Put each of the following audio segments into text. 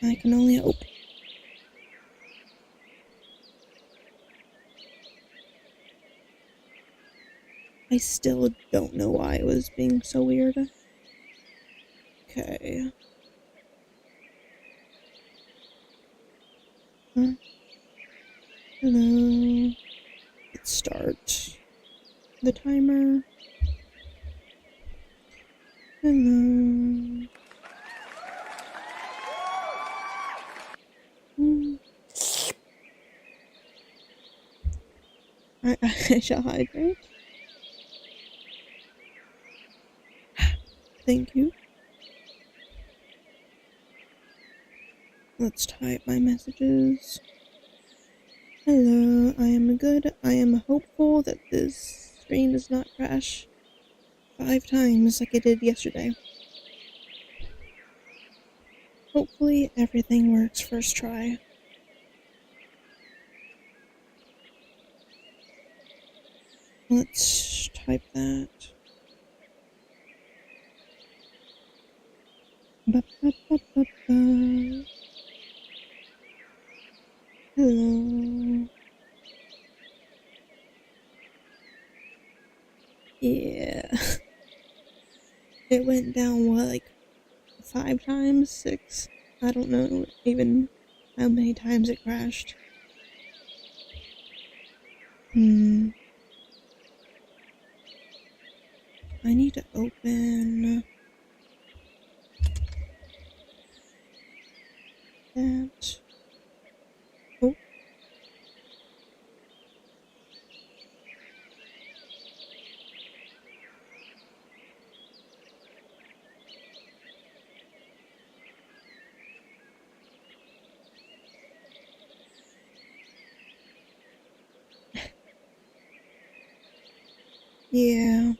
I can only hope. I still don't know why it was being so weird. Okay. Hello. Let's start the timer. Hello. I shall hydrate. Thank you. Let's type my messages. Hello, I am good. I am hopeful that this screen does not crash 5 times like it did yesterday. Hopefully everything works first try. Let's type that. Ba-ba-ba-ba-ba. Hello. Yeah. It went down, what, like 5 times? 6? I don't know even how many times it crashed. I need to open that. Oh. Yeah.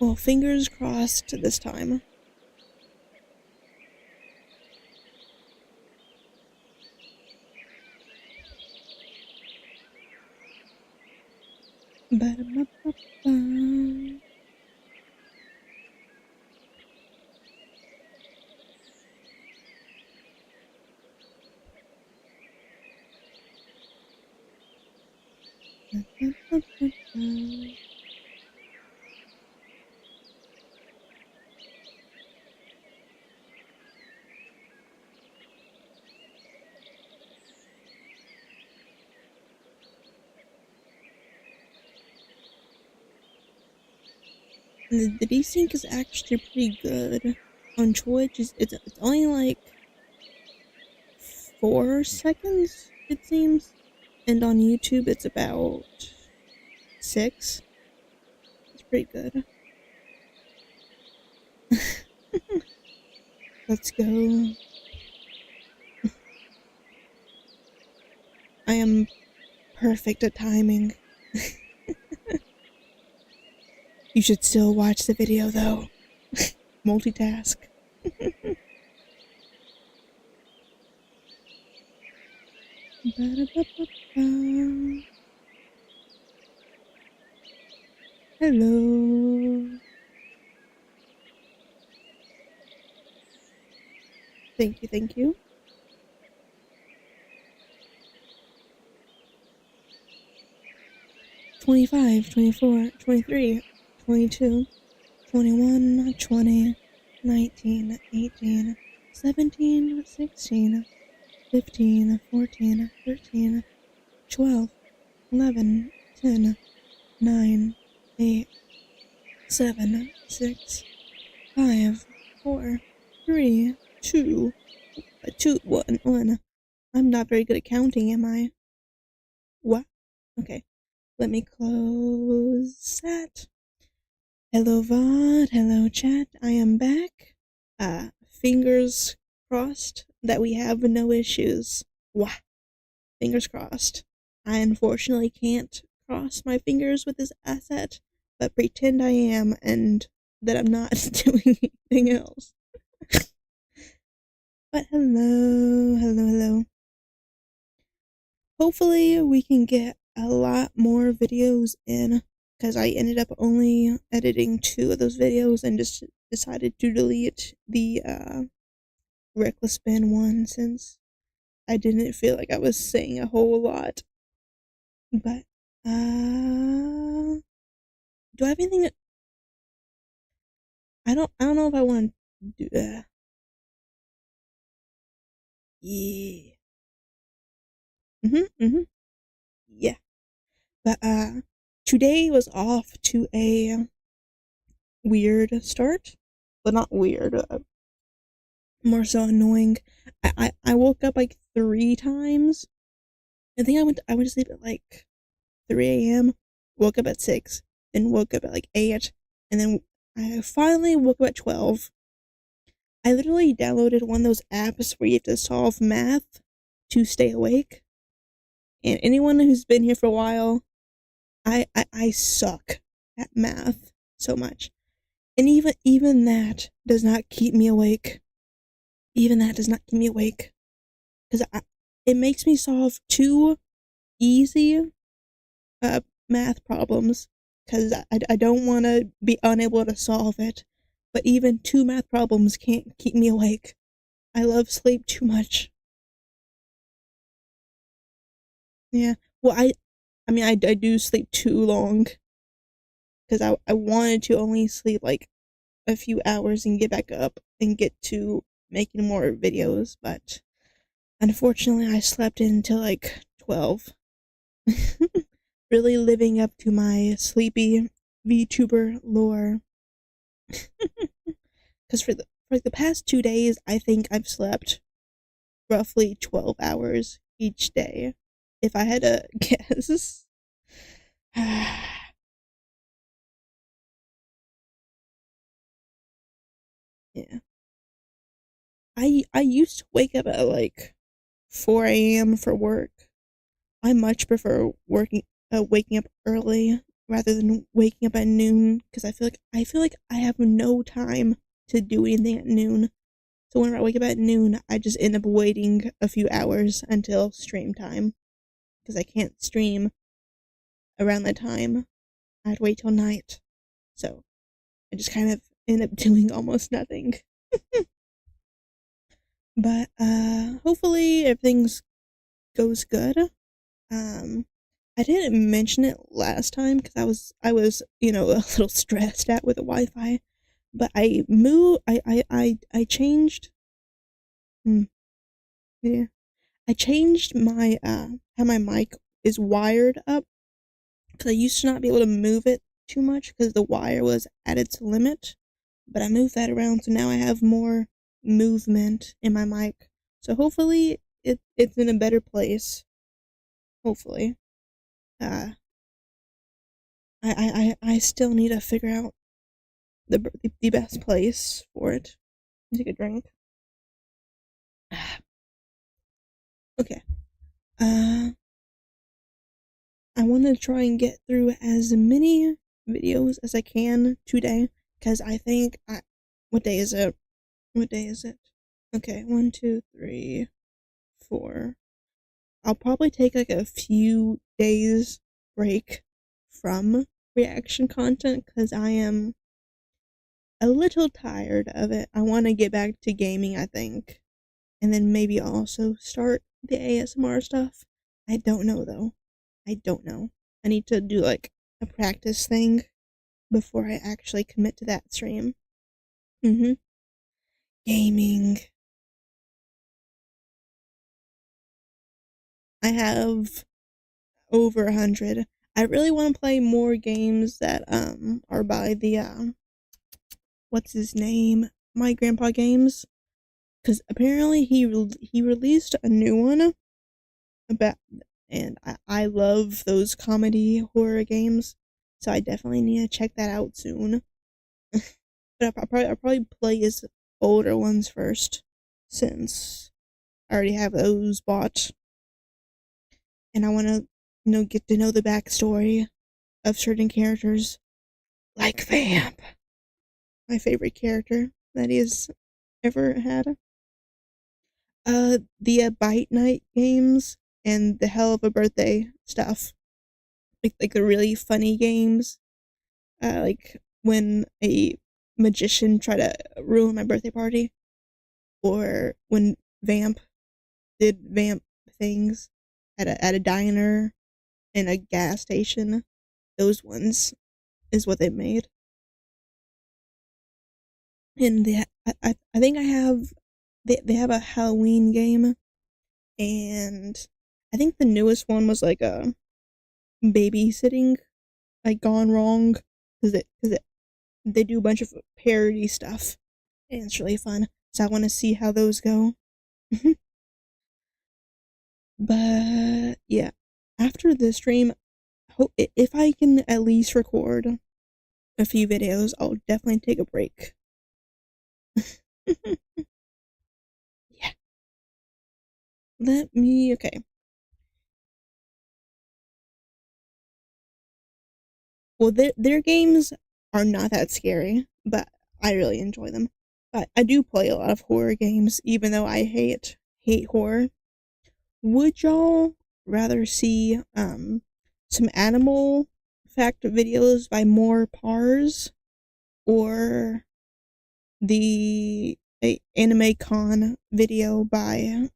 Well, fingers crossed this time. Ba-da-ba-ba-ba. Ba-ba-ba-ba-ba. The desync is actually pretty good. On Twitch, it's only like 4 seconds, it seems. And on YouTube, it's about 6. It's pretty good. Let's go. I am perfect at timing. You should still watch the video, though. Multitask. Ba-da-ba-ba-ba. Hello. Thank you, thank you. $25, $24, $23, $22, $21, $20, $19, $18, $17, $16, $15, $14, $13, $12, $11, $10, $9, $8, $7, $6, $5, $4, $3, $2, $1. I'm not very good at counting, am I? What? Okay. Let me close that. Hello VOD, hello chat, I am back. Fingers crossed that we have no issues. Wah. Fingers crossed. I unfortunately can't cross my fingers with this asset, but pretend I am and that I'm not doing anything else. But hello. hopefully we can get a lot more videos in, because I ended up only editing 2 of those videos and just decided to delete the reckless spin one since I didn't feel like I was saying a whole lot. But do I have anything? I don't know if I want to do that. Yeah. Yeah. But today was off to a weird start, but not weird. More so annoying. I woke up like 3 times. I think I went to sleep at like 3 a.m. Woke up at 6, then woke up at like 8, and then I finally woke up at 12. I literally downloaded one of those apps where you have to solve math to stay awake. And anyone who's been here for a while, I suck at math so much. And even that does not keep me awake. Even that does not keep me awake. Because it makes me solve 2 easy math problems. Because I don't want to be unable to solve it. But even 2 math problems can't keep me awake. I love sleep too much. Yeah. Well, I do sleep too long. Because I wanted to only sleep like a few hours and get back up and get to making more videos, but unfortunately I slept until like 12. Really living up to my sleepy VTuber lore. Because for the past 2 days, I think I've slept roughly 12 hours each day. If I had to guess. Yeah. I used to wake up at like 4 a.m. for work. I much prefer waking up early rather than waking up at noon, because I feel like I have no time to do anything at noon. So whenever I wake up at noon, I just end up waiting a few hours until stream time, because I can't stream around that time. I have to wait till night. So I just kind of end up doing almost nothing. But hopefully everything goes good. I didn't mention it last time because I was a little stressed out with the Wi-Fi, but I moved. I changed. Hmm, yeah, I changed my how my mic is wired up, because I used to not be able to move it too much because the wire was at its limit, but I moved that around, so now I have more movement in my mic. So hopefully it's in a better place. Hopefully. Uh, I still need to figure out the best place for it. Take a drink. Okay. Uh, I want to try and get through as many videos as I can today, because I think what day is it? What day is it? Okay, 1, 2, 3, 4. I'll probably take like a few days break from reaction content because I am a little tired of it. I want to get back to gaming, I think. And then maybe also start the ASMR stuff. I don't know though. I don't know. I need to do like a practice thing before I actually commit to that stream. Gaming. I have over 100. I really want to play more games that are by the what's his name? My Grandpa Games, because apparently he released a new one about, and I love those comedy horror games, so I definitely need to check that out soon. But I'll probably play his older ones first, since I already have those bought, and I want to get to know the backstory of certain characters, like Vamp, my favorite character that he's ever had. The Bite Night games and the hell of a birthday stuff. Like the really funny games. Like when a magician tried to ruin my birthday party, or when Vamp did Vamp things at a diner and a gas station. Those ones is what they made. And I think I have they have a Halloween game, and I think the newest one was like a babysitting, like gone wrong, because they do a bunch of parody stuff, and it's really fun. So I want to see how those go. But yeah, after this stream, if I can at least record a few videos, I'll definitely take a break. Yeah. Okay. Well, their games are not that scary, but I really enjoy them. But I do play a lot of horror games, even though I hate horror. Would y'all rather see some animal fact videos by moreparz, or the anime con video by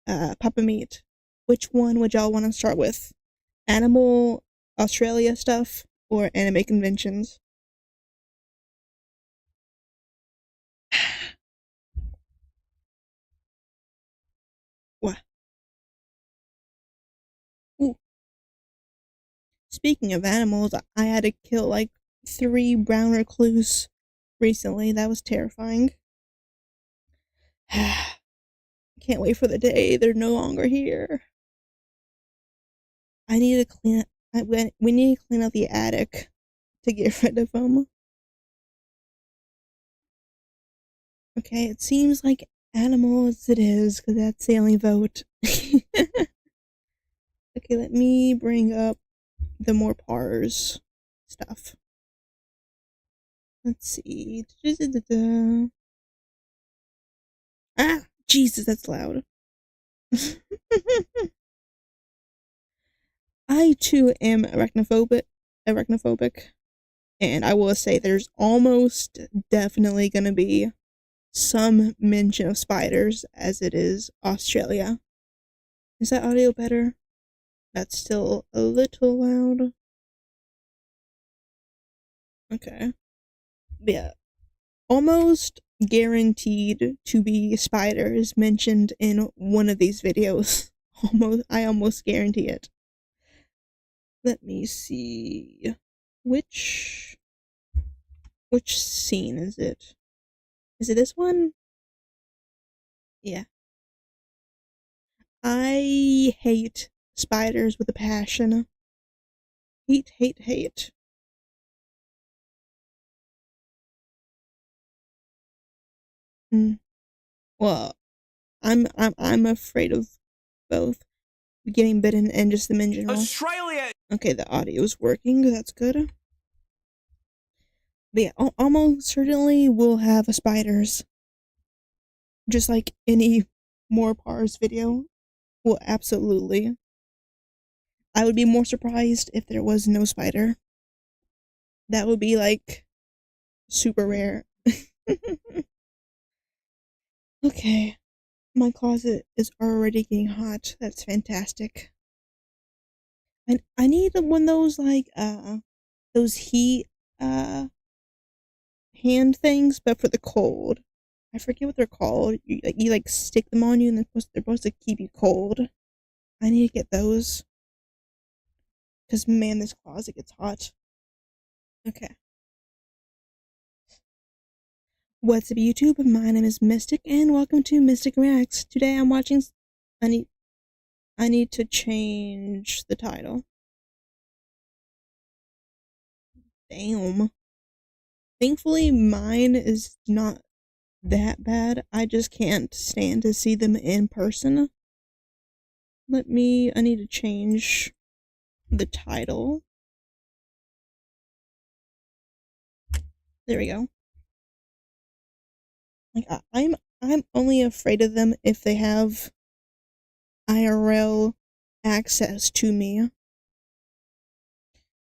Papa Meat? Which one would y'all want to start with? Animal Australia stuff or anime conventions? What? Ooh. Speaking of animals, I had to kill like 3 brown recluse recently. That was terrifying. Can't wait for the day they're no longer here. I need to clean. We need to clean out the attic to get rid of them. Okay, it seems like animals it is, because that's the only vote. Okay, let me bring up the more parz stuff. Let's see. Ah, Jesus, that's loud. I too am arachnophobic, and I will say there's almost definitely gonna be some mention of spiders, as it is Australia. Is that audio better? That's still a little loud. Okay. But yeah, almost guaranteed to be spiders mentioned in one of these videos. I almost guarantee it. Let me see. Which scene is it? Is it this one? Yeah. I hate spiders with a passion. Hate. Mm. Well, I'm afraid of both getting bitten and just them in general. Australia. Okay, the audio is working. That's good. But yeah, almost certainly we'll have spiders. Just like any more parz video. Well, absolutely. I would be more surprised if there was no spider. That would be like super rare. Okay. My closet is already getting hot. That's fantastic. And I need one of those like those heat hand things, but for the cold. I forget what they're called. You like stick them on you, and they're supposed to keep you cold. I need to get those, because man, this closet gets hot. Okay. What's up, YouTube? My name is Mistic, and welcome to Mistic Reacts. Today I'm watching. I need to change the title. Damn. Thankfully, mine is not that bad. I just can't stand to see them in person. I need to change the title. There we go. Like I'm only afraid of them if they have IRL access to me.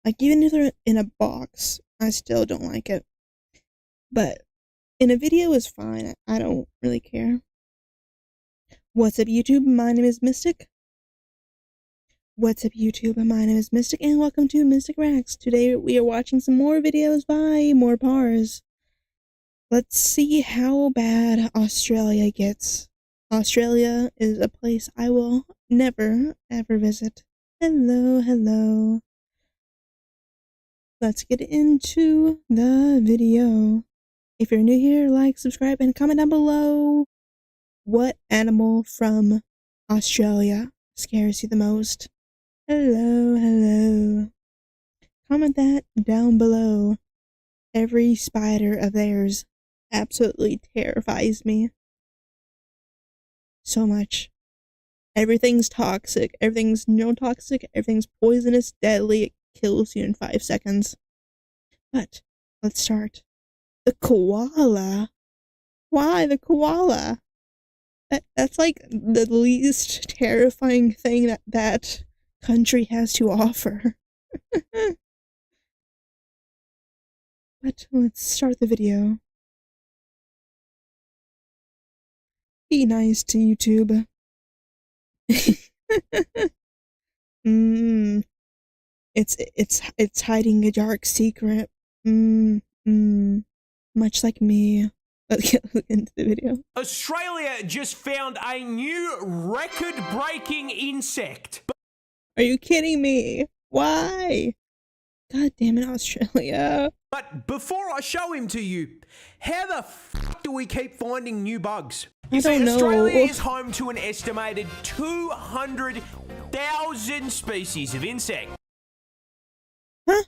Like, even if they're in a box, I still don't like it. But in a video is fine. I don't really care. What's up, YouTube? My name is Mistic. What's up, YouTube? My name is Mistic, and welcome to Mistic Reacts. Today we are watching some more videos by moreparz. Let's see how bad Australia gets. Australia is a place I will never, ever visit. Hello. Let's get into the video. If you're new here, like, subscribe, and comment down below what animal from Australia scares you the most. Hello. Comment that down below. Every spider of theirs absolutely terrifies me so much. Everything's toxic. Everything's neurotoxic. Everything's poisonous, deadly. It kills you in 5 seconds. But let's start. The koala. Why the koala? That's like the least terrifying thing that country has to offer. But let's start the video. Be nice to YouTube. It's hiding a dark secret. Much like me. Let's get into the video. Australia just found a new record-breaking insect. Are you kidding me? Why? God damn it, Australia. But before I show him to you, how the fuck do we keep finding new bugs? I don't know. Australia is home to an estimated 200,000 species of insect. Huh?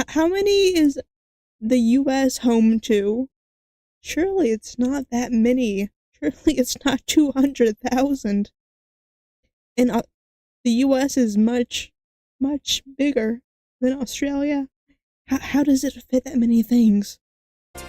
How many is the US home to? Surely it's not that many. Surely it's not 200,000. And the US is much bigger than Australia. How does it fit that many things?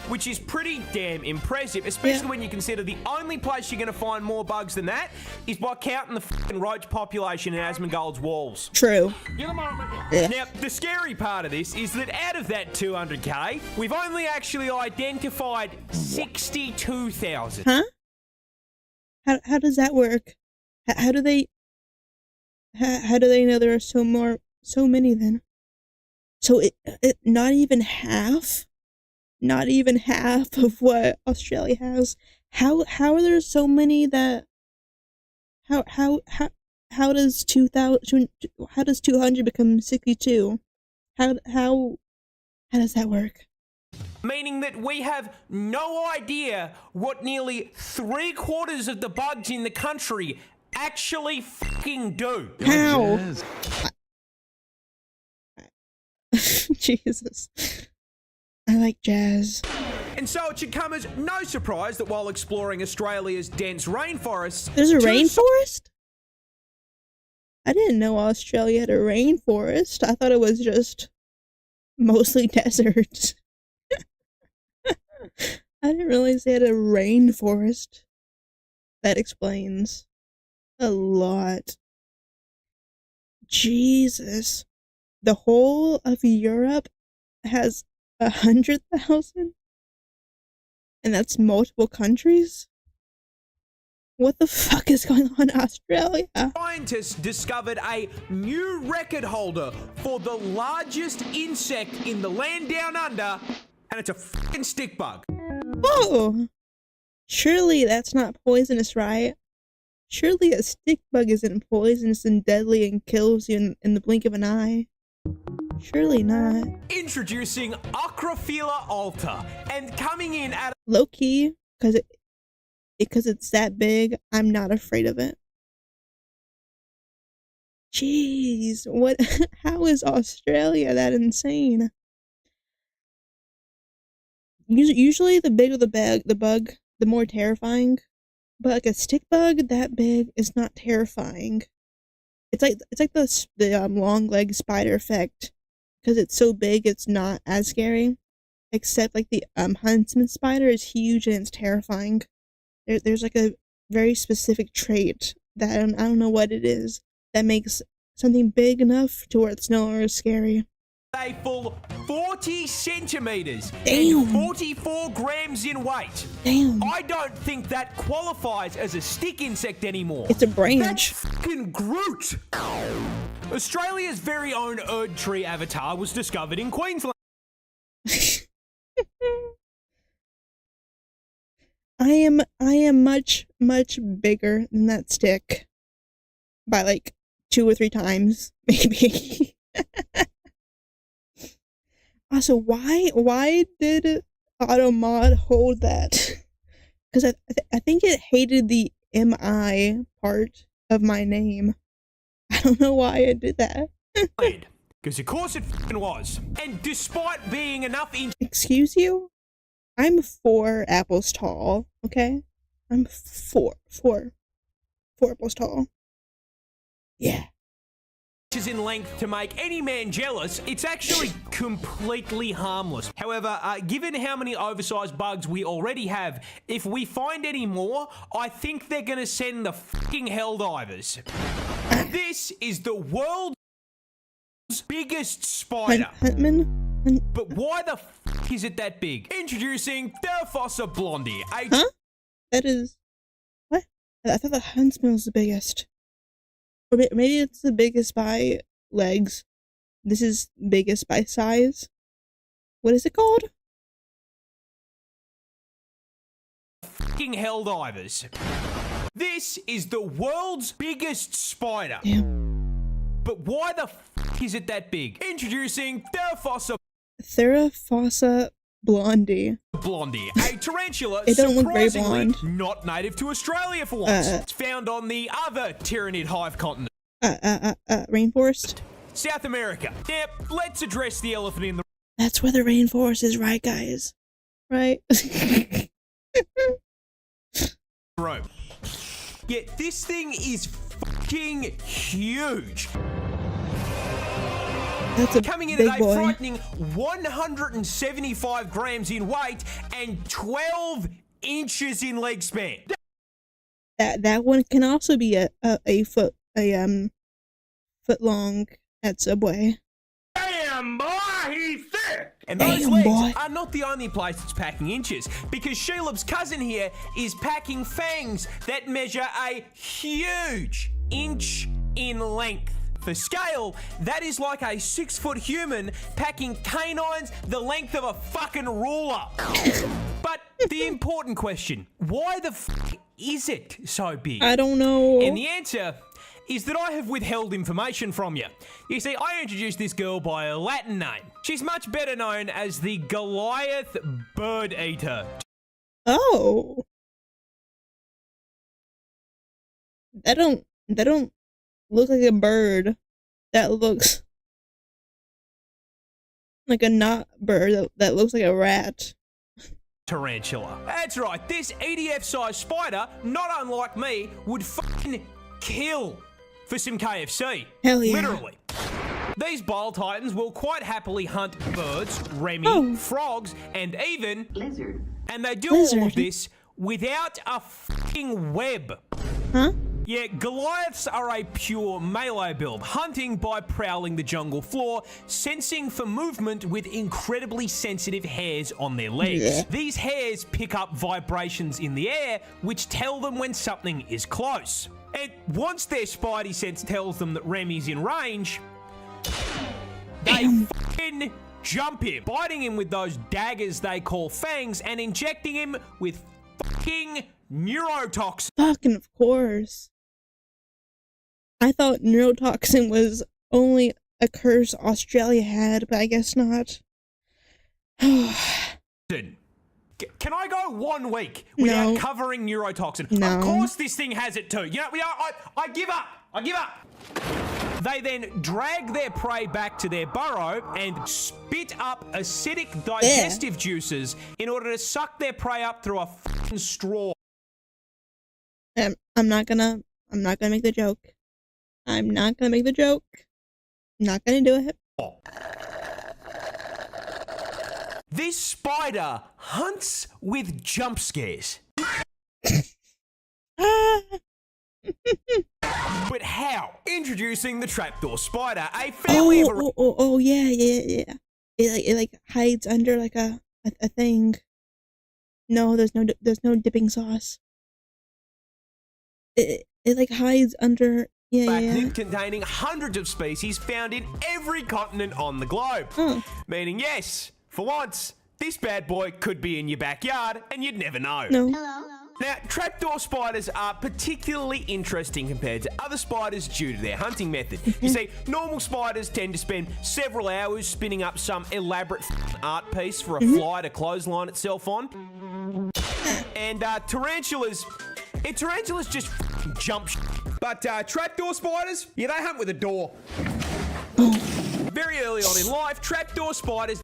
Which is pretty damn impressive, especially when you consider the only place you're going to find more bugs than that is by counting the fucking roach population in Asmongold's walls. True. Now, the scary part of this is that out of that 200k, we've only actually identified 62,000. Huh? How does that work? How do they know there are so many then? So it not even half of what Australia has. How are there so many that how does 200 become 62? How does that work? Meaning that we have no idea what nearly 3/4 of the bugs in the country actually fucking do. How? Jesus. I like jazz. And so it should come as no surprise that while exploring Australia's dense rainforests... There's a rainforest? I didn't know Australia had a rainforest. I thought it was just mostly desert. I didn't realize they had a rainforest. That explains a lot. Jesus. The whole of Europe has 100,000? And that's multiple countries? What the fuck is going on in Australia? Scientists discovered a new record holder for the largest insect in the land down under, and it's a fucking stick bug. Oh! Surely that's not poisonous, right? Surely a stick bug isn't poisonous and deadly and kills you in the blink of an eye. Surely not. Introducing Acrophila alta, and coming in at low-key, because it's that big, I'm not afraid of it. Jeez, what? How is Australia that insane? Usually the bigger the bug, the more terrifying. But like a stick bug that big is not terrifying. It's like the long leg spider effect, because it's so big it's not as scary. Except like the huntsman spider is huge and it's terrifying. There's like a very specific trait that I don't know what it is that makes something big enough to where it's no longer scary. A full 40 centimeters Damn. and 44 grams in weight. Damn. I don't think that qualifies as a stick insect anymore. It's a That's branch. fucking Groot. Australia's very own Erd tree avatar was discovered in Queensland. I am much bigger than that stick by like 2 or 3 times, maybe. Also, why did AutoMod hold that? Because I think it hated the MI part of my name. I don't know why it did that. Because of course it fucking was. And despite being enough inches Excuse you? I'm 4 apples tall, okay? I'm 4 apples tall. Yeah. in length to make any man jealous, it's actually completely harmless. However, given how many oversized bugs we already have, if we find any more, I think they're gonna send the fucking Helldivers. This is the world's biggest spider. Huntman? But why the fuck is it that big? Introducing the Blondie. Huh? That is... What? I thought the Huntsman was the biggest. Or maybe it's the biggest by legs. This is biggest by size. What is it called? Fucking Helldivers. This is the world's biggest spider. Damn. But why the fuck is it that big? Introducing the Theraphosa blondie. Blondie, a tarantula It don't look very surprisingly blonde. not native to Australia for once. It's found on the other Tyrannid hive continent. Rainforest? South America. Yep, let's address the elephant in the That's where the rainforest is, right, guys? Right? room. Yet this thing is fucking huge. That's a Coming in big at a boy. frightening 175 grams in weight and 12 inches in leg span. That one can also be a foot long at Subway. Damn, boy, he's thick! And those Damn, legs boy. are not the only place it's packing inches, because Shelob's cousin here is packing fangs that measure a huge inch in length. For scale, that is like a 6-foot human packing canines the length of a fucking ruler. But the important question, why the fuck is it so big? I don't know. And the answer is that I have withheld information from you. You see, I introduced this girl by a Latin name. She's much better known as the Goliath Bird Eater. Oh. That don't look like a bird. That looks like a not bird. That looks like a rat. Tarantula. That's right, this EDF-sized spider, not unlike me, would fucking kill for some KFC. Hell yeah. Literally. These bile titans will quite happily hunt birds, Remy, frogs, and even lizard. And they do all of this without a fucking web. Huh? Yeah, Goliaths are a pure melee build, hunting by prowling the jungle floor, sensing for movement with incredibly sensitive hairs on their legs. Yeah. These hairs pick up vibrations in the air, which tell them when something is close. And once their spidey sense tells them that Remy's in range, they fucking jump him, biting him with those daggers they call fangs, and injecting him with fucking neurotoxin. Fucking of course. I thought neurotoxin was only a curse Australia had, but I guess not. Can I go 1 week without No. covering neurotoxin? No. Of course this thing has it too. You know, I give up. I give up. They then drag their prey back to their burrow and spit up acidic digestive juices in order to suck their prey up through a fucking straw. I'm not gonna make the joke. I'm not gonna make the joke. I'm not gonna do it. This spider hunts with jump scares. Ah, But how? Introducing the trapdoor spider, a family of... Yeah. It like hides under like a thing. No, there's no dipping sauce. It like hides under. Yeah. Containing hundreds of species found in every continent on the globe. Meaning, yes, for once, this bad boy could be in your backyard and you'd never know. No. Hello. Now, trapdoor spiders are particularly interesting compared to other spiders due to their hunting method. You see, normal spiders tend to spend several hours spinning up some elaborate art piece for a fly to clothesline itself on. And tarantulas just jump. But trapdoor spiders, yeah, they hunt with a door. Very early on in life, trapdoor spiders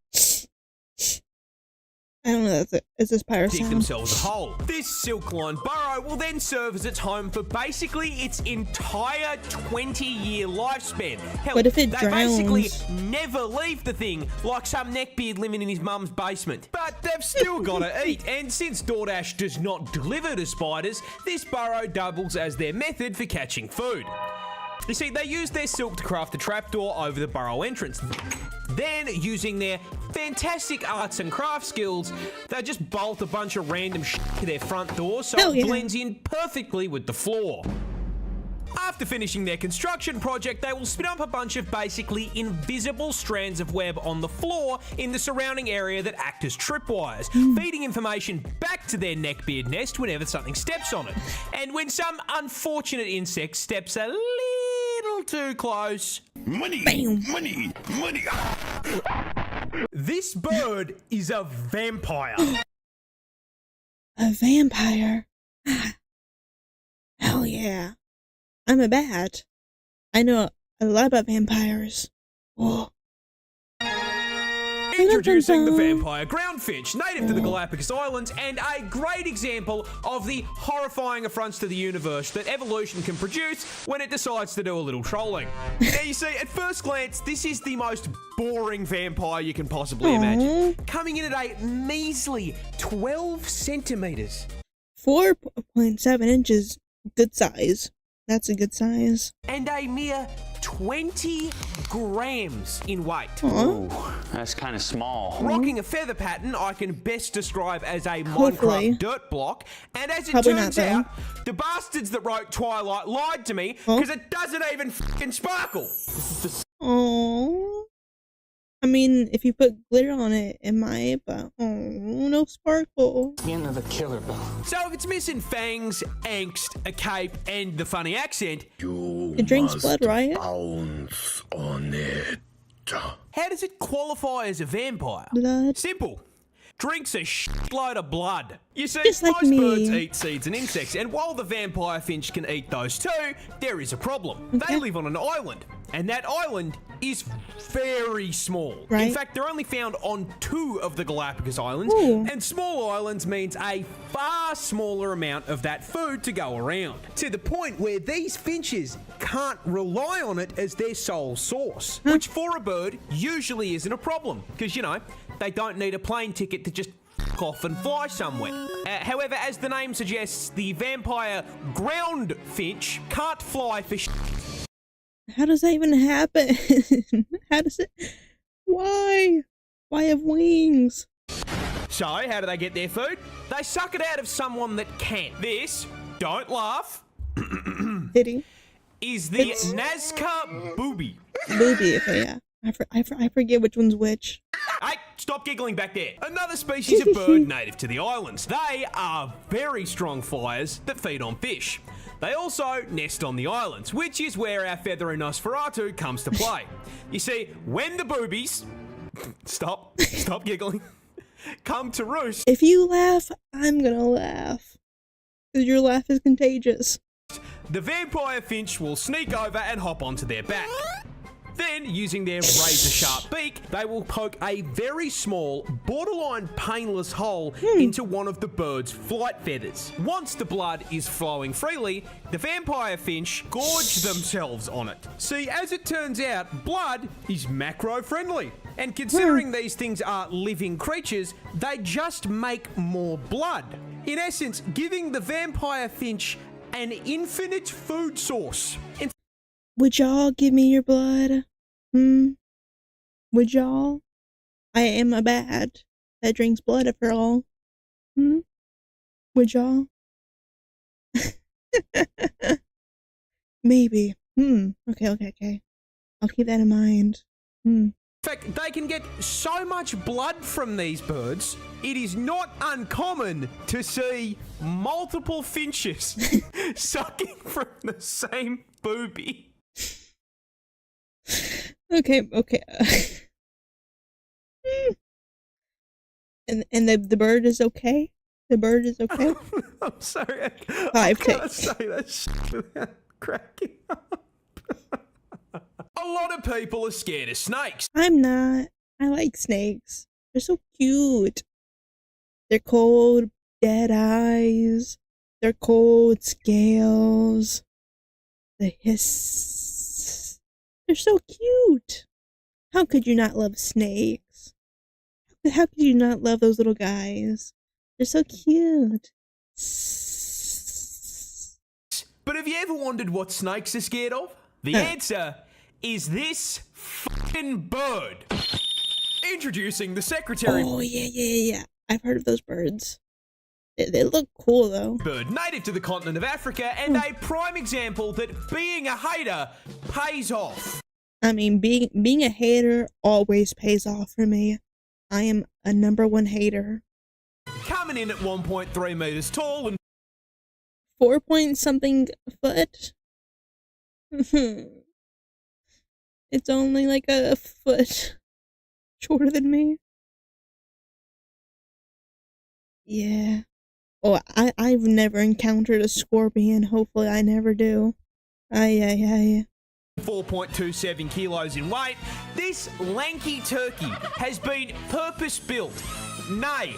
I don't know. It's this pirate dig sound. themselves a hole. This silk-lined burrow will then serve as its home for basically its entire 20-year lifespan. Hell, What if it they drowns? basically never leave the thing, like some neckbeard living in his mum's basement. But they've still got to eat, and since DoorDash does not deliver to spiders, this burrow doubles as their method for catching food. You see, they use their silk to craft the trapdoor over the burrow entrance. Then, using their fantastic arts and craft skills, they just bolt a bunch of random shit to their front door so Hell it yeah. blends in perfectly with the floor. After finishing their construction project, they will spin up a bunch of basically invisible strands of web on the floor in the surrounding area that act as tripwires, feeding information back to their neckbeard nest whenever something steps on it. And when some unfortunate insect steps a little too close, Money. this bird is a vampire. A vampire. Hell yeah. I'm a bat. I know a lot about vampires. Oh. Introducing the vampire groundfinch, native to the Galapagos Islands, and a great example of the horrifying affronts to the universe that evolution can produce when it decides to do a little trolling. Now, you see, at first glance, this is the most boring vampire you can possibly imagine. Coming in at a measly 12 centimetres. 4.7 inches. Good size. That's a good size. And a mere 20 grams in weight. Ooh, that's kind of small. Rocking a feather pattern I can best describe as a Hopefully. Minecraft dirt block. And as it Probably not, turns though. out, the bastards that wrote Twilight lied to me because it doesn't even fucking sparkle. Oh. I mean, if you put glitter on it, it might, but no sparkle. The end of the killer bell. So if it's missing fangs, angst, a cape, and the funny accent, It drinks blood, right? Bounce on it. how does it qualify as a vampire? Blood. Simple. Drinks a shitload of blood. You see, Just like most me. birds eat seeds and insects, and while the vampire finch can eat those too, there is a problem. They live on an island, and that island is very small. Right. In fact, they're only found on 2 of the Galapagos Islands, Ooh. and small islands means a far smaller amount of that food to go around. To the point where these finches can't rely on it as their sole source, which for a bird usually isn't a problem, because, you know, they don't need a plane ticket to just f off and fly somewhere. However, as the name suggests, the vampire ground finch can't fly for How does that even happen? How does it? Why? Why have wings? So, how do they get their food? They suck it out of someone that can. This, don't laugh, Did he? is the NASCAR booby. Booby. Okay, yeah. I forget which one's which. Hey, stop giggling back there. Another species of bird native to the islands. They are very strong flyers that feed on fish. They also nest on the islands, which is where our feathery Nosferatu comes to play. You see, when the boobies... Stop giggling. Come to roost, If you laugh, I'm gonna laugh. Because your laugh is contagious. the vampire finch will sneak over and hop onto their back. Then, using their razor-sharp beak, they will poke a very small, borderline painless hole into one of the bird's flight feathers. Once the blood is flowing freely, the vampire finch gorge themselves on it. See, as it turns out, blood is macro-friendly. And considering these things are living creatures, they just make more blood. In essence, giving the vampire finch an infinite food source. Would y'all give me your blood? Would y'all? I am a bat that drinks blood after all. Would y'all? Maybe. Okay. I'll keep that in mind. In fact, they can get so much blood from these birds, it is not uncommon to see multiple finches sucking from the same boobie. Okay. And the bird is okay? The bird is okay? I'm sorry. I Five can't takes. say that shit without cracking up. A lot of people are scared of snakes. I'm not. I like snakes. They're so cute. They're cold, dead eyes. They're cold scales. The hiss. They're so cute. How could you not love snakes? How could you not love those little guys? They're so cute. But have you ever wondered what snakes are scared of? The answer is this fucking bird. Introducing the secretary. Oh, yeah. I've heard of those birds. They look cool, though. Bird native to the continent of Africa and a prime example that being a hater pays off. I mean, being a hater always pays off for me. I am a #1 hater. Coming in at 1.3 meters tall and 4 point something foot? It's only like a foot shorter than me. Yeah. Oh, I've never encountered a scorpion. Hopefully I never do. Aye. 4.27 kilos in weight, this lanky turkey has been purpose-built, nay,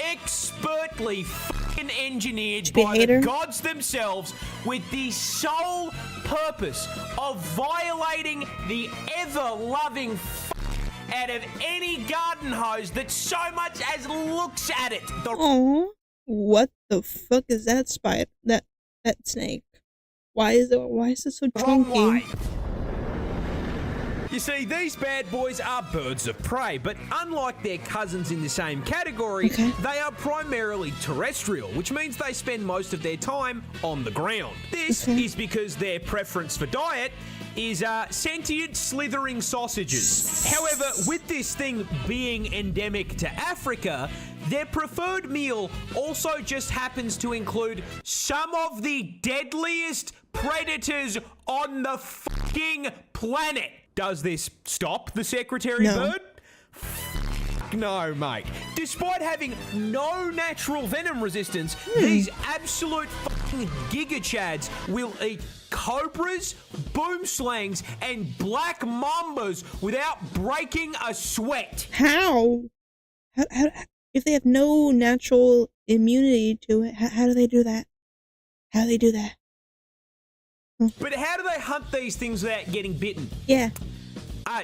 expertly fucking engineered by the gods themselves with the sole purpose of violating the ever-loving out of any garden hose that so much as looks at it. Oh, what the fuck is that spider? That snake? Why is it so chunky? You see, these bad boys are birds of prey, but unlike their cousins in the same category, they are primarily terrestrial, which means they spend most of their time on the ground. This is because their preference for diet is sentient slithering sausages. However, with this thing being endemic to Africa, their preferred meal also just happens to include some of the deadliest predators on the fucking planet. Does this stop the secretary bird? No, mate. Despite having no natural venom resistance, these absolute fucking giga-chads will eat cobras, boomslangs, and black mambas without breaking a sweat. How? If they have no natural immunity to it, how do they do that? How do they do that? But how do they hunt these things without getting bitten? Yeah.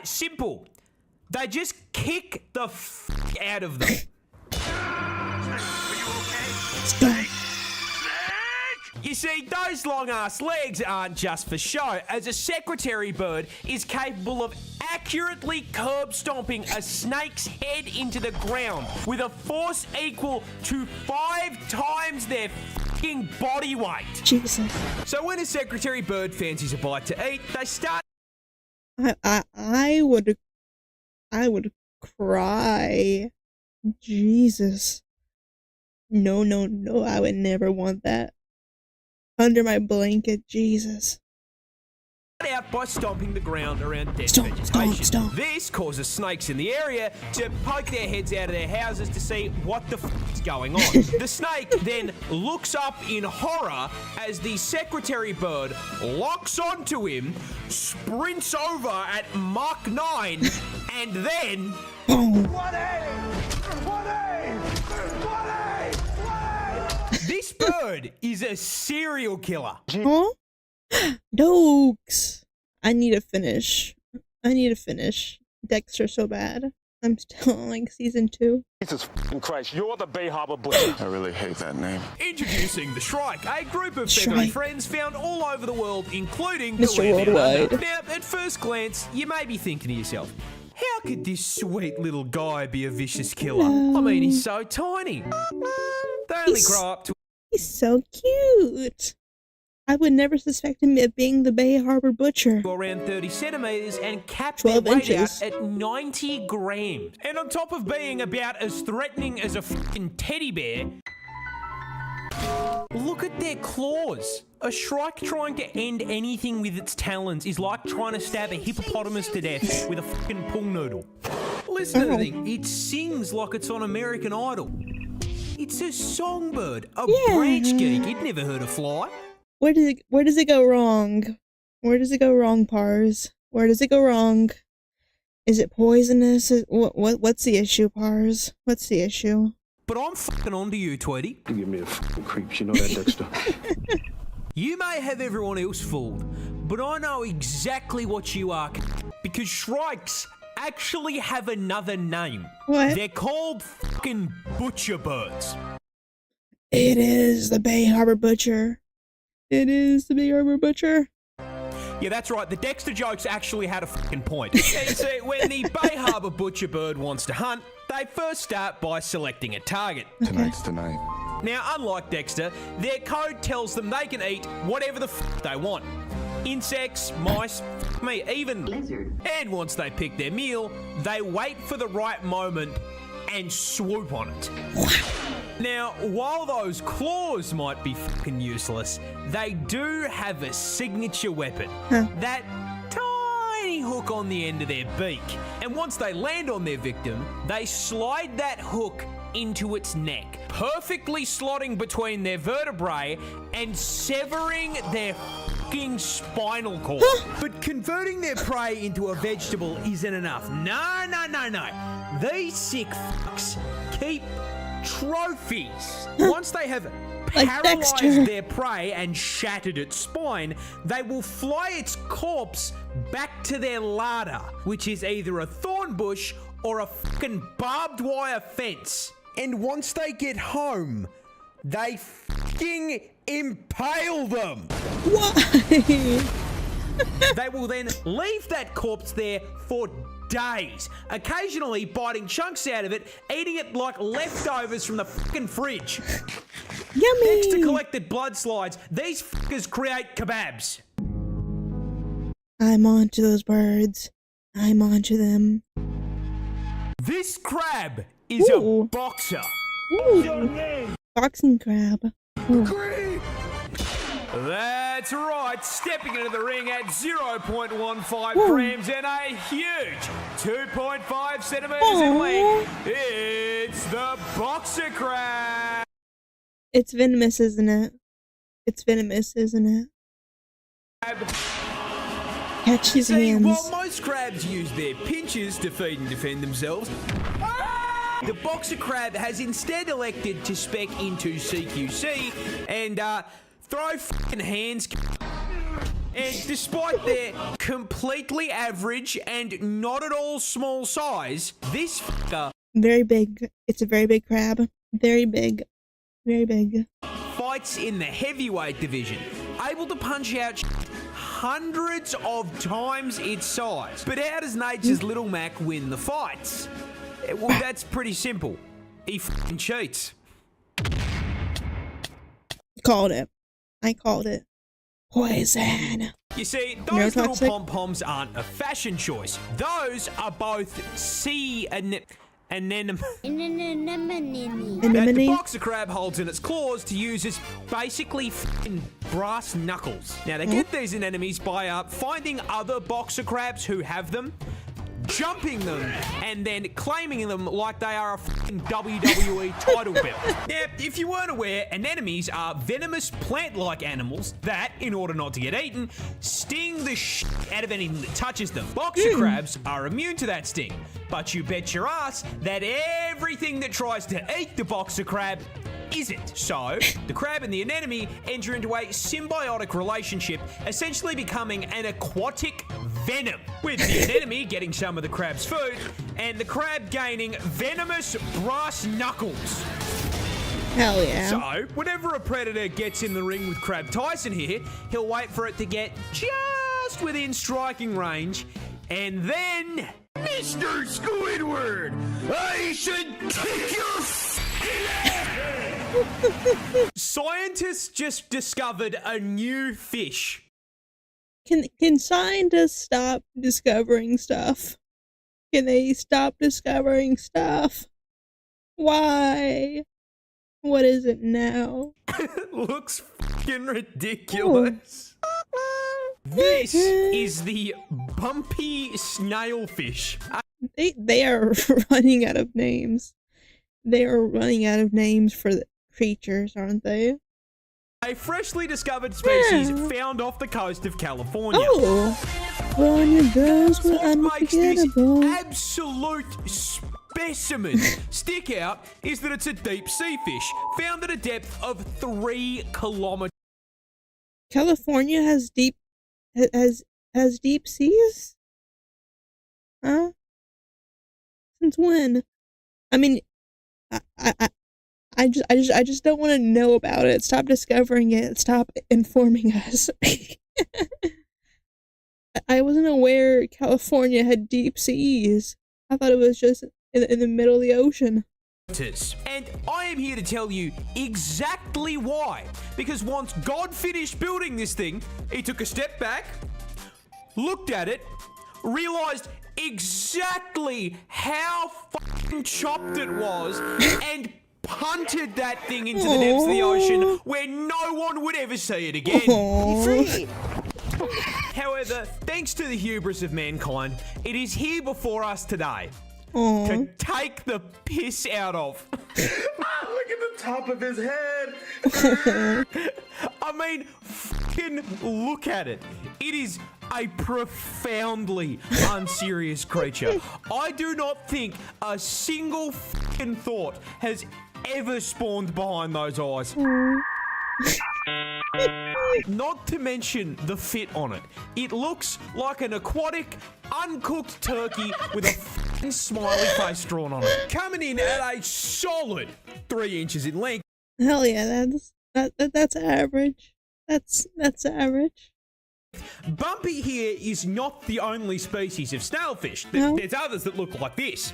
Simple. They just kick the out of them. You see, those long-ass legs aren't just for show, as a secretary bird is capable of accurately curb-stomping a snake's head into the ground with a force equal to 5 times their fucking body weight. Jesus. So when a secretary bird fancies a bite to eat, they start... I would cry. Jesus. No, I would never want that. Under my blanket, Jesus. Out by stomping the ground around dead vegetation. Stomp. This causes snakes in the area to poke their heads out of their houses to see what the is going on. The snake then looks up in horror as the secretary bird locks onto him, sprints over at Mach 9, and then... This bird is a serial killer. Huh? Dokes. I need to finish. Dexter so bad. I'm still on like season 2. Jesus fucking Christ, you're the Bay Harbor Butcher. I really hate that name. Introducing the Shrike, a group of feathery Shrike. friends found all over the world, including Mr. the land down Worldwide. under. Now, at first glance, you may be thinking to yourself, how could this sweet little guy be a vicious killer? I mean, he's so tiny. They only He's- grow up to He's so cute. I would never suspect him of being the Bay Harbor Butcher. around 30 centimetres and cap 12 their weight inches. out at 90 grams. And on top of being about as threatening as a fucking teddy bear, look at their claws. A shrike trying to end anything with its talons is like trying to stab a hippopotamus to death with a fucking pool noodle. Listen to the thing, it sings like it's on American Idol. It's a songbird, a Yeah. branch geek. You'd never heard a fly. Where does it go wrong? Where does it go wrong, Parz? Where does it go wrong? Is it poisonous? What's the issue, Parz? What's the issue? But I'm fucking onto you, Tweety. You give me the fucking creeps, you know that, Dexter? You may have everyone else fooled, but I know exactly what you are, because shrikes actually have another name. What? They're called fucking butcher birds. It is the Bay Harbor Butcher. It is the Bay Harbor Butcher. Yeah, that's right. The Dexter jokes actually had a fucking point. Yeah, you see, when the Bay Harbor butcher bird wants to hunt, they first start by selecting a target. Tonight's the night. Now, unlike Dexter, their code tells them they can eat whatever the fuck they want. Insects, mice, fuck me, even lizard. And once they pick their meal, they wait for the right moment and swoop on it. Now, while those claws might be fucking useless, they do have a signature weapon. That tiny hook on the end of their beak. And once they land on their victim, they slide that hook into its neck, perfectly slotting between their vertebrae and severing their fucking spinal cord. But converting their prey into a vegetable isn't enough. No. These sick fucks keep trophies. Once they have Like paralyzed Dexter. their prey and shattered its spine, they will fly its corpse back to their larder, which is either a thorn bush or a fucking barbed wire fence. And once they get home, they fucking impale them. Why? They will then leave that corpse there for days, occasionally biting chunks out of it, eating it like leftovers from the fucking fridge. Yummy. Next to collected blood slides, these fuckers create kebabs. I'm onto those birds. I'm onto them. This crab is Ooh. a boxer. Ooh. Boxing crab. Ooh. That's right, stepping into the ring at 0.15 Ooh. grams and a huge 2.5 centimeters in Aw. length. It's the boxer crab. It's venomous, isn't it? It's venomous, isn't it? Catch his See, hands. while most crabs use their pinchers to feed and defend themselves, the boxer crab has instead elected to spec into CQC and throw fucking hands. And despite their completely average and not at all small size, this fucker Very big. It's a very big crab. Very big. Very big. fights in the heavyweight division, able to punch out hundreds of times its size. But how does nature's Little Mac win the fights? Well, that's pretty simple. He fucking cheats. Called it. I called it. Poison. You see, those little Neurotoxic? pom-poms aren't a fashion choice. Those are both sea anemones that the Anemone. boxer crab holds in its claws to use as basically fucking brass knuckles. Now, they get these anemones by finding other boxer crabs who have them, jumping them, and then claiming them like they are a fucking WWE title belt. Now, if you weren't aware, anemones are venomous plant-like animals that, in order not to get eaten, sting the shit out of anything that touches them. Boxer crabs are immune to that sting, but you bet your ass that everything that tries to eat the boxer crab isn't. So, the crab and the anemone enter into a symbiotic relationship, essentially becoming an aquatic venom, with the anemone getting some of the crab's food, and the crab gaining venomous brass knuckles. Hell yeah. So, whenever a predator gets in the ring with Crab Tyson here, he'll wait for it to get just within striking range, and then... Mr. Squidward, I should kick your f***ing ass! Scientists just discovered a new fish. Can scientists stop discovering stuff? Can they stop discovering stuff? Why? What is it now? Looks fucking ridiculous. This is the bumpy snailfish. They are running out of names. They are running out of names for the creatures, aren't they? A freshly discovered species found off the coast of California. Oh! California girls were What makes this unforgettable. absolute specimen stick out is that it's a deep sea fish found at a depth of 3 kilometers. California has deep seas? Huh? Since when? I mean, I just don't want to know about it. Stop discovering it. Stop informing us. I wasn't aware California had deep seas. I thought it was just in the middle of the ocean. And I am here to tell you exactly why. Because once God finished building this thing, he took a step back, looked at it, realized exactly how fucking chopped it was, and punted that thing into the depths of the ocean where no one would ever see it again. Aww. However, thanks to the hubris of mankind, it is here before us today Aww. to take the piss out of. Look at the top of his head! I mean, fucking look at it. It is a profoundly unserious creature. I do not think a single fucking thought has ever spawned behind those eyes. Not to mention the fit on it. It looks like an aquatic, uncooked turkey with a fucking smiley face drawn on it. Coming in at a solid 3 inches in length. Hell yeah, that's average. That's average. Bumpy here is not the only species of snailfish. No. There's others that look like this.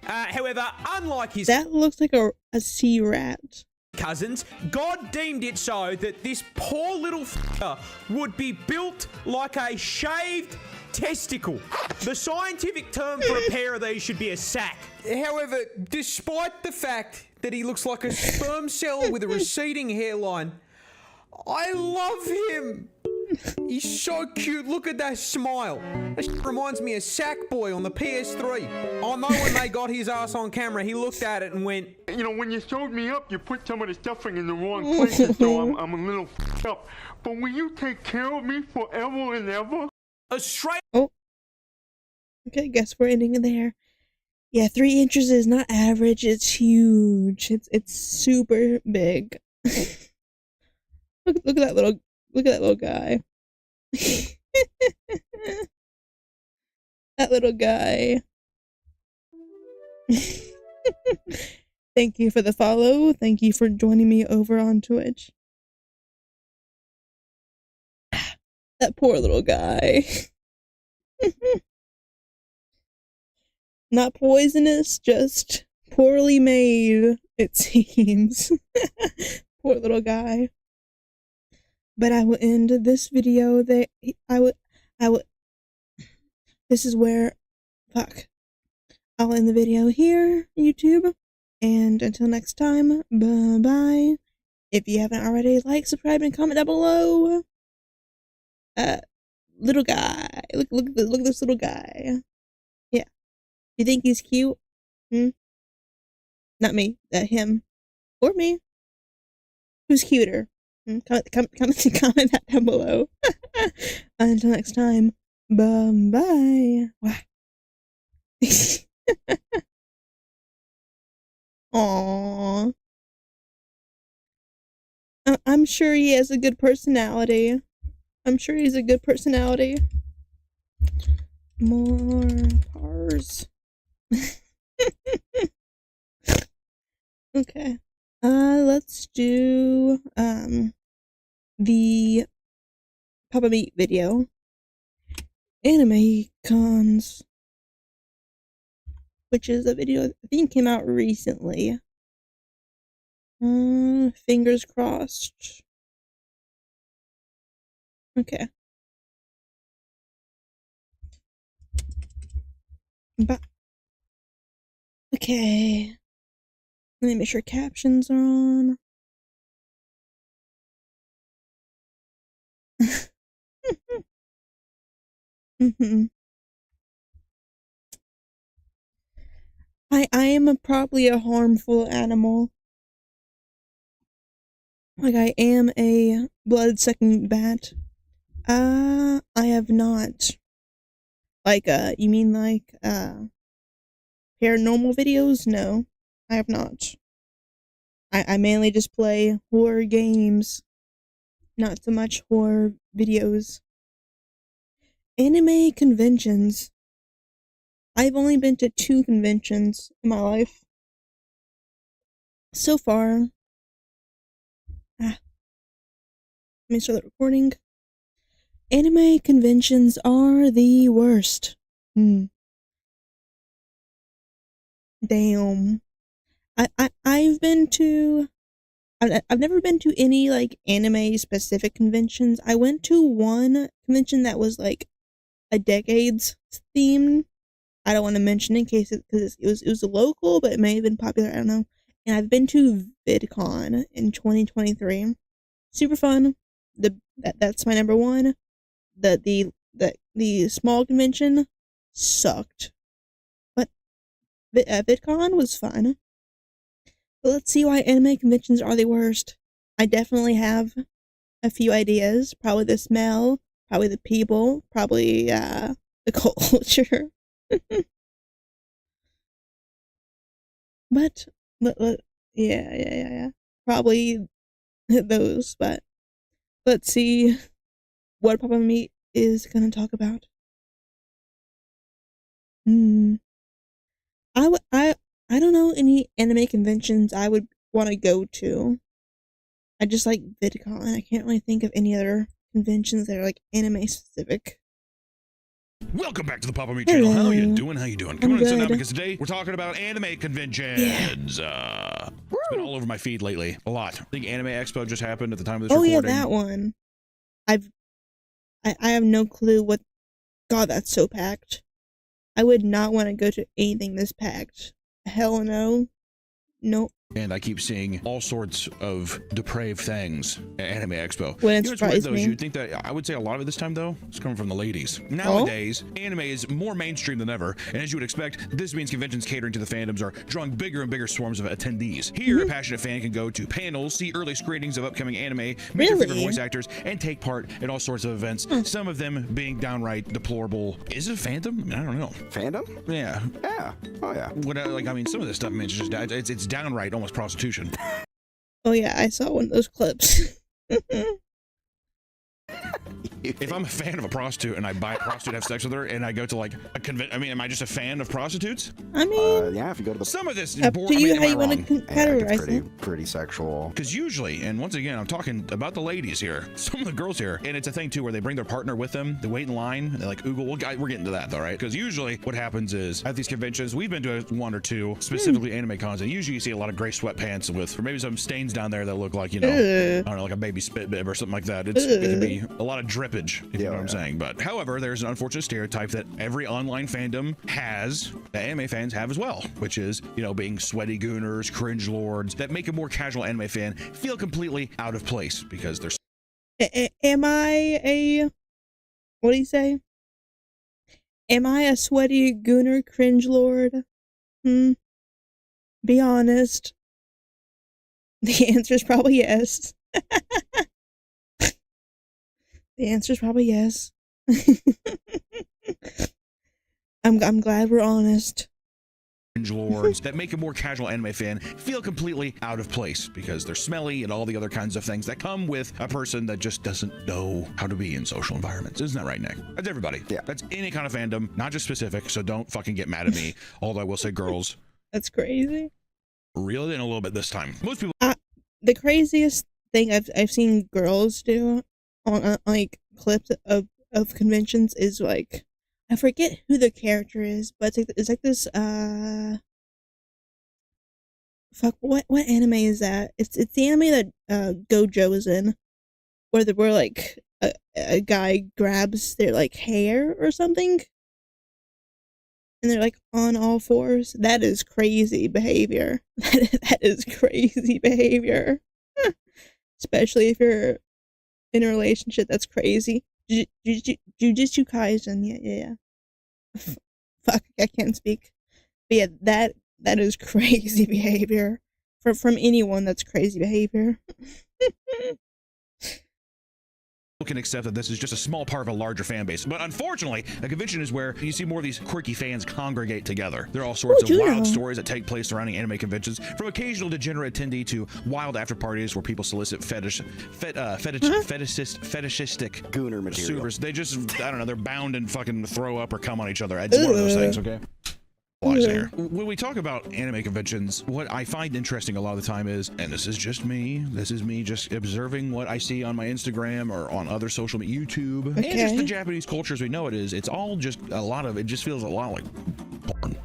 However, unlike his That looks like a sea rat. cousins, God deemed it so that this poor little f***er would be built like a shaved testicle. The scientific term for a pair of these should be a sack. However, despite the fact that he looks like a sperm cell with a receding hairline, I love him. He's so cute. Look at that smile. That shit reminds me of Sackboy on the PS3. I know when they got his ass on camera, he looked at it and went, You know, when you showed me up, you put some of the stuffing in the wrong places, so I'm a little f***ed up. But will you take care of me forever and ever? a straight Okay, guess we're ending it there. Yeah, 3 inches is not average. It's huge. It's super big. look at that little guy. That little guy. Thank you for the follow. Thank you for joining me over on Twitch. That poor little guy. Not poisonous, just poorly made, it seems. Poor little guy. But I will end this video there. This is where, I'll end the video here, YouTube. And until next time, bye-bye. If you haven't already, like, subscribe, and comment down below. Little guy. Look at this little guy. Yeah. You think he's cute? Not me. Him. Or me. Who's cuter? Comment that down below. Until next time, bye. Aww. I'm sure he has a good personality. I'm sure he's a good personality. More parz. Okay. Let's do the Papa Meat video. Anime cons, which is a video I think came out recently. Fingers crossed. Okay. Okay. Let me make sure captions are on. I am probably a harmful animal. Like, I am a blood-sucking bat. I have not. Like, you mean like, paranormal videos? No, I have not. I mainly just play horror games, not so much horror videos. Anime conventions. I've only been to 2 conventions in my life. So far. Let me start the recording. Anime conventions are the worst. Damn. I've been to... I've never been to any, like, anime-specific conventions. I went to one convention that was, like, a decades theme. I don't want to mention in case because it was a local, but it may have been popular. I don't know. And I've been to VidCon in 2023. Super fun. That's my number one. The small convention sucked, but VidCon was fun. But let's see why anime conventions are the worst. I definitely have a few ideas. Probably the smell, probably the people, probably the culture. but yeah. Probably those, but let's see what Papa Meat is gonna talk about. I don't know any anime conventions I would want to go to. I just like VidCon. I can't really think of any other conventions that are like anime specific. Welcome back to the Papa Meat channel. How you doing? Come on and sit down good. because today we're talking about anime conventions. It's been all over my feed lately. A lot. I think Anime Expo just happened at the time of this recording. Yeah, that one. I have no clue what. God, that's so packed. I would not want to go to anything this packed. Hell no. Nope. And I keep seeing all sorts of depraved things at Anime Expo. Wouldn't What's weird, surprise though, me. is you'd think that I would say a lot of it this time, though, is coming from the ladies. Nowadays, anime is more mainstream than ever, and as you would expect, this means conventions catering to the fandoms are drawing bigger and bigger swarms of attendees. Here, a passionate fan can go to panels, see early screenings of upcoming anime, meet their favorite voice actors, and take part in all sorts of events, some of them being downright deplorable. Is it a fandom? I mean, I don't know. Fandom? Yeah. Yeah. Oh yeah. Some of this stuff, man, it's downright almost prostitution. Oh yeah, I saw one of those clips. If I'm a fan of a prostitute and I buy a prostitute, have sex with her, and I go to like a convention, I mean, am I just a fan of prostitutes? I mean, yeah, if you go to the Some of this up to you how you want to yeah, it categorize gets it. pretty sexual. Because usually, and once again, I'm talking about the ladies here, some of the girls here, and it's a thing too where they bring their partner with them, they wait in line, and they're like, oogle, we're getting to that though, right? Because usually what happens is at these conventions, we've been to one or two, specifically anime cons, and usually you see a lot of gray sweatpants with, or maybe some stains down there that look like, you know, I don't know, like a baby spit bib or something like that. It can be a lot of drippage, if you know what I'm saying. But however, there's an unfortunate stereotype that every online fandom has, that anime fans have as well, which is, you know, being sweaty gooners, cringe lords, that make a more casual anime fan feel completely out of place because they're. Am I a... What do you say? Am I a sweaty gooner cringe lord? Be honest. The answer is probably yes. The answer is probably yes. I'm glad we're honest. lords that make a more casual anime fan feel completely out of place because they're smelly and all the other kinds of things that come with a person that just doesn't know how to be in social environments. Isn't that right, Nick? That's everybody. Yeah. That's any kind of fandom, not just specific, so don't fucking get mad at me. Although I will say girls, That's crazy. reel it in a little bit this time. Most people The craziest thing I've seen girls do on like clips of conventions is like, I forget who the character is, but it's like this fuck, what anime is that? It's the anime that Gojo is in, where like a guy grabs their like hair or something, and they're like on all fours. That is crazy behavior. That is crazy behavior. Especially if you're in a relationship, that's crazy. Jujutsu Kaisen, yeah. Fuck, I can't speak. But yeah, that is crazy behavior. From anyone, that's crazy behavior. can accept that this is just a small part of a larger fan base. But unfortunately, a convention is where you see more of these quirky fans congregate together. There are all sorts of wild stories that take place surrounding anime conventions, from occasional degenerate attendee to wild after parties where people solicit fetishistic gooner material. supers. They just, I don't know, they're bound and fucking throw up or come on each other. It's one of those things, okay? Here. When we talk about anime conventions, what I find interesting a lot of the time is, and this is just me, this is me just observing what I see on my Instagram or on other social media, YouTube, and just the Japanese culture as we know it is, it's all just a lot of, it just feels a lot like porn.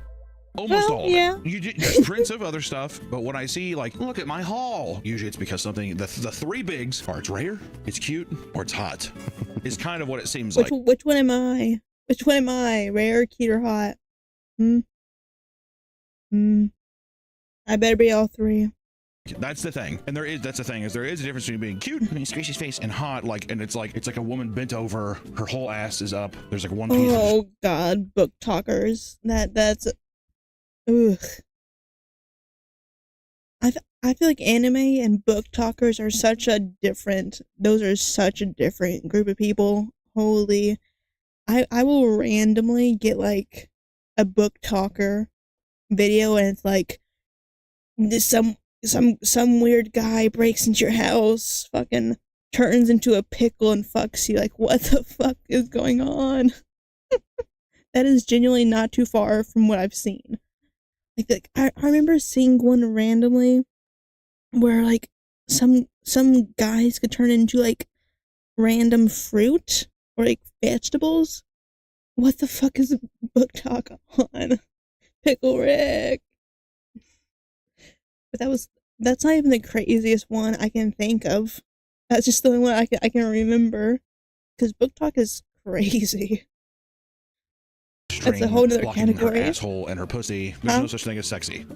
Almost all of it. There's prints of other stuff, but when I see, like, look at my haul, usually it's because something, the three bigs are it's rare, it's cute, or it's hot. Is kind of what it seems like. Which one am I? Which one am I? Rare, cute, or hot? I better be all three. That's the thing, and that's the thing is there is a difference between being cute, I mean, squishy face, and hot, like, and it's like a woman bent over, her whole ass is up. There's like one piece. Oh God, book talkers. That's. Ugh. I feel like anime and book talkers are such a different. Those are such a different group of people. Holy, I will randomly get like a book talker video and it's like this some weird guy breaks into your house, fucking turns into a pickle and fucks you. Like, what the fuck is going on? That is genuinely not too far from what I've seen. Like I remember seeing one randomly where like some guys could turn into like random fruit or like vegetables. What the fuck is book talk on? Pickle Rick. But that's not even the craziest one I can think of. That's just the only one I can remember. Because book talk is crazy. That's a whole other category. Her asshole and her pussy. There's no such thing as sexy.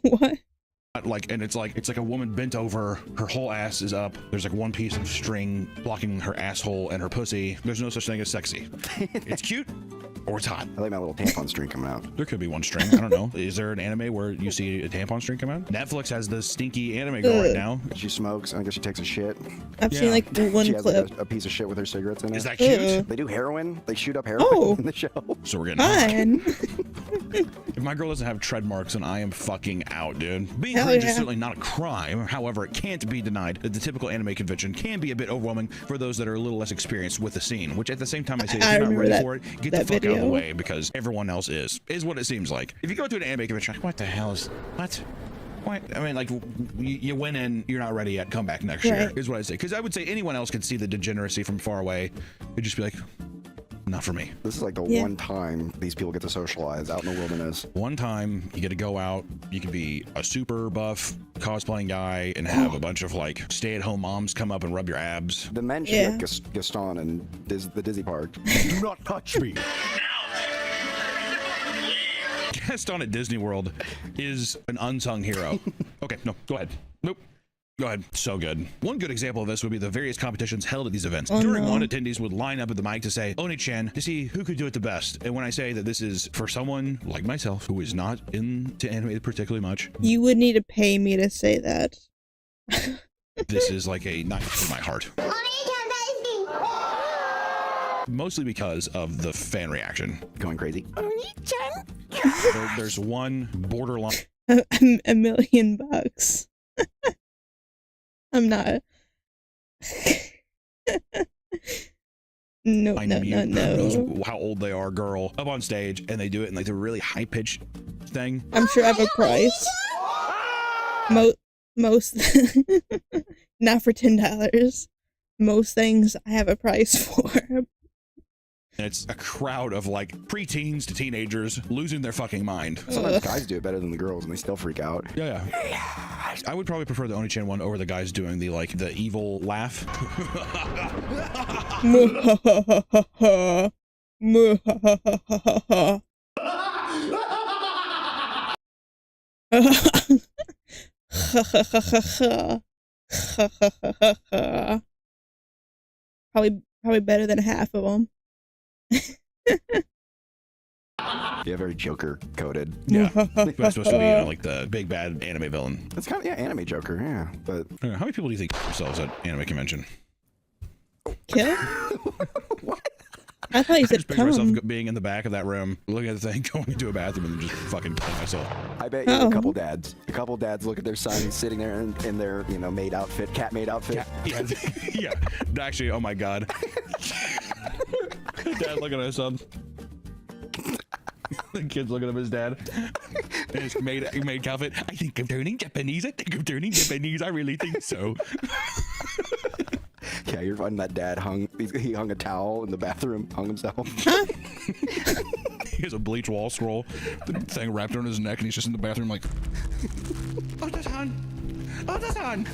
What? Like, and it's like a woman bent over, her whole ass is up. There's like one piece of string blocking her asshole and her pussy. There's no such thing as sexy. It's cute or it's hot. I like my little tampon string coming out. There could be one string. I don't know. Is there an anime where you see a tampon string come out? Netflix has the stinky anime girl right now. She smokes, and I guess she takes a shit. I've seen like one she has clip. Like a piece of shit with her cigarettes in it. Is that cute? They do heroin. They shoot up heroin in the show. So we're getting Fun. If my girl doesn't have tread marks, then I am fucking out, dude. Being Hell cringe yeah. is certainly not a crime. However, it can't be denied that the typical anime convention can be a bit overwhelming for those that are a little less experienced with the scene, which at the same time I say, if you're not ready for it, get the fuck out of the way, because everyone else is what it seems like. If you go to an anime convention, like, what the hell is, what? I mean, like, you went in, you're not ready yet, come back next year, is what I say. Because I would say anyone else could see the degeneracy from far away. It'd just be like, not for me. This is like the one time these people get to socialize out in the wilderness. One time you get to go out, you can be a super buff cosplaying guy and have a bunch of like stay-at-home moms come up and rub your abs. The mention of Gaston and the Disney park. Do not touch me. Gaston at Disney World is an unsung hero. Okay, no, go ahead. Nope. Go ahead. So good. One good example of this would be the various competitions held at these events. During one, attendees would line up at the mic to say, Oni-chan, to see who could do it the best. And when I say that this is for someone like myself who is not into anime particularly much, You would need to pay me to say that. this is like a knife to my heart. mostly because of the fan reaction. Going crazy. There's one borderline. $1 million. I'm not. No. Knows how old they are, girl, up on stage, and they do it in like the really high pitched thing. I'm sure I have a price. Most not for $10. Most things I have a price for. And it's a crowd of like preteens to teenagers losing their fucking mind. Sometimes guys do it better than the girls, and they still freak out. Yeah. I would probably prefer the Oni-chan one over the guys doing the like the evil laugh. Probably better than half of them. Yeah, very Joker coded. Yeah, that's supposed to be like the big bad anime villain. That's kind of anime Joker, yeah. But How many people do you think themselves at anime convention? Kill? What? I thought you I said just picture myself come. being in the back of that room, looking at the thing, going into a bathroom, and then just fucking killing myself. I bet you a couple dads look at their son sitting there in their maid outfit, cat maid outfit. Yeah. Actually, oh my god. Dad looking at his son. The kid's looking at his dad. And his maid outfit. I think I'm turning Japanese. I really think so. Yeah, you're finding that dad he hung a towel in the bathroom, hung himself. He has a bleach wall scroll, the thing wrapped around his neck, and he's just in the bathroom like, oh, that's on.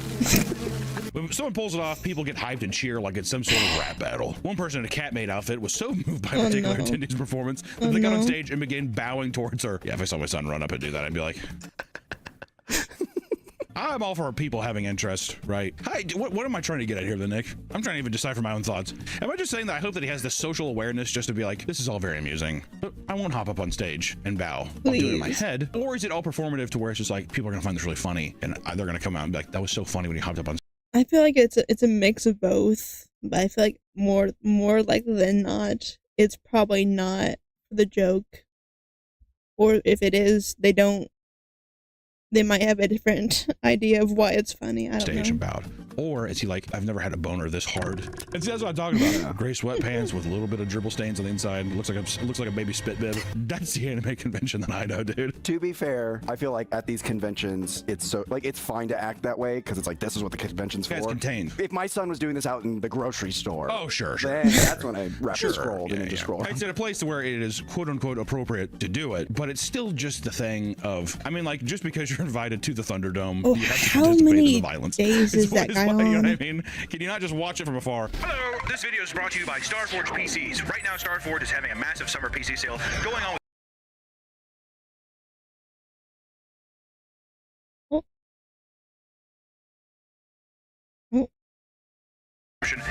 When someone pulls it off, people get hyped and cheer like it's some sort of rap battle. One person in a cat maid outfit was so moved by a particular attendee's performance that they got on stage and began bowing towards her. Yeah, if I saw my son run up and do that, I'd be like, I'm all for people having interest, right? Hi, what am I trying to get at here, then, Nick? I'm trying to even decipher my own thoughts. Am I just saying that I hope that he has this social awareness just to be like, this is all very amusing, but I won't hop up on stage and bow. I'll do it in my head. Or is it all performative to where it's just like, people are going to find this really funny, and they're going to come out and be like, that was so funny when you hopped up on stage. I feel like it's a mix of both, but I feel like more likely than not, it's probably not the joke. Or if it is, they might have a different idea of why it's funny. I don't know. Stage and bowed. Or is he like, I've never had a boner this hard? And see, that's what I'm talking about. Yeah. Gray sweatpants with a little bit of dribble stains on the inside. It looks like a baby spit bib. That's the anime convention that I know, dude. To be fair, I feel like at these conventions, it's fine to act that way because it's like, this is what the convention's for. It's contained. If my son was doing this out in the grocery store, oh sure, then that's when I scrolled and scroll. It's at a place where it is quote unquote appropriate to do it, but it's still just the thing of, I mean, like, just because you're invited to the Thunderdome, you have to participate in the violence. Days is that guy on? You know what I mean? Can you not just watch it from afar? Hello, this video is brought to you by Starforge PCs. Right now, Starforge is having a massive summer PC sale going on.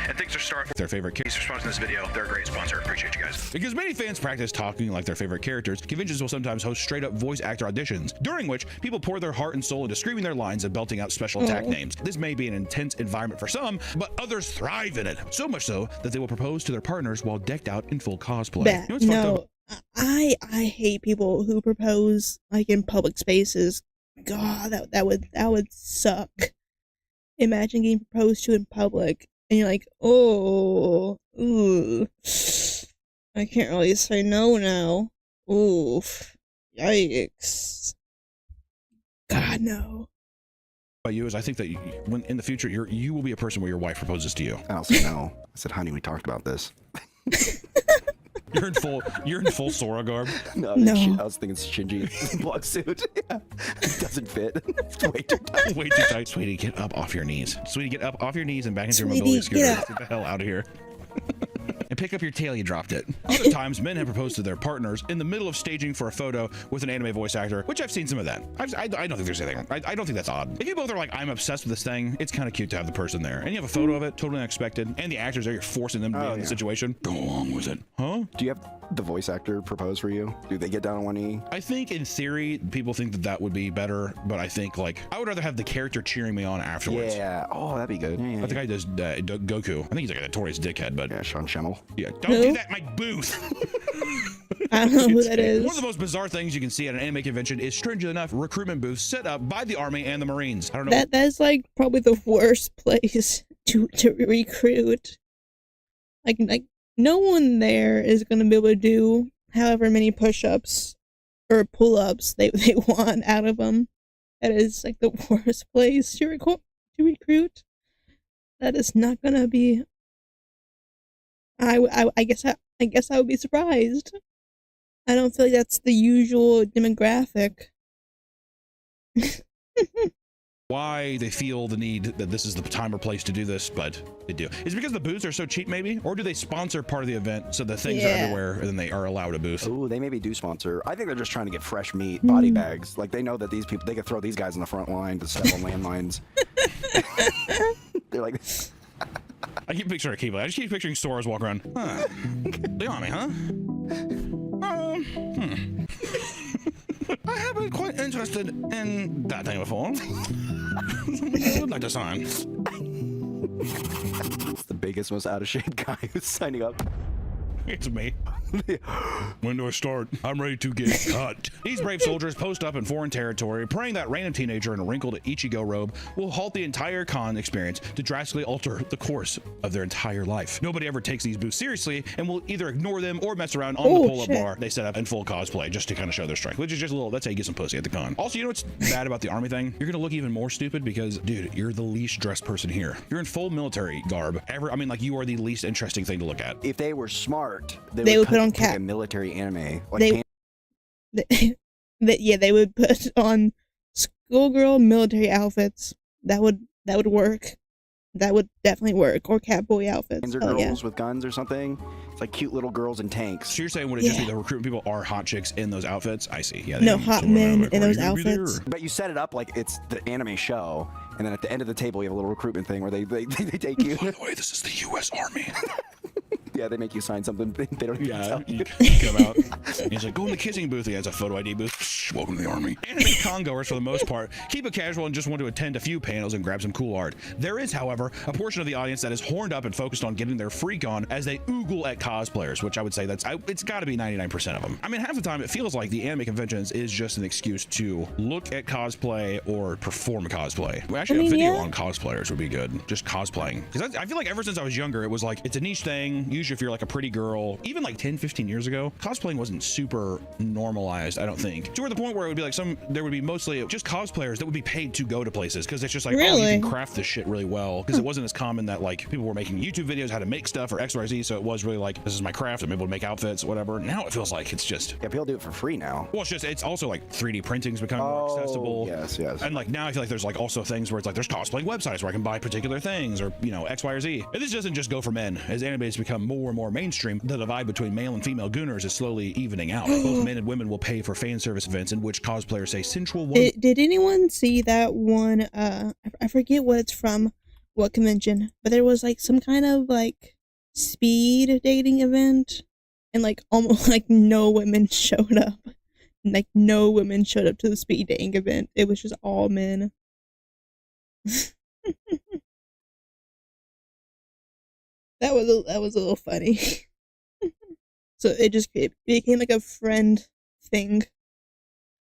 And thanks to Starforge, their favorite characters for sponsoring this video. They're a great sponsor. Appreciate you guys. Because many fans practice talking like their favorite characters, conventions will sometimes host straight up voice actor auditions, during which people pour their heart and soul into screaming their lines and belting out special attack names. This may be an intense environment for some, but others thrive in it. So much so that they will propose to their partners while decked out in full cosplay. You know what's fucked up? I hate people who propose like in public spaces. God, that would suck. Imagine getting proposed to in public. And you're like, oh, ooh, I can't really say no now. Oof, yikes. God, no. About you is I think that when in the future you will be a person where your wife proposes to you. I also know. I said, honey, we talked about this. You're in full Sora garb. No. I was thinking Shinji block suit. Yeah. It doesn't fit. It's way too tight. Way too tight. Sweetie, get up off your knees. Sweetie, get up off your knees and back into your mobility scooter. Get the hell out of here. And pick up your tail, you dropped it. Other times, men have proposed to their partners in the middle of staging for a photo with an anime voice actor, which I've seen some of that. I don't think there's anything. I don't think that's odd. If you both are like, I'm obsessed with this thing, it's kind of cute to have the person there. And you have a photo of it, totally unexpected. And the actors there, you're forcing them to be in the situation. Go along with it. Huh? Do you have the voice actor propose for you? Do they get down on one knee? I think in theory, people think that would be better, but I think like, I would rather have the character cheering me on afterwards. Yeah. Oh, that'd be good. Yeah. I think I does Goku. I think he's like a notorious dickhead, but yeah, Sean Schemmel. Yeah, don't Who? do that, my booth. I don't know who that is. One of the most bizarre things you can see at an anime convention is, strangely enough, recruitment booths set up by the Army and the Marines. I don't know. That's like probably the worst place to recruit. Like no one there is gonna be able to do however many push-ups or pull-ups they want out of them. That is like the worst place to recruit. That is not gonna be. I guess I would be surprised. I don't feel like that's the usual demographic. Why they feel the need that this is the time or place to do this, but they do. Is it because the booths are so cheap, maybe? Or do they sponsor part of the event so the things are everywhere and then they are allowed a booth? Ooh, they maybe do sponsor. I think they're just trying to get fresh meat, body bags. Like, they know that these people, they could throw these guys in the front line to step on landmines. They're like... I keep picturing a keyblade. I just keep picturing Sora's walk around. Huh. The Army, huh? I have been quite interested in that thing before. I would like to sign. It's the biggest, most out of shape guy who's signing up. It's me. When do I start? I'm ready to get cut. These brave soldiers post up in foreign territory, praying that random teenager in a wrinkled Ichigo robe will halt the entire con experience to drastically alter the course of their entire life. Nobody ever takes these booths seriously and will either ignore them or mess around on the pull-up bar they set up in full cosplay just to kind of show their strength, which is just a little, that's how you get some pussy at the con. Also, you know what's bad about the Army thing? You're gonna look even more stupid because, dude, you're the least dressed person here. You're in full military garb. I mean, like, you are the least interesting thing to look at. If they were smart, they would put on like a military anime. Like they would put on schoolgirl military outfits. That would work. That would definitely work. Or catboy outfits. Or girls with guns or something. It's like cute little girls in tanks. So you're saying would it just be the recruitment people are hot chicks in those outfits? I see. Yeah. No, hot men in those outfits. But you set it up like it's the anime show, and then at the end of the table you have a little recruitment thing where they take you. By the way, this is the U.S. Army. Yeah, they make you sign something. They don't even tell you. You come out. He's like, go in the kissing booth. He has a photo ID booth. Welcome to the Army. Anime con-goers, for the most part, keep it casual and just want to attend a few panels and grab some cool art. There is, however, a portion of the audience that is horned up and focused on getting their freak on as they oogle at cosplayers, which I would say it's got to be 99% of them. I mean, half the time it feels like the anime conventions is just an excuse to look at cosplay or perform cosplay. Well, actually, a video on cosplayers would be good. Just cosplaying. Because I feel like ever since I was younger, it was like, it's a niche thing. Usually if you're like a pretty girl, even like 10, 15 years ago, cosplaying wasn't super normalized, I don't think. To the point where it would be like there would be mostly just cosplayers that would be paid to go to places because it's just like, oh, you can craft this shit really well. Because it wasn't as common that like people were making YouTube videos how to make stuff or XYZ, so it was really like, this is my craft, I'm able to make outfits, whatever. Now it feels like it's just... Yeah, people do it for free now. Well, it's also like 3D printing's becoming more accessible. Yes. And like now I feel like there's like also things where it's like there's cosplaying websites where I can buy particular things or, you know, X, Y, or Z. And this doesn't just go for men. As anime has become more and more mainstream, the divide between male and female gooners is slowly evening out. Both men and women will pay for fan service events in which cosplayers say sensual Did anyone see that one? I forget what it's from, what convention, but there was like some kind of like speed dating event, and like almost like no women showed up. Like no women showed up to the speed dating event. It was just all men. That was a little funny. So it became like a friend thing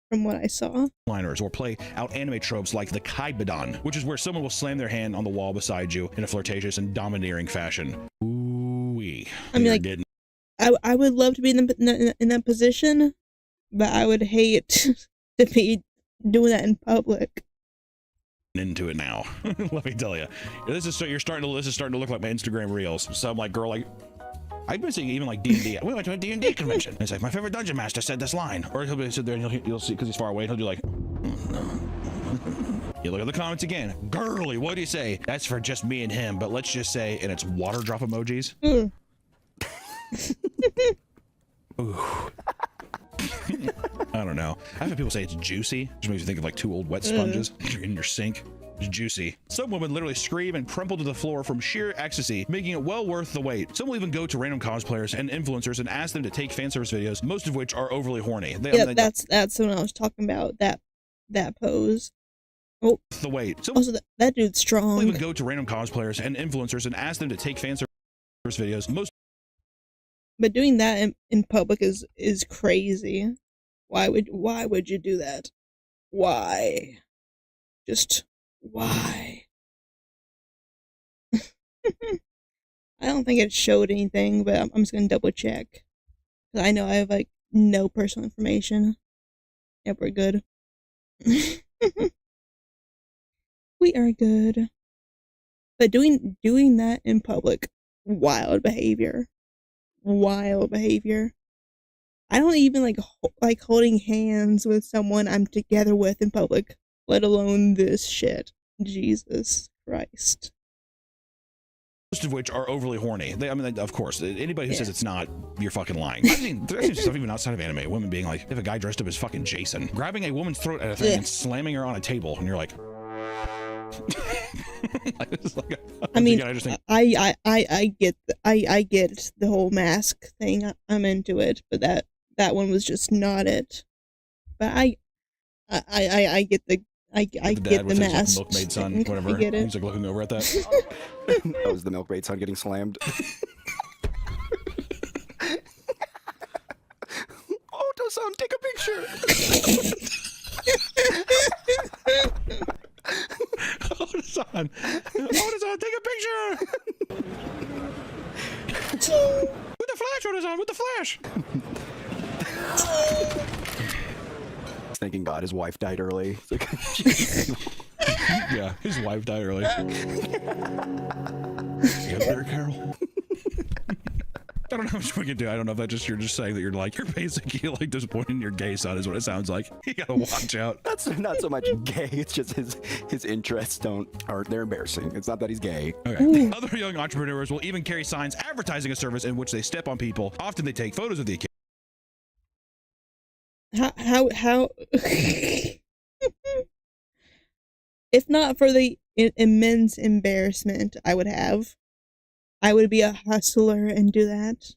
from what I saw. Liners or play out anime tropes like the Kaibadan, which is where someone will slam their hand on the wall beside you in a flirtatious and domineering fashion. Ooh-wee. I mean, like, I would love to be in that position, but I would hate to be doing that in public. Into it now. Let me tell you, this is starting to look like my Instagram reels. Some like girl like, I've been seeing even like D&D. We went to a D&D convention. And it's like, my favorite dungeon master said this line. Or he'll be sit there and you'll see, because he's far away, and he'll do like, you look at the comments again. Girly, what do you say? That's for just me and him, but let's just say, and it's water drop emojis. Ooh. I don't know. I've had people say it's juicy, which makes you think of like two old wet sponges in your sink. It's juicy. Some women literally scream and crumple to the floor from sheer ecstasy, making it well worth the wait. Some will even go to random cosplayers and influencers and ask them to take fan service videos, most of which are overly horny. That's what I was talking about. That pose. Oh, the wait. Also, that dude's strong. Some will even go to random cosplayers and influencers and ask them to take fan service videos, most But doing that in public is crazy. Why would you do that? Why? Just why? I don't think it showed anything, but I'm just gonna double check. Cause I know I have like no personal information. Yep, we're good. We are good. But doing that in public, wild behavior. Wild behavior. I don't even like holding hands with someone I'm together with in public, let alone this shit. Jesus Christ. Most of which are overly horny. I mean, of course, anybody who says it's not, you're fucking lying. I've seen stuff even outside of anime. Women being like, if a guy dressed up as fucking Jason, grabbing a woman's throat at a thing and slamming her on a table, and you're like, I mean, I get the whole mask thing. I'm into it, but that one was just not it. But I get the get the mask. Milkmaid son, whatever. I get it. He's like looking over at that. That was the milkmaid son getting slammed. Oh, Oto-san, take a picture. Oto-san, take a picture. With the flash, Oto-san, with the flash. Thanking God his wife died early. Yeah, his wife died early. Get there, Carol. I don't know how much we can do. I don't know if that just you're just saying that you're basically like disappointed in your gay son is what it sounds like. You gotta watch out. That's not so much gay. It's just his interests they're embarrassing. It's not that he's gay. Okay. Other young entrepreneurs will even carry signs advertising a service in which they step on people. Often they take photos of the occasion. How if not for the immense embarrassment I would be a hustler and do that.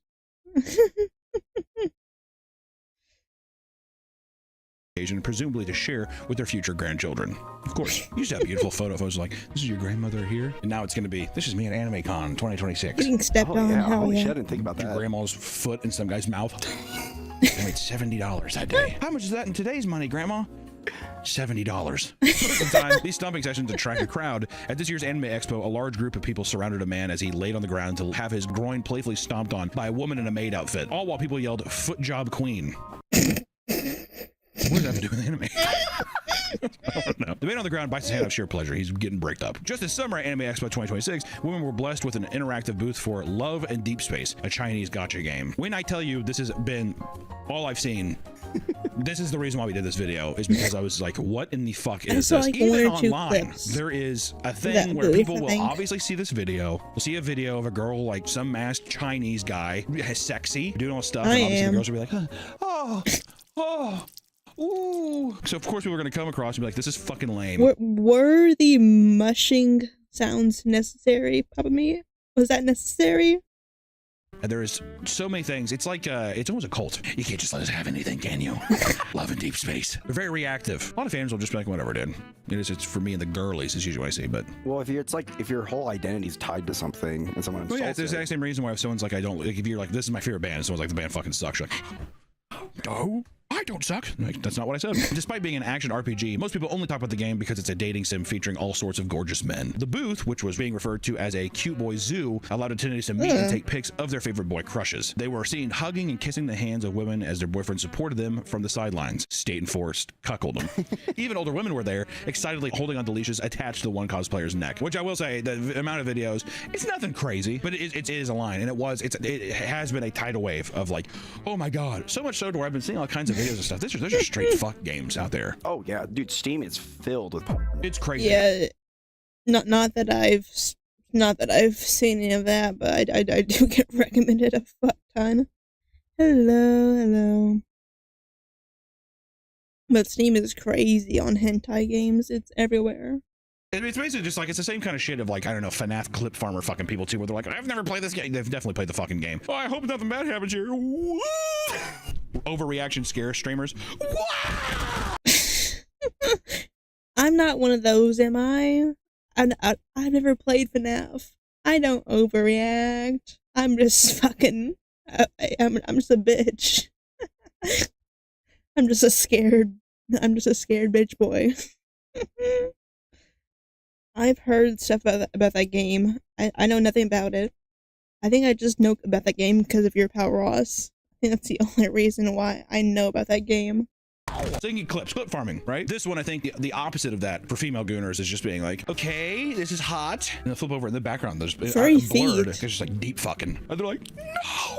Presumably to share with their future grandchildren. Of course, you used to have beautiful photos like, this is your grandmother here, and now it's going to be, this is me at AnimeCon 2026. Getting stepped on. Yeah. Hell Holy yeah. shit, I didn't think about that. Your grandma's foot in some guy's mouth. I made $70 that day. How much is that in today's money, Grandma? $70. These stomping sessions attract a crowd. At this year's Anime Expo, a large group of people surrounded a man as he laid on the ground to have his groin playfully stomped on by a woman in a maid outfit, all while people yelled, "Foot job queen." What does that have to do with anime? I don't know. The man on the ground bites his hand out of sheer pleasure. He's getting bricked up. Just this summer at Anime Expo 2026, women were blessed with an interactive booth for Love and Deep Space, a Chinese gacha game. When I tell you this has been all I've seen, this is the reason why we did this video, is because I was like, what in the fuck is this? Like even one or two online, clips. there is a thing where people will obviously see this video. We'll see a video of a girl, like some masked Chinese guy, sexy, doing all stuff, and obviously the girls will be like, oh. Ooh. So of course we were going to come across and be like, this is fucking lame. Were the mushing sounds necessary, Papa Mia? Was that necessary? And there is so many things. It's like, it's almost a cult. You can't just let us have anything, can you? Love and Deep Space. They're very reactive. A lot of fans will just be like, whatever, dude. It's for me and the girlies is usually what I see, but. Well, if your whole identity is tied to something and someone insults it's the exact same reason why if someone's like, if you're like, this is my favorite band, and someone's like, the band fucking sucks, you're like, no. I don't suck. Like, that's not what I said. Despite being an action RPG, most people only talk about the game because it's a dating sim featuring all sorts of gorgeous men. The booth, which was being referred to as a cute boy zoo, allowed attendees to meet and take pics of their favorite boy crushes. They were seen hugging and kissing the hands of women as their boyfriends supported them from the sidelines. State enforced cuckoldom. Even older women were there, excitedly holding on to leashes attached to one cosplayer's neck. Which I will say, the amount of videos, it's nothing crazy, but it is a line, and it has been a tidal wave of like, oh my god, so much so to where I've been seeing all kinds of videos and stuff. There's just straight fuck games out there. Oh yeah, dude, Steam is filled with. It's crazy. Yeah, not that I've seen any of that, but I do get recommended a fuck ton. Hello. But Steam is crazy on hentai games. It's everywhere. It's basically just like, it's the same kind of shit of like, I don't know, FNAF clip farmer fucking people too, where they're like, I've never played this game. They've definitely played the fucking game. Oh, I hope nothing bad happens here. Overreaction scare streamers. I'm not one of those, am I? I've never played FNAF. I don't overreact. I'm just fucking I'm just a bitch. I'm just a scared bitch boy. I've heard stuff about that game. I know nothing about it. I think I just know about that game because of your pal Ross. I think that's the only reason why I know about that game. Thinking clip farming, right? This one, I think the opposite of that for female gooners is just being like, okay, this is hot. And they'll flip over in the background. There's Furry blurred. feet. It's just like deep fucking. And they're like, no way.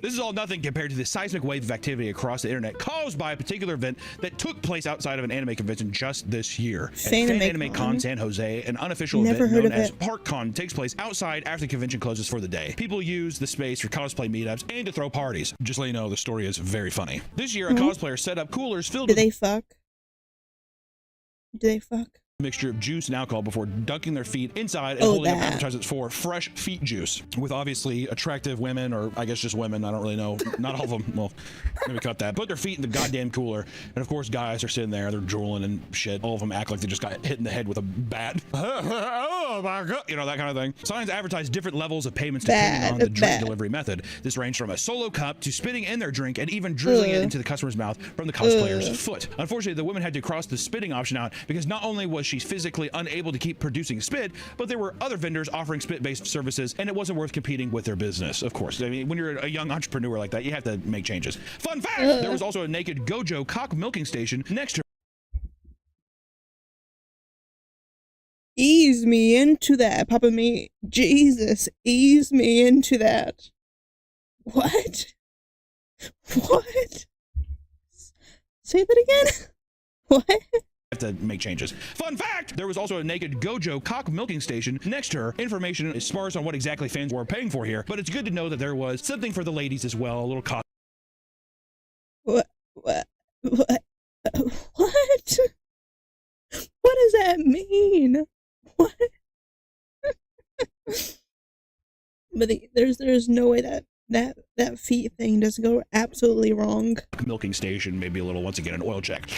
This is all nothing compared to the seismic wave of activity across the internet caused by a particular event that took place outside of an anime convention just this year. Fan Anime Con San Jose, an unofficial event known as ParkCon, takes place outside after the convention closes for the day. People use the space for cosplay meetups and to throw parties. Just to let you know, the story is very funny. This year, a cosplayer set up coolers filled with... Do they fuck? Mixture of juice and alcohol before dunking their feet inside and holding up advertisements for fresh feet juice with obviously attractive women, or I guess just women, I don't really know, not all of them, well, maybe cut that, put their feet in the goddamn cooler, and of course guys are sitting there, they're drooling and shit, all of them act like they just got hit in the head with a bat. Oh my god, you know, that kind of thing. Signs advertise different levels of payments depending on the drink delivery method. This ranged from a solo cup to spitting in their drink and even drizzling it into the customer's mouth from the cosplayer's foot. Unfortunately, the woman had to cross the spitting option out because not only was she's physically unable to keep producing spit, but there were other vendors offering spit-based services, and it wasn't worth competing with their business. Of course, I mean, when you're a young entrepreneur like that, you have to make changes. Fun fact, there was also a naked Gojo cock milking station next to... Ease me into that, Papa me. Jesus, ease me into that. What? What? Say that again? What? Have to make changes. Fun fact, there was also a naked Gojo cock milking station next to her. Information is sparse on what exactly fans were paying for here, but it's good to know that there was something for the ladies as well, a little cock. What does that mean? What? But there's no way that feet thing doesn't go absolutely wrong. Milking station, maybe a little, once again, an oil check.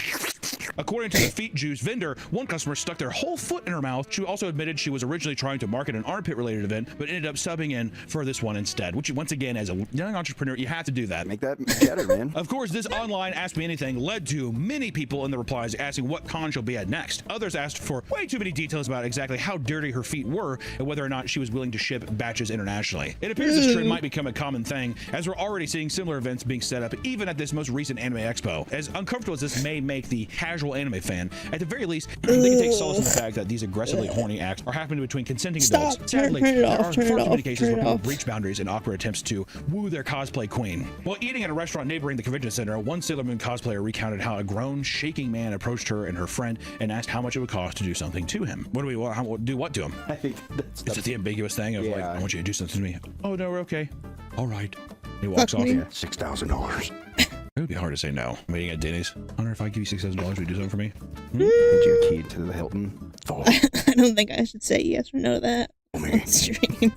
According to the feet juice vendor, one customer stuck their whole foot in her mouth. She also admitted she was originally trying to market an armpit-related event, but ended up subbing in for this one instead, which, once again, as a young entrepreneur, you have to do that. Make that better, man. Of course, this online Ask Me Anything led to many people in the replies asking what con she'll be at next. Others asked for way too many details about exactly how dirty her feet were and whether or not she was willing to ship batches internationally. It appears this trend might become a common thing, as we're already seeing similar events being set up even at this most recent anime expo. As uncomfortable as this may make the casual anime fan, at the very least, they can take solace in the fact that these aggressively horny acts are happening between consenting adults. Sadly, there are far too many cases where people breach boundaries in awkward attempts to woo their cosplay queen. While eating at a restaurant neighboring the convention center, one Sailor Moon cosplayer recounted how a grown, shaking man approached her and her friend and asked how much it would cost to do something to him. What do we want? Do what to him? I think that's Is it the ambiguous thing of like, I want you to do something to me? Oh no, we're okay. All right. He walks off. Yeah, $6,000. It would be hard to say no. I'm eating at Denny's. I wonder if I give you $6,000, would you do something for me? Get you a key to the Hilton. I don't think I should say yes or no to that on stream.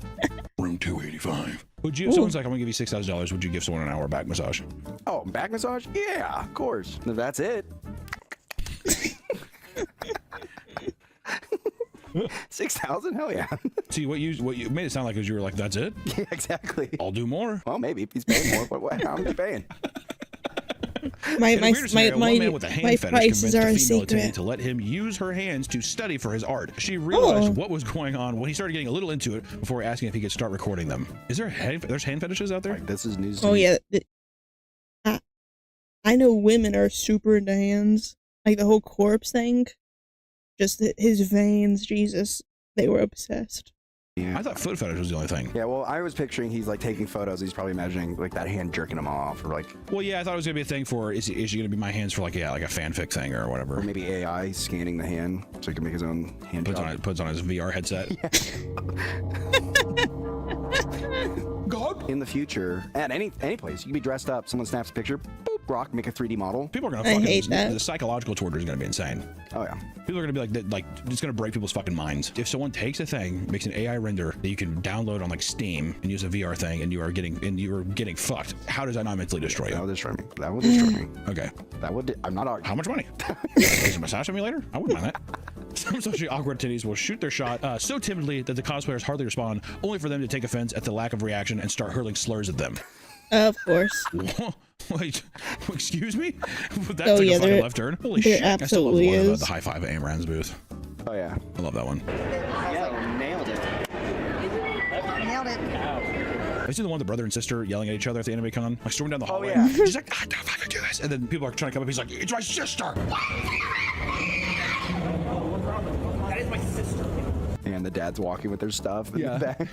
Room 285. Would you, if someone's like, I'm gonna give you $6,000, would you give someone an hour back massage? Oh, back massage? Yeah, of course. If that's it. 6,000? Hell yeah. See, what you made it sound like is you were like, that's it? Yeah, exactly. I'll do more. Well, maybe if he's paying more, but how am I paying? My prices are a female secret. attendant to let him use her hands to study for his art. She realized what was going on when he started getting a little into it before asking if he could start recording them. Is there there's hand fetishes out there? Right, this is news. Oh yeah, I know women are super into hands, like the whole corpse thing. Just his veins, Jesus, they were obsessed. Yeah. I thought foot fetish was the only thing. Yeah, well, I was picturing he's like taking photos. He's probably imagining like that hand jerking him off, or like. Well, yeah, I thought it was gonna be a thing for is she gonna be my hands for like like a fanfic thing or whatever. Or maybe AI scanning the hand so he can make his own hand. Puts on his VR headset. God. In the future, at any place, you can be dressed up. Someone snaps a picture. Boop, rock, make a 3D model. People are gonna fucking hate that. The psychological torture is gonna be insane. Oh yeah. People are gonna be like it's gonna break people's fucking minds. If someone takes a thing, makes an AI render that you can download on like Steam and use a VR thing, and you are getting fucked, how does that not mentally destroy you? That would destroy me. That would destroy me. Okay. That would. I'm not arguing. How much money? Is a massage simulator? I wouldn't mind that. Some socially awkward attendees will shoot their shot so timidly that the cosplayers hardly respond, only for them to take offense at the lack of reaction and start hurling slurs at them. Of course. Wait, excuse me? That Oh, took yeah, a fucking left turn. Holy shit! I still love the one about the high five at Amran's booth. Oh yeah, I love that one. Yeah, nailed it. Nailed it. I see the one with the brother and sister yelling at each other at the anime con, like storming down the hallway. yeah. She's like, I don't fucking do this. And then people are trying to come up. He's like, it's my sister. That is my sister. And the dad's walking with their stuff in the back.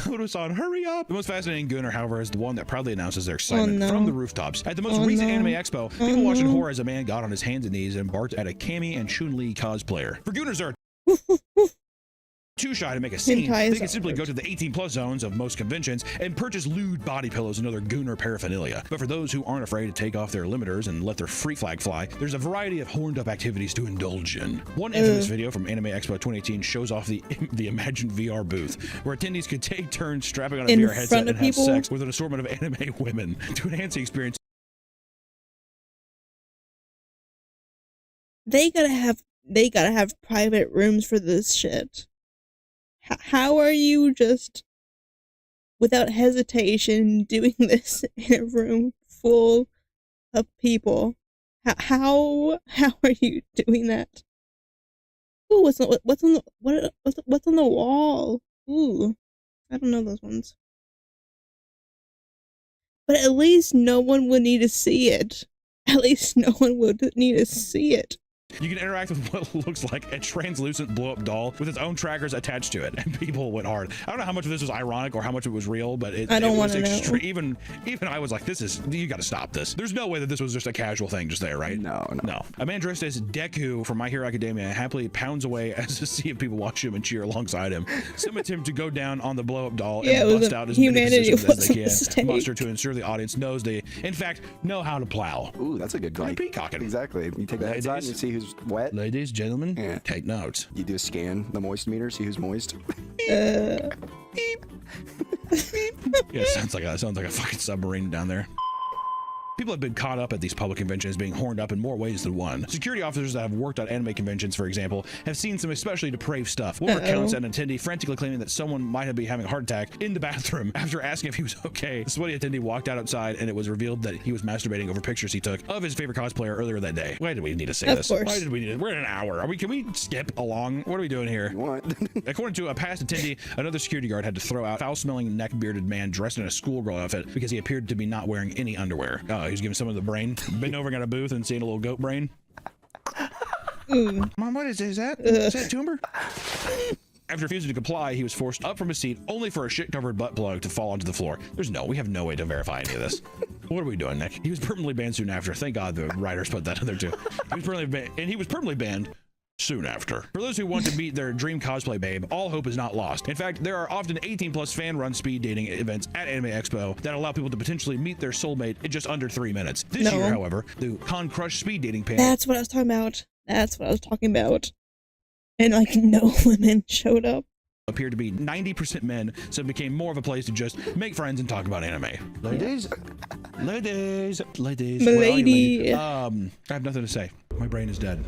Odo-san, hurry up! The most fascinating gooner, however, is the one that proudly announces their excitement no. from the rooftops. At the most recent Anime Expo, people watching horror as a man got on his hands and knees and embarked at a Cammy and Chun-Li cosplayer. For gooners are too shy to make a scene, they can simply go to the 18+ zones of most conventions and purchase lewd body pillows and other gooner paraphernalia. But for those who aren't afraid to take off their limiters and let their freak flag fly, there's a variety of horned up activities to indulge in. One infamous video from Anime Expo 2018 shows off the Imagine VR booth, where attendees could take turns strapping on a VR headset and have sex with an assortment of anime women to enhance the experience. They gotta have private rooms for this shit. How are you just, without hesitation, doing this in a room full of people? How are you doing that? Ooh, what's on the wall? Ooh, I don't know those ones. But at least no one would need to see it. At least no one would need to see it. You can interact with what looks like a translucent blow-up doll with its own trackers attached to it, and people went hard. I don't know how much of this was ironic or how much of it was real, but I don't want to know. Even I was like, you got to stop this. There's no way that this was just a casual thing just there, right? No. A man dressed as Deku from My Hero Academia happily pounds away as a sea of people watch him and cheer alongside him. Some attempt to go down on the blow-up doll and bust out as many positions as they can, muster to ensure the audience knows they, in fact, know how to plow. Ooh, that's a good like peacocking. Exactly. You take that outside and you see who's wet. Ladies, gentlemen, take notes. You do a scan, the moist meter, see who's moist. Yeah, sounds like a fucking submarine down there. People have been caught up at these public conventions being horned up in more ways than one. Security officers that have worked at anime conventions, for example, have seen some especially depraved stuff. One recounts an attendee frantically claiming that someone might be having a heart attack in the bathroom. After asking if he was okay, the sweaty attendee walked outside and it was revealed that he was masturbating over pictures he took of his favorite cosplayer earlier that day. Why did we need to say this? Of course. Why did we need it? We're in an hour. Can we skip along? What are we doing here? What? According to a past attendee, another security guard had to throw out a foul-smelling, neck-bearded man dressed in a schoolgirl outfit because he appeared to be not wearing any underwear. He was giving someone the brain. Been over at a booth and seeing a little goat brain. Mom, what is that? Is that tumor? After refusing to comply, he was forced up from his seat only for a shit-covered butt plug to fall onto the floor. We have no way to verify any of this. What are we doing, Nick? He was permanently banned soon after. Thank God the writers put that in there too. He was permanently banned soon after. For those who want to meet their dream cosplay babe, all hope is not lost. In fact, there are often 18+ fan-run speed dating events at Anime Expo that allow people to potentially meet their soulmate in just under 3 minutes. This year, however, the Con Crush speed dating panel. That's what I was talking about. And like no women showed up. Appeared to be 90% men, so it became more of a place to just make friends and talk about anime. Ladies. Lady. I have nothing to say. My brain is dead.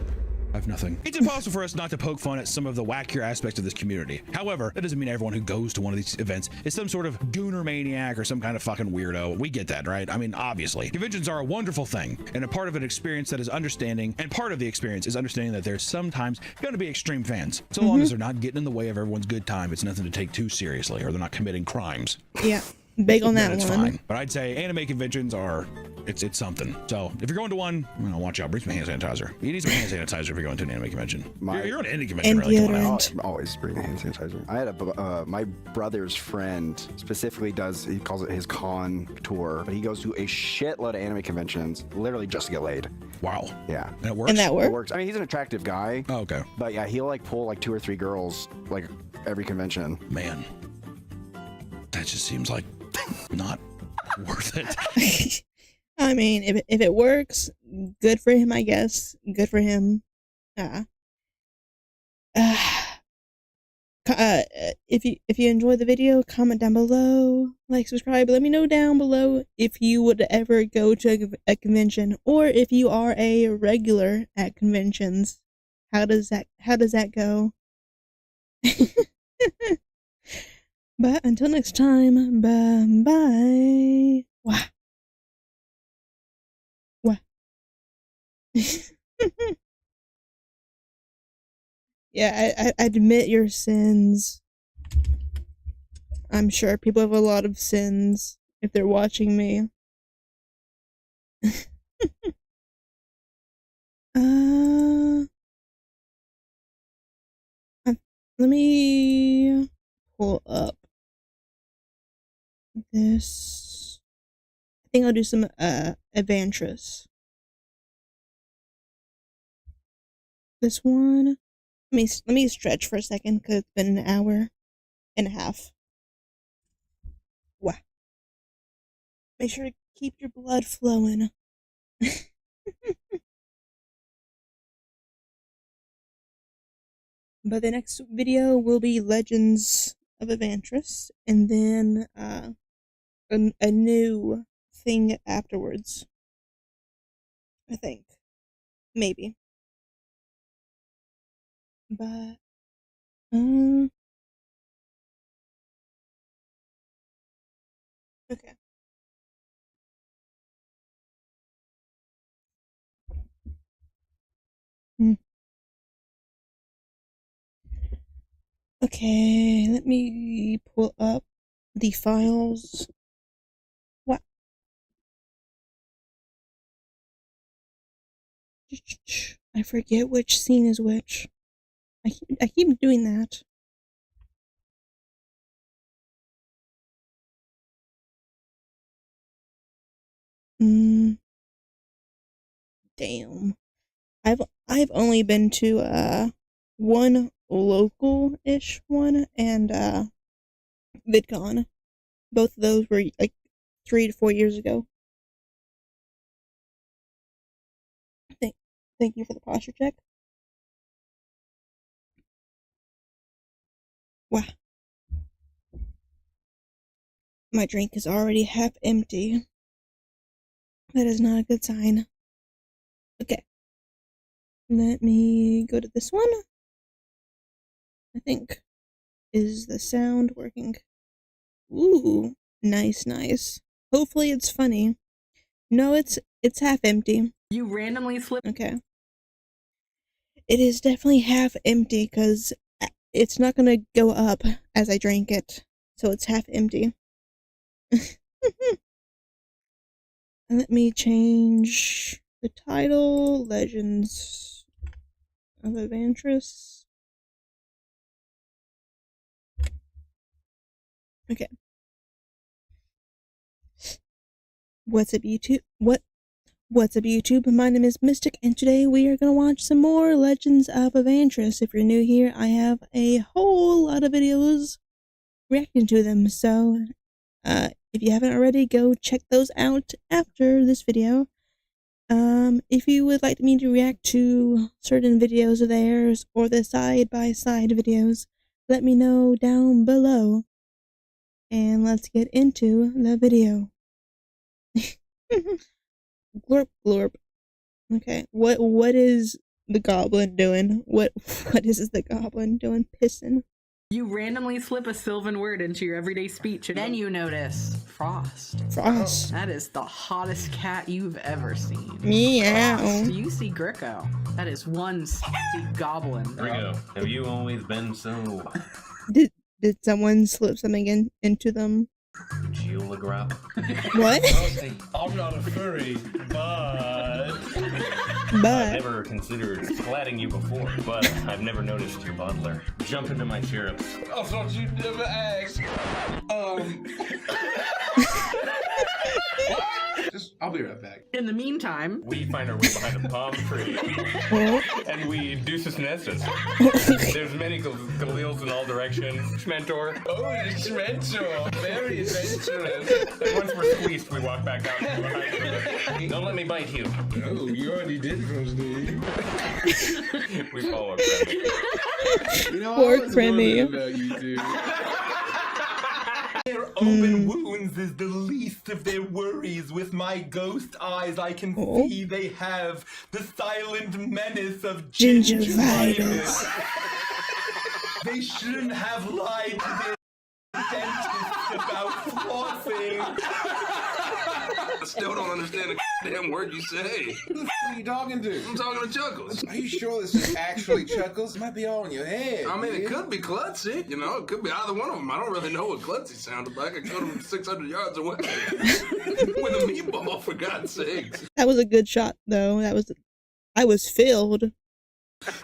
I have nothing. It's impossible for us not to poke fun at some of the wackier aspects of this community. However, that doesn't mean everyone who goes to one of these events is some sort of gooner maniac or some kind of fucking weirdo. We get that, right? I mean, obviously. Conventions are a wonderful thing, and a part of an experience that is understanding, and part of the experience is understanding that there's sometimes going to be extreme fans. So long as they're not getting in the way of everyone's good time, it's nothing to take too seriously, or they're not committing crimes. Yeah. Big on that one. It's fine. But I'd say anime conventions are, it's something. So if you're going to one, watch out. Bring some hand sanitizer. You need some hand sanitizer if you're going to an anime convention. You're on any convention, really. Come on out. Always bring a hand sanitizer. I had my brother's friend specifically he calls it his con tour, but he goes to a shitload of anime conventions literally just to get laid. Wow. Yeah. And it works? And that It works. I mean, he's an attractive guy. Oh, okay. But yeah, he'll like pull like 2 or 3 girls like every convention. Man, that just seems like not worth it. I mean, if it works, good for him, I guess. Good for him. If you enjoyed the video, comment down below, like, subscribe. Let me know down below if you would ever go to a convention, or if you are a regular at conventions, How does that go? But until next time, bye. Wow. Wow. Yeah, I admit your sins. I'm sure people have a lot of sins if they're watching me. Let me pull up this. I think I'll do some avantris. This one. Let me stretch for a second because it's been an hour and a half. Wow. Make sure to keep your blood flowing. But the next video will be Legends of Avantris, and then a new thing afterwards. I think. Maybe. But okay. Okay, let me pull up the files. What? I forget which scene is which. I keep doing that. Damn. I've only been to one local-ish one and VidCon. Both of those were like 3 to 4 years ago. Thank you for the posture check. Wow. My drink is already half empty. That is not a good sign. Okay. Let me go to this one. I think. Is the sound working? Ooh, nice. Hopefully it's funny. No, it's half empty. You randomly flip. Okay. It is definitely half empty because it's not gonna go up as I drink it, so it's half empty. Let me change the title. Legends of Avantris. Okay. What's up, YouTube? What's up, YouTube? My name is Mistic, and today we are gonna watch some more Legends of Avantris. If you're new here, I have a whole lot of videos reacting to them, so if you haven't already, go check those out after this video. If you would like me to react to certain videos of theirs or the side-by-side videos, let me know down below. And let's get into the video. Glorp glorp. Okay, what is the goblin doing? What is the goblin doing? Pissing. You randomly slip a Sylvan word into your everyday speech, and then you notice Frost. Frost. That is the hottest cat you've ever seen. Meow. Frost. You see Greco. That is one sexy goblin. Greco, have you always been so... Did someone slip something into them? Geographic? What? I'm not a furry, but... I've never considered splatting you before, but I've never noticed your butler. Jump into my stirrups. I thought you'd never ask. I'll be right back. In the meantime, we find our way behind a palm tree, and we deuces nessus. There's many Galils in all directions. Schmentor. Oh, it's Schmentor. Very adventurous. And once we're squeezed, we walk back out from behind. Don't let me bite you. Oh, you already did, Steve. We follow Grammy. You know, Poor I was Grammy. wondering about you two. open wounds is the least of their worries. With my ghost eyes, I can see they have the silent menace of gingivitis. They shouldn't have lied to their dentist about flossing. I still don't understand the damn word you say. Who are you talking to? I'm talking to Chuckles. Are you sure this is actually Chuckles? It might be all in your head. I mean, it could be Klutzy. You know, it could be either one of them. I don't really know what Klutzy sounded like. I killed him 600 yards away with a meatball, for God's sakes. That was a good shot, though. I was filled.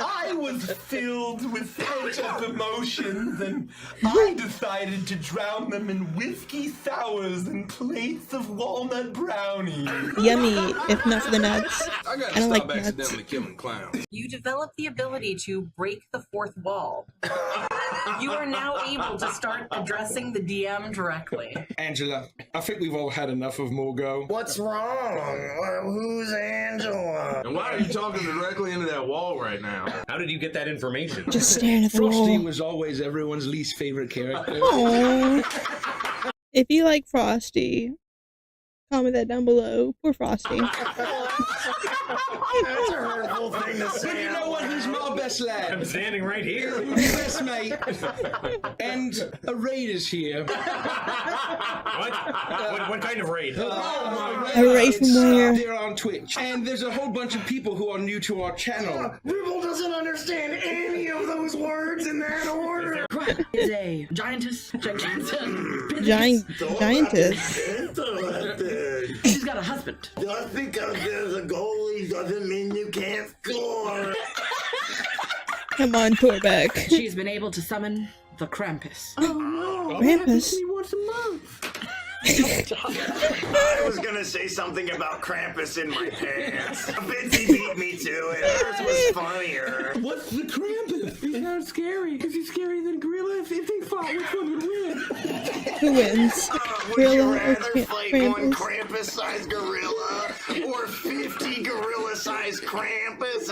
I was filled with pent-up emotions, and I decided to drown them in whiskey sours in place of walnut brownies. Yummy, if not for the nuts. I gotta don't stop like nuts. accidentally killing clowns. You develop the ability to break the fourth wall. You are now able to start addressing the DM directly. Angela, I think we've all had enough of Morgo. What's wrong? Who's Angela? And why are you talking directly into that wall right now? How did you get that information? Just staring at the Frosty wall. was always everyone's least favorite character. Aww. If you like Frosty, comment that down below. Poor Frosty. That's a hurtful thing to say. But you know what? He's my best lad. I'm standing right here. My best mate. And a raid is here. What kind of raid? A raid from where? They're on Twitch. And there's a whole bunch of people who are new to our channel. Ribble doesn't understand any of those words in that order. Crap is a giantess, gigantic. Giantess. She's got a husband. Just because there's a goalie doesn't mean you can't score. Come on, Torbeck. She's been able to summon the Krampus. Krampus. Once a month. I was gonna say something about Krampus in my pants. Bitsy beat me to it. Hers was funnier. What's the Krampus? He's not scary. Is he scarier than Gorilla? If they fought, which one would win? Who wins? Would you Gorilla or rather fight one Krampus? Krampus-sized gorilla or 50 gorilla-sized Krampus?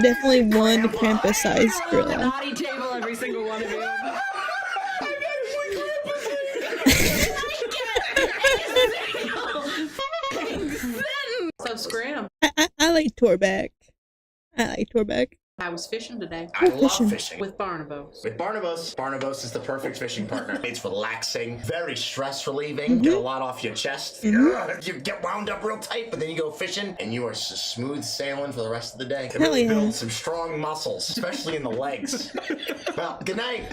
Definitely one Krampus-sized gorilla. Body table, every single one of you. So scram. I like Torbeck. I was fishing today. I love fishing. With Barnabas. With Barnabas. Barnabas is the perfect fishing partner. It's relaxing, very stress relieving, get a lot off your chest. You get wound up real tight, but then you go fishing and you are smooth sailing for the rest of the day. It really builds some strong muscles, especially in the legs. Well, good night.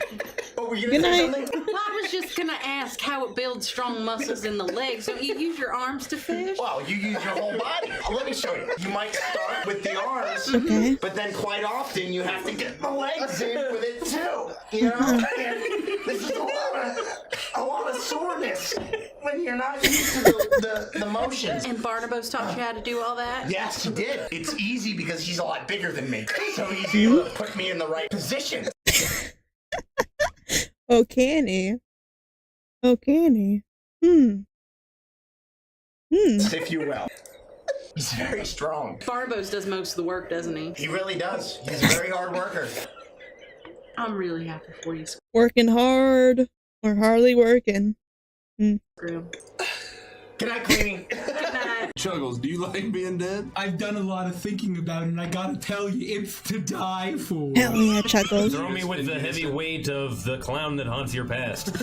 Oh, were you gonna say something? Well, I was just gonna ask how it builds strong muscles in the legs. Don't you use your arms to fish? Well, you use your whole body. Let me show you. You might start with the arms, but then quite often you have to get the legs in with it too. You know? And this is a lot of soreness when you're not used to the motions. And Barnabas taught you how to do all that? Yes, he did. It's easy because he's a lot bigger than me. So he's able to put me in the right position. Oh, can he? If you will. He's very strong. Barnabas does most of the work, doesn't he? He really does. He's a very hard worker. I'm really happy for you. Working hard or hardly working. Screw. Good night, Queenie. Good night. Chuggles, do you like being dead? I've done a lot of thinking about it, and I gotta tell you, it's to die for. Hell yeah, Chuckles. Throw me with the heavy weight of the clown that haunts your past.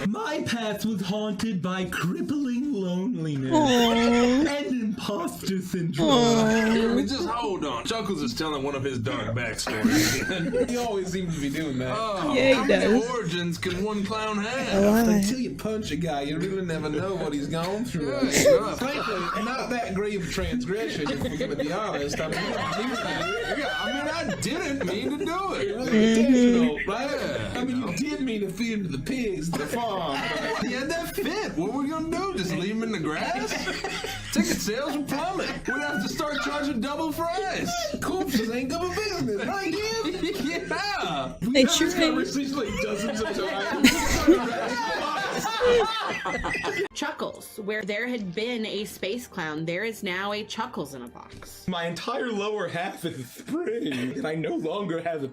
My past was haunted by crippling loneliness Aww. and imposter syndrome. Aww. Wait, just hold on. Chuckles is telling one of his dark backstories. He always seems to be doing that. Yeah, how he many does. origins can one clown A have? lot. Until you punch a guy, you really never know what he's gone through. Frankly, not that grave a transgression, if we're going to be honest. I mean, I didn't mean to do it. It was intentional, right? I mean, you did mean to feed him to the pigs at the farm. Yeah, that fit. What were we going to do? Just leave him in the grass? Ticket sales would plummet. We'd have to start charging double fries. Corpses ain't good for business, right, Jim? Yeah. They sure Conversations like dozens of times. Chuckles, where there had been a space clown, there is now a Chuckles in a box. My entire lower half is spring, and I no longer have a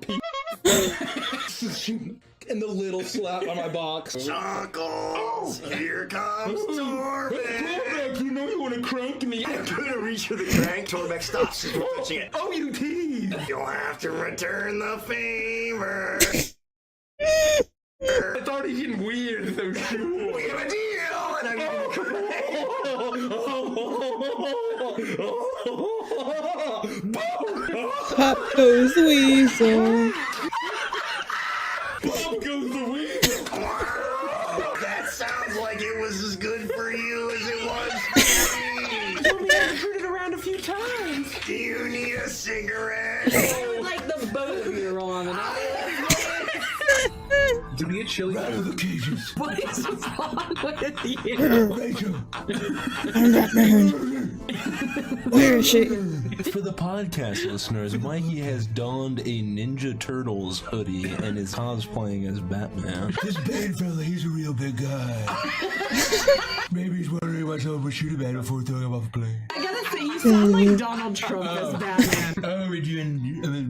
And the little slap on my box. Chuckles, here comes Torbeck. You know you want to crank me. I'm gonna reach for the crank. Torbeck stops as we're touching it. Oh, you tease. You'll have to return the favor. It's already getting weird, so sure. We have a deal, and I'm gonna Pop goes the weasel. Pop goes the weasel. That sounds like it was as good for you as it was for me. Told me I had to turn it around a few times. Do you need a cigarette? I would like the both of you on. Give me a chili. Rattle the cages. What is wrong with you? Rachel. I'm Batman. Where is she? For the podcast listeners, Mikey has donned a Ninja Turtles hoodie and is cosplaying as Batman. This bad fella, he's a real big guy. Maybe he's wondering what's over shoot about before throwing him off a plane. I gotta say, you sound like Donald Trump as Batman. Oh, we're doing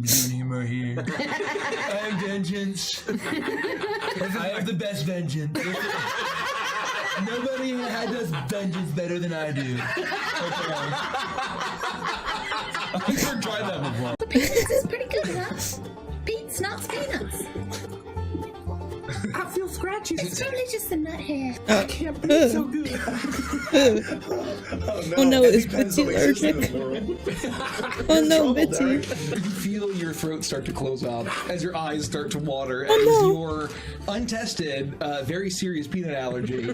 humor here. I have vengeance. I have the best vengeance. Nobody does vengeance better than I do. Okay. I've never tried that before. The peanuts is pretty good, huh? Pete's nuts, peanuts. I feel scratchy. It's probably just the nut hair. I can't breathe so good. Oh no, is Bitsy allergic? Oh no, Bitsy. You feel your throat start to close up as your eyes start to water as no. your untested, very serious peanut allergy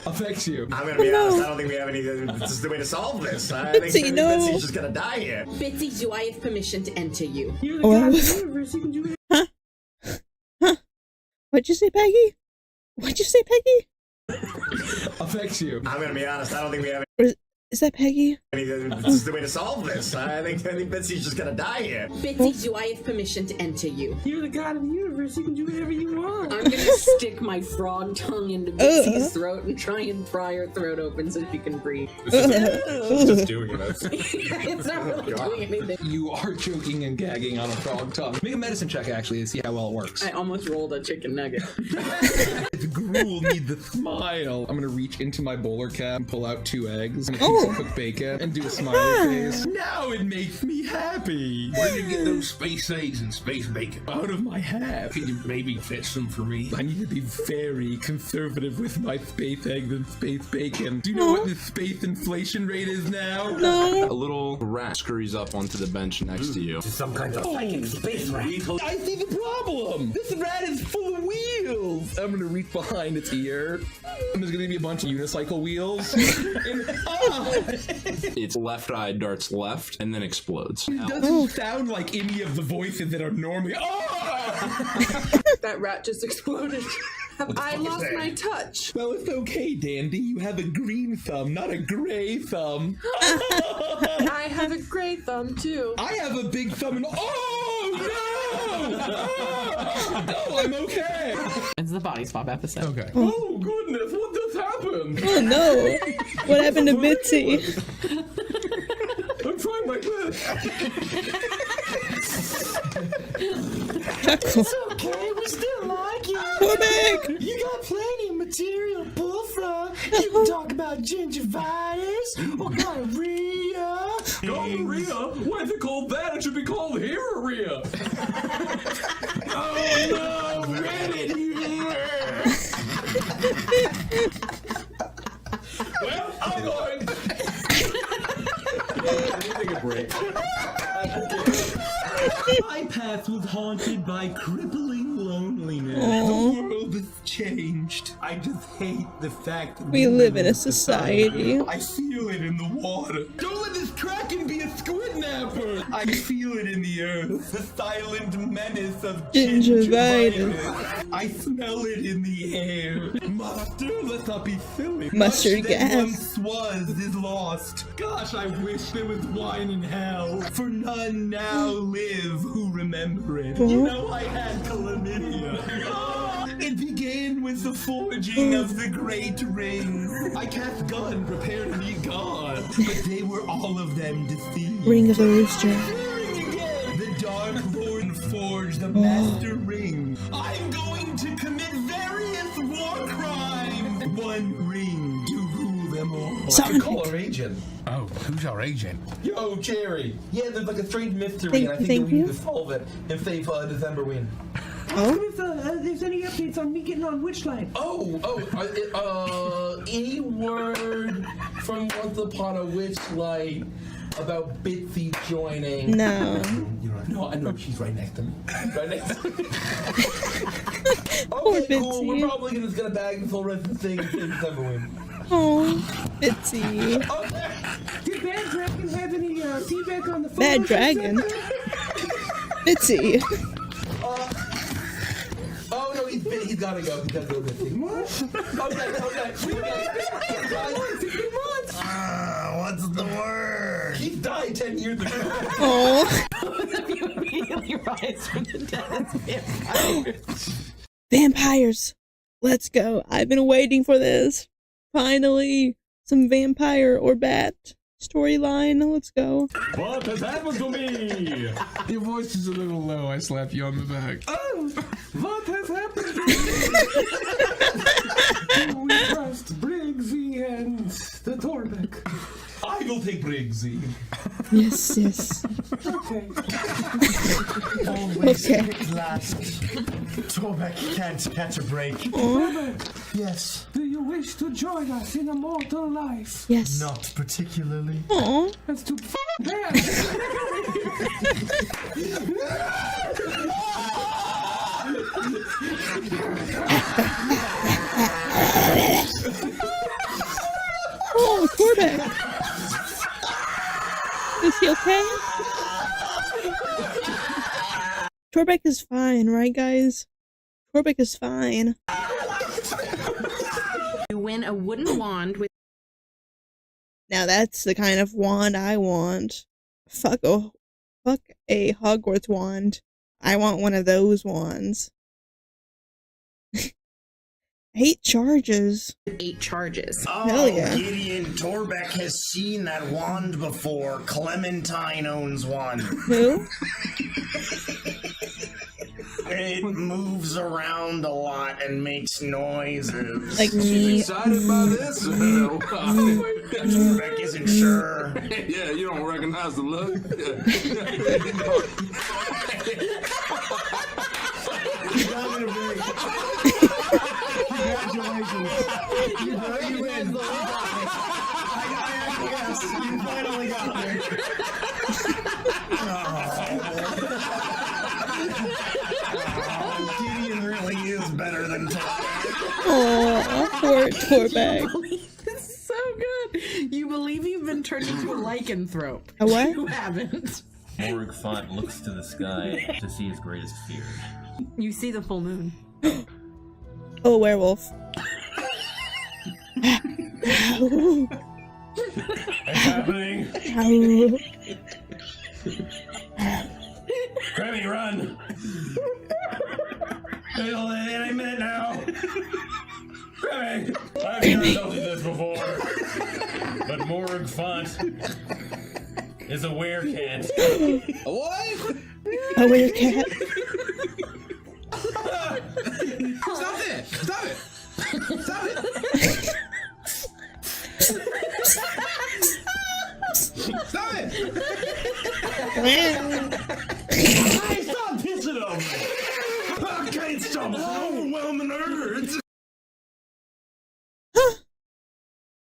affects you. I'm gonna be honest, I don't think we have any. This is the way to solve this. I think Bitsy, no. Bitsy's just gonna die here. Bitsy, do I have permission to enter you? You're the Oh, god of the universe, you can do it. What'd you say, Peggy? What'd you say, Peggy? Affects you. I'm gonna be honest, I don't think we have Is that Peggy? any. This is the way to solve this. I think Bitsy's just gonna die here. Bitsy, do I have permission to enter you? You're the god of the universe, you can do whatever you want. I'm gonna stick my frog tongue into Bitsy's throat and try and pry her throat open so she can breathe. It's just doing it. It's not really doing anything. You are choking and gagging on a frog tongue. Make a medicine check, actually, to see how well it works. I almost rolled a chicken nugget. The gruel need the smile. I'm gonna reach into my bowler cap and pull out 2 eggs and a piece of cooked bacon and do a smiley face. Now it makes me happy. Where did you get those space eggs and space bacon? Out of my hat. Could you maybe fetch some for me? I need to be very conservative with my space eggs and space bacon. Do you know what the space inflation rate is now? No. A little rat scurries up onto the bench next to you. Some kind of psychic space rat. I see the problem. This rat is full of wheels. I'm gonna reach behind its ear. And there's gonna be a bunch of unicycle wheels. Its left eye darts left and then explodes. It doesn't sound like any of the voices that are normally. That rat just exploded. I lost my touch. Well, it's okay, Dandy. You have a green thumb, not a gray thumb. I have a gray thumb too. I have a big thumb and oh, I'm okay. It's the body swap episode. Okay. Oh goodness, what just happened? Oh no. What happened to Bitsy? I'm trying my best. Chuckle. It's okay, we still like you. Torbeck. You got plenty of material to pull from. You can talk about gingivitis or gonorrhea. Gonorrhea? Why is it called that? It should be called heroria. Oh no, Reddit. Well, I'm going. Take a break. My path was haunted by crippling loneliness. The world has changed. I just hate the fact that We live in a society. I feel it in the water. Don't let this kraken be a squid napper. I feel it in the earth. The silent menace of gingivitis. I smell it in the air. Mustard, let's not be silly. Mustard Much gas. that once was is lost. Gosh, I wish there was wine in hell. For none now live who remember it. You know I had chlamydia. It began with the forging of the great ring. I cast gun, prepare to be gone. But they were all of them deceived. Ring of the Rooster. The Dark Lord forged forge the master ring. I'm going to commit various war crimes. One ring to rule them all. Sonic. Call our agent. Oh, who's our agent? Yo, Jerry. Yeah, there's like a strange mystery, and I think that we need to solve it if they December win. If there's any updates on me getting on which line? Any word from Once Upon a Witch Light about Bitsy joining? No. No, I know, she's right next to me. Right next to me. Poor Okay, cool. Bitsy. We're probably just gonna bag the full rest of the thing and December win. Oh, Bitsy. Did Bad Dragon have any feedback on the phone? Bad Dragon? Bitsy. Oh no, he's gotta go. He's gotta go to the What? Okay. What's the word? He died 10 years ago. Oh. You immediately rise from the dead as Vampires. Let's go. I've been waiting for this. Finally, some vampire or bat storyline. Let's go. What has happened to me? Your voice is a little low. I slap you on the back. Oh, what has happened to me? We trust Briggsy and the Torbeck. I will take Briggsy. Yes. Okay. Always Okay. last. Torbeck can't catch a break. Torbeck, Yes. do you wish to join us in a mortal life? Yes. Not particularly. Aw. That's too bad. Oh, Torbeck. Is he okay? Torbeck is fine, right, guys? Torbeck is fine. You win a wooden wand with. Now that's the kind of wand I want. Fuck a Hogwarts wand. I want one of those wands. 8 charges. 8 charges. Hell yeah. Gideon Torbeck has seen that wand before. Clementine owns one. Who? It moves around a lot and makes noises. Like me. Excited by this? Torbeck isn't sure. Yeah, you don't recognize the look? Congratulations. You win. Yes, you finally got there. Gideon really is better than Oh, poor Torbeck. It's so good. You believe you've been turned into a lycanthrope. A what? You haven't. Morg Font looks to the sky to see his greatest fear. You see the full moon. Oh, werewolf. It's happening. Grammy, run. It'll in any minute now. Grammy, I've never told you this before, but Morg Font is a werecat. A what? A werecat. Stop it! Stop it! Stop it! Stop it! Hey, stop pissing on me! I can't stop overwhelming urge!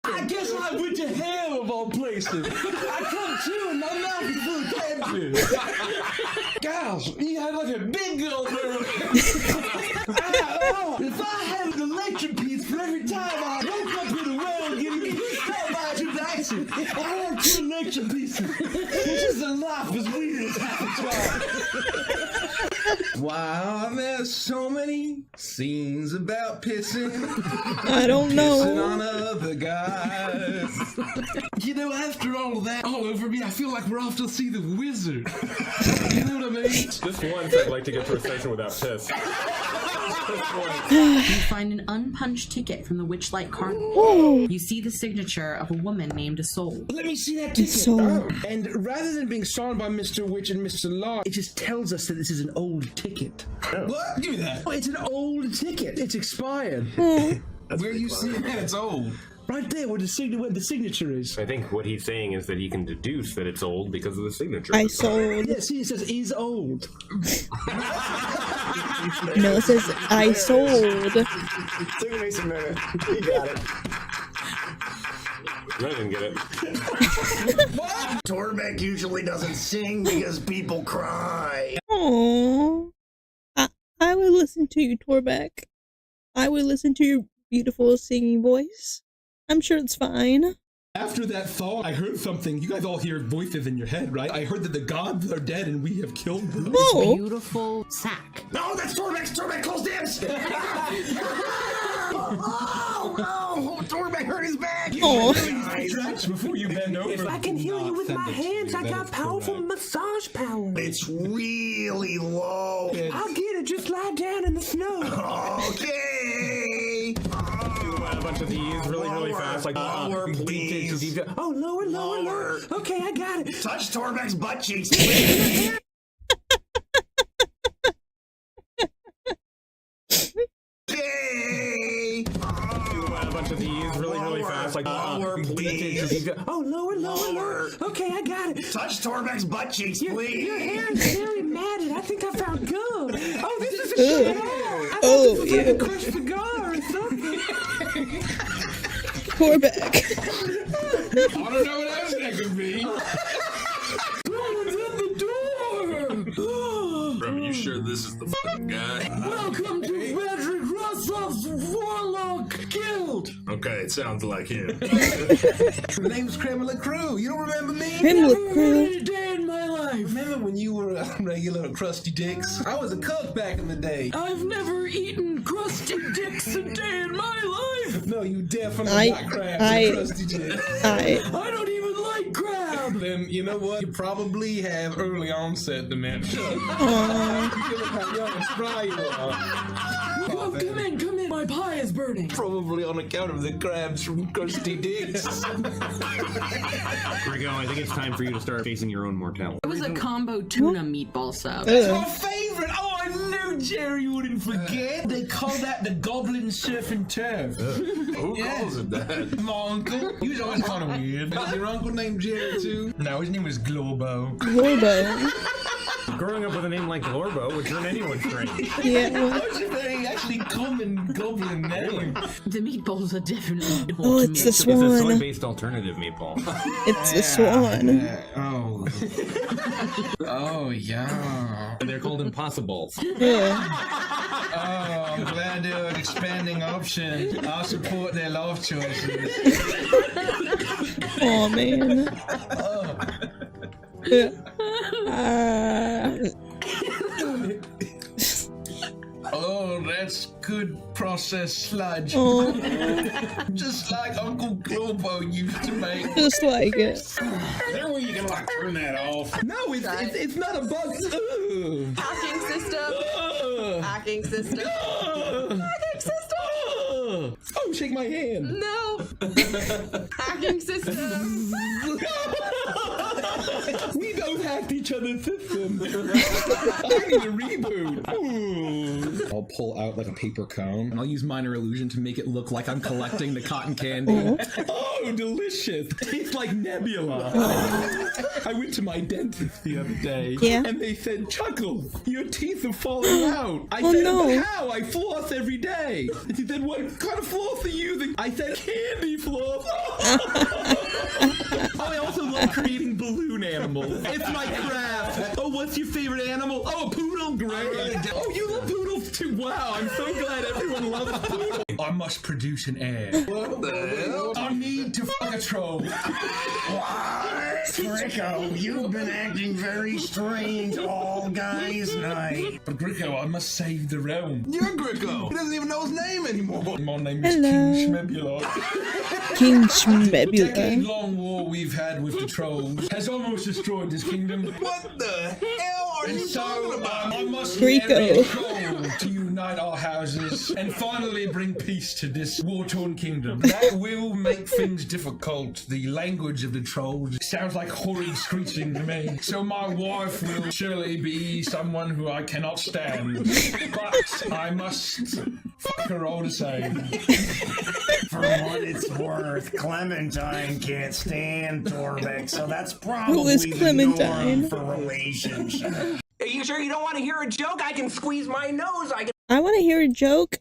I guess I went to hell of all places. I come to and my mouth is full of catfish. Guys, you had like a big girl there. If I had an electric piece for every time I woke up in the world getting stabbed by a transaction, I had 2 electric pieces. This is a life as weird as half a Wow, there's so many scenes about pissing. I don't know. Pissing on other guys. You know, after all of that all over me, I feel like we're off to see the wizard. You know what I mean? Just once, I'd like to get to a session without piss. You find an unpunched ticket from the Witchlight Carnival. You see the signature of a woman named Isolde. Let me see that ticket. Isolde. And rather than being signed by Mr. Witch and Mr. Law, it just tells us that this is an old ticket. What? Give me that. Oh, it's an old ticket. It's expired. Where are you seeing that? It's old. Right there where the signature is. I think what he's saying is that he can deduce that it's old because of the signature. Isolde. Yeah, see, it says is old. No, it says Isolde. Took me a minute. You got it. I didn't get it. Torbeck usually doesn't sing because people cry. Aww. I would listen to you, Torbeck. I would listen to your beautiful singing voice. I'm sure it's fine. After that fall, I heard something. You guys all hear voices in your head, right? I heard that the gods are dead and we have killed them. Oh. Beautiful sack. No, that's Torbeck's. Torbeck, close dibs. Oh, Torbeck hurt his back. Oh. Stretch before you bend over. If I can heal you with my hands, I got powerful massage power. It's really low. I'll get it. Just lie down in the snow. Okay. A bunch of these really fast, like lower, please. Oh, lower. Okay, I got it. Touch Torbeck's butt cheeks, please. Okay. A bunch of these really fast, like lower, please. Oh, lower. Okay, I got it. Touch Torbeck's butt cheeks, please. Your hair is very matted. I think I found gum. Oh, this is a shit. I Oh, thought this was like a crushed cigar or something. Torbeck. I don't know what else that could be. Someone's at the door. Bro, you sure this is the fucking guy? Welcome to Patrick Rossoff's Warlock Guild. Okay, it sounds like him. The name's Kremlin Crew. You don't remember me? Kremlin Crew. Every day in my life. Remember when you were a regular crusty dicks? I was a cook back in the day. I've never eaten crusty dicks a day in my life. No, you definitely got crabs and crusty dicks. I don't even like crab. Then you know what? You probably have early onset dementia. Look how young and spry you are. Come in. My pie is burning. Probably on account of the crabs from crusty dicks. Rigo, I think it's time for you to start facing your own mortality. It was a combo tuna meatball sub. That's my favorite. Oh, I knew Jerry wouldn't forget. They call that the Goblin Surf and Turf. Who calls it that? My uncle. He was always kind of weird. Was your uncle named Jerry too? No, his name was Globo. Globo. Growing up with a name like Glorbo would turn anyone strange. Yeah. That was a very actually common goblin name. The meatballs are definitely Oh, it's the swan. It's a soy-based alternative meatball. It's the swan. Oh. Oh, yeah. They're called impossibles. Yeah. Oh, I'm glad they're expanding options. I'll support their life choices. Oh man. Oh, that's good processed sludge. Oh. Just like Uncle Globo used to make. Just like it. Is there a way you can like turn that off? No, it's not a bug. Hacking system. Hacking system. Hacking system. Oh, shake my hand. No. Hacking system. We both hacked each other's system. I need a reboot. Ooh. I'll pull out like a paper cone and I'll use minor illusion to make it look like I'm collecting the cotton candy. Oh, delicious. Tastes like Nebula. I went to my dentist the other day and they said, Chuckles, your teeth are falling out. I said, but how? I floss every day. And she said, what kind of floss are you using? I said, candy floss. Oh, I also love creating balloon animals. It's my craft. Oh, what's your favorite animal? Oh, a poodle. Great. Oh, you love poodles too. Wow, I'm so glad everyone loves poodles. I must produce an heir. What the hell? I need to fuck a troll. What? Rico, you've been acting very strange all guys night. But Gricko, I must save the realm. You're Gricko. He doesn't even know his name anymore. My name is Hello. King Schmebula. King The Schmebula. decade-long war we've had with the trolls has almost destroyed this kingdom. What the hell are And you so talking about? I must Rico. marry a troll to unite our houses and finally bring peace to this war-torn kingdom. That will make things difficult. The language of the trolls sounds like horrid screeching to me. So my wife will surely be someone who I cannot stand. But I must fuck her all the same. For what it's worth, Clementine can't stand Torbeck, so that's probably Who is the Clementine? norm for relationships. Are you sure you don't want to hear a joke? I can squeeze my nose. I can I want to hear a joke.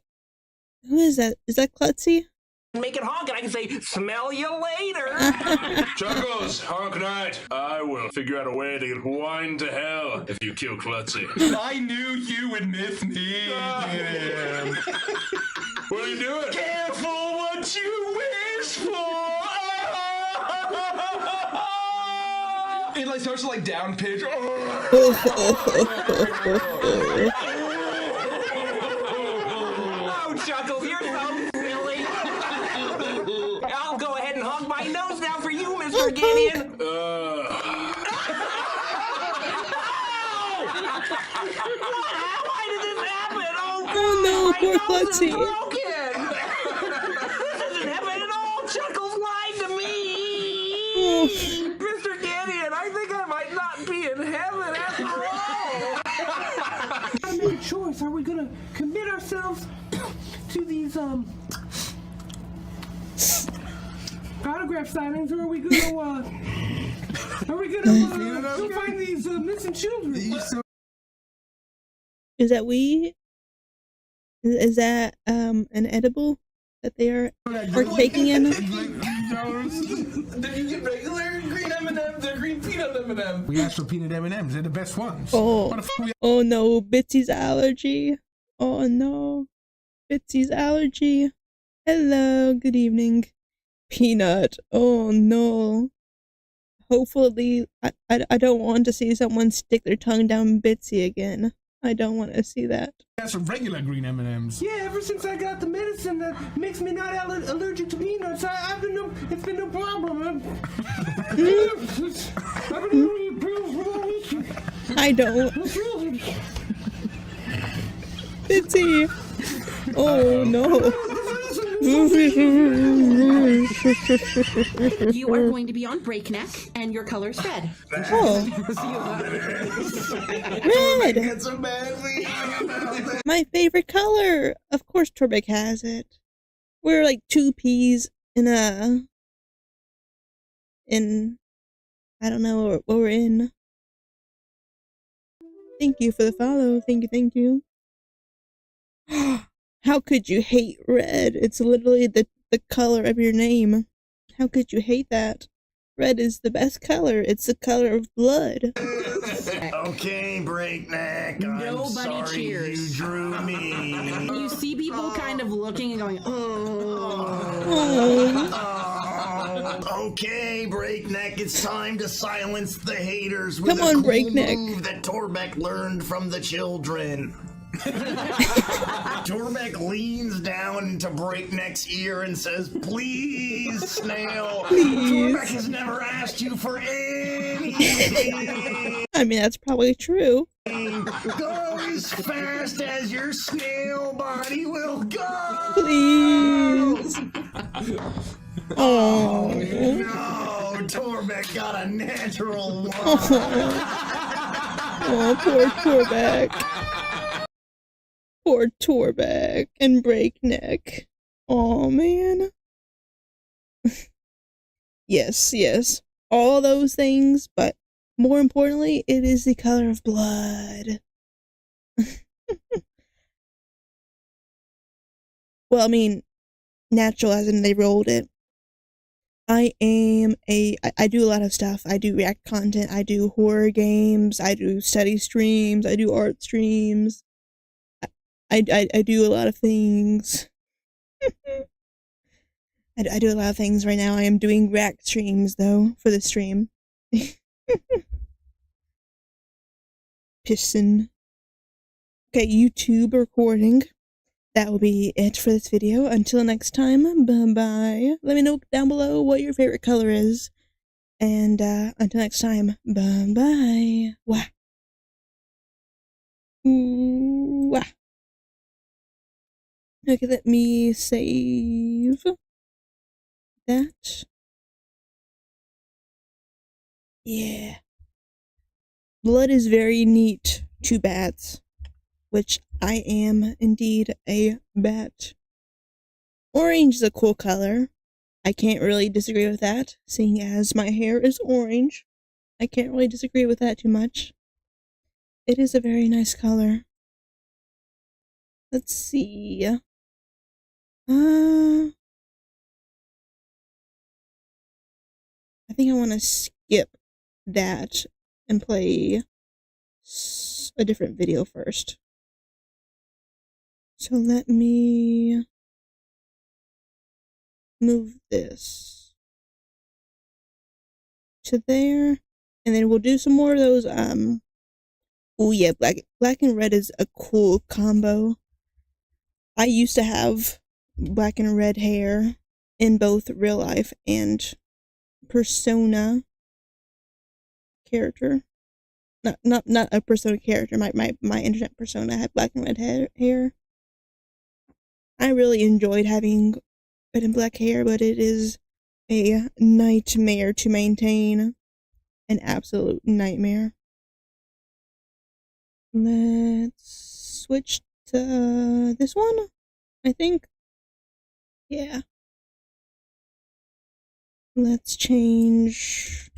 Who is that? Is that Klutzy? make it honk, and I can say, "Smell you later." Chuckles, honk night. I will figure out a way to get wine to hell if you kill Klutzy. I knew you would miss me. What are you doing? Careful what you wish for. It like starts to like down pitch. Oh, Chuckles, you're so silly. I'll go ahead and honk my nose now for you, Mr. Gideon. Why did this happen? Oh no, poor Klutzy. Broken. This isn't heaven at all. Chuckles lied to me. Mr. Gideon, I think I might not be in heaven after all. I made a choice. Are we gonna commit ourselves to these autograph signings, or are we gonna go find these missing children? Is that weed? Is that an edible that they are partaking in? Did you get regular green M&M's or green peanut M&M's? We asked for peanut M&M's. They're the best ones. Oh, What the fuck we- oh no, Bitsy's allergy. Oh no, Bitsy's allergy. Hello, good evening. Peanut. Oh no. Hopefully, I don't want to see someone stick their tongue down Bitsy again. I don't want to see that. We asked for regular green M&M's. Yeah, ever since I got the medicine that makes me not allergic to peanuts, it's been no problem. I've been eating pills for all week. I don't. Bitsy. Oh no. You are going to be on breakneck, and your color's red. Oh. Red. It's a bad thing. My favorite color. Of course Torbeck has it. We're like two peas in I don't know what we're in. Thank you for the follow. Thank you. How could you hate red? It's literally the color of your name. How could you hate that? Red is the best color. It's the color of blood. Okay, Breakneck. Nobody I'm sorry cheers. you drew me. You see people kind of looking and going, Okay, Breakneck, it's time to silence the haters with Come a on, cool Breakneck. move that Torbeck learned from the children. Torbeck leans down into Breakneck's ear and says, "Please, Snail. Please." Torbeck has never asked you for anything. I mean, that's probably true. Go as fast as your snail body will go. Please. Oh. No, Torbeck got a natural one. Oh, poor Torbeck. Poor Torbeck and Breakneck. Oh man. Yes. All those things, but more importantly, it is the color of blood. Well, I mean, natural as in they rolled it. I do a lot of stuff. I do React content, I do horror games, I do study streams, I do art streams. I do a lot of things. I do a lot of things right now. I am doing react streams, though, for the stream. Piston. Okay, YouTube recording. That will be it for this video. Until next time, bye-bye. Let me know down below what your favorite color is. And until next time, bye-bye. Wah. Ooh, wah. Okay, let me save that. Yeah. Blood is very neat to bats, which I am indeed a bat. Orange is a cool color. I can't really disagree with that, seeing as my hair is orange. I can't really disagree with that too much. It is a very nice color. Let's see. I think I want to skip that and play a different video first. So let me move this to there, and then we'll do some more of those. Oh yeah, black and red is a cool combo. I used to have black and red hair in both real life and Persona character. Not a Persona character. My internet persona had black and red hair. I really enjoyed having red and black hair, but it is a nightmare to maintain. An absolute nightmare. Let's switch to this one, I think. Yeah. Let's change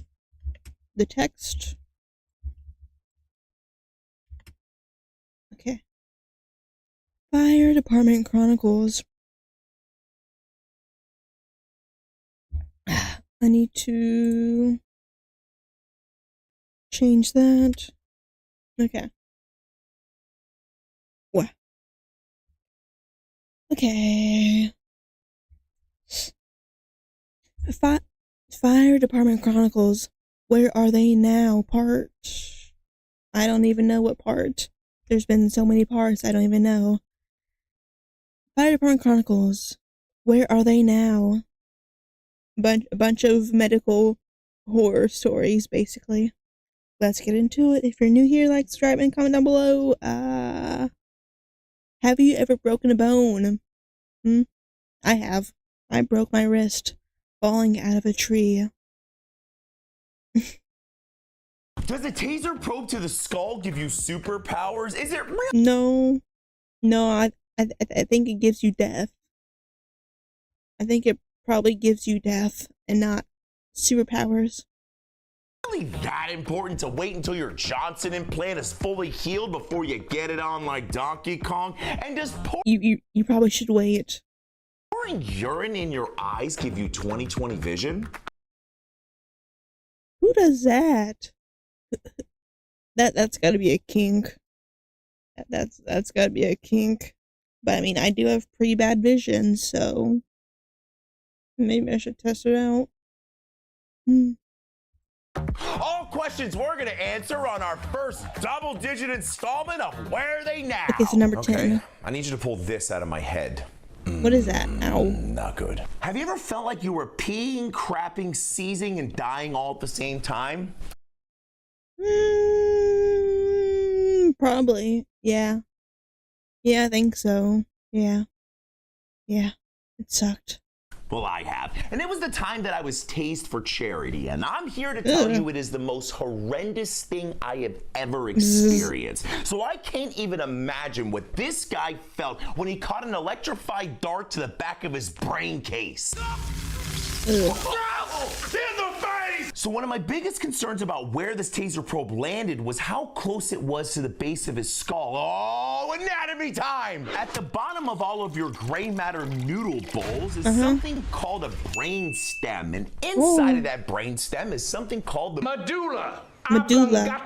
the text. Okay. Fire Department Chronicles. I need to change that. Okay. What? Okay. Fire Department Chronicles. Where are they now? Part? I don't even know what part. There's been so many parts, I don't even know. Fire Department Chronicles. Where are they now? A bunch of medical horror stories, basically. Let's get into it. If you're new here, like, subscribe, and comment down below. Have you ever broken a bone? I have. I broke my wrist falling out of a tree. Does a taser probe to the skull give you superpowers? Is it real? No. No, I think it gives you death. I think it probably gives you death and not superpowers. Really that important to wait until your Johnson implant is fully healed before you get it on like Donkey Kong? And does You probably should wait. pouring urine in your eyes give you 20/20 vision? Who does that? That's gotta be a kink. That's gotta be a kink. But I mean, I do have pretty bad vision, so maybe I should test it out. All questions we're gonna answer on our first double-digit installment of Where Are They Now? Okay, so number 10. I need you to pull this out of my head. What is that? Ow. Not good. Have you ever felt like you were peeing, crapping, seizing, and dying all at the same time? Probably. Yeah. Yeah, I think so. Yeah. Yeah. It sucked. Well, I have. And it was the time that I was tased for charity. And I'm here to tell you it is the most horrendous thing I have ever experienced. So I can't even imagine what this guy felt when he caught an electrified dart to the back of his brain case. In the face! So one of my biggest concerns about where this taser probe landed was how close it was to the base of his skull. Oh, anatomy time! At the bottom of all of your gray matter noodle bowls is something called a brain stem, and inside of that brain stem is something called the medulla medulla.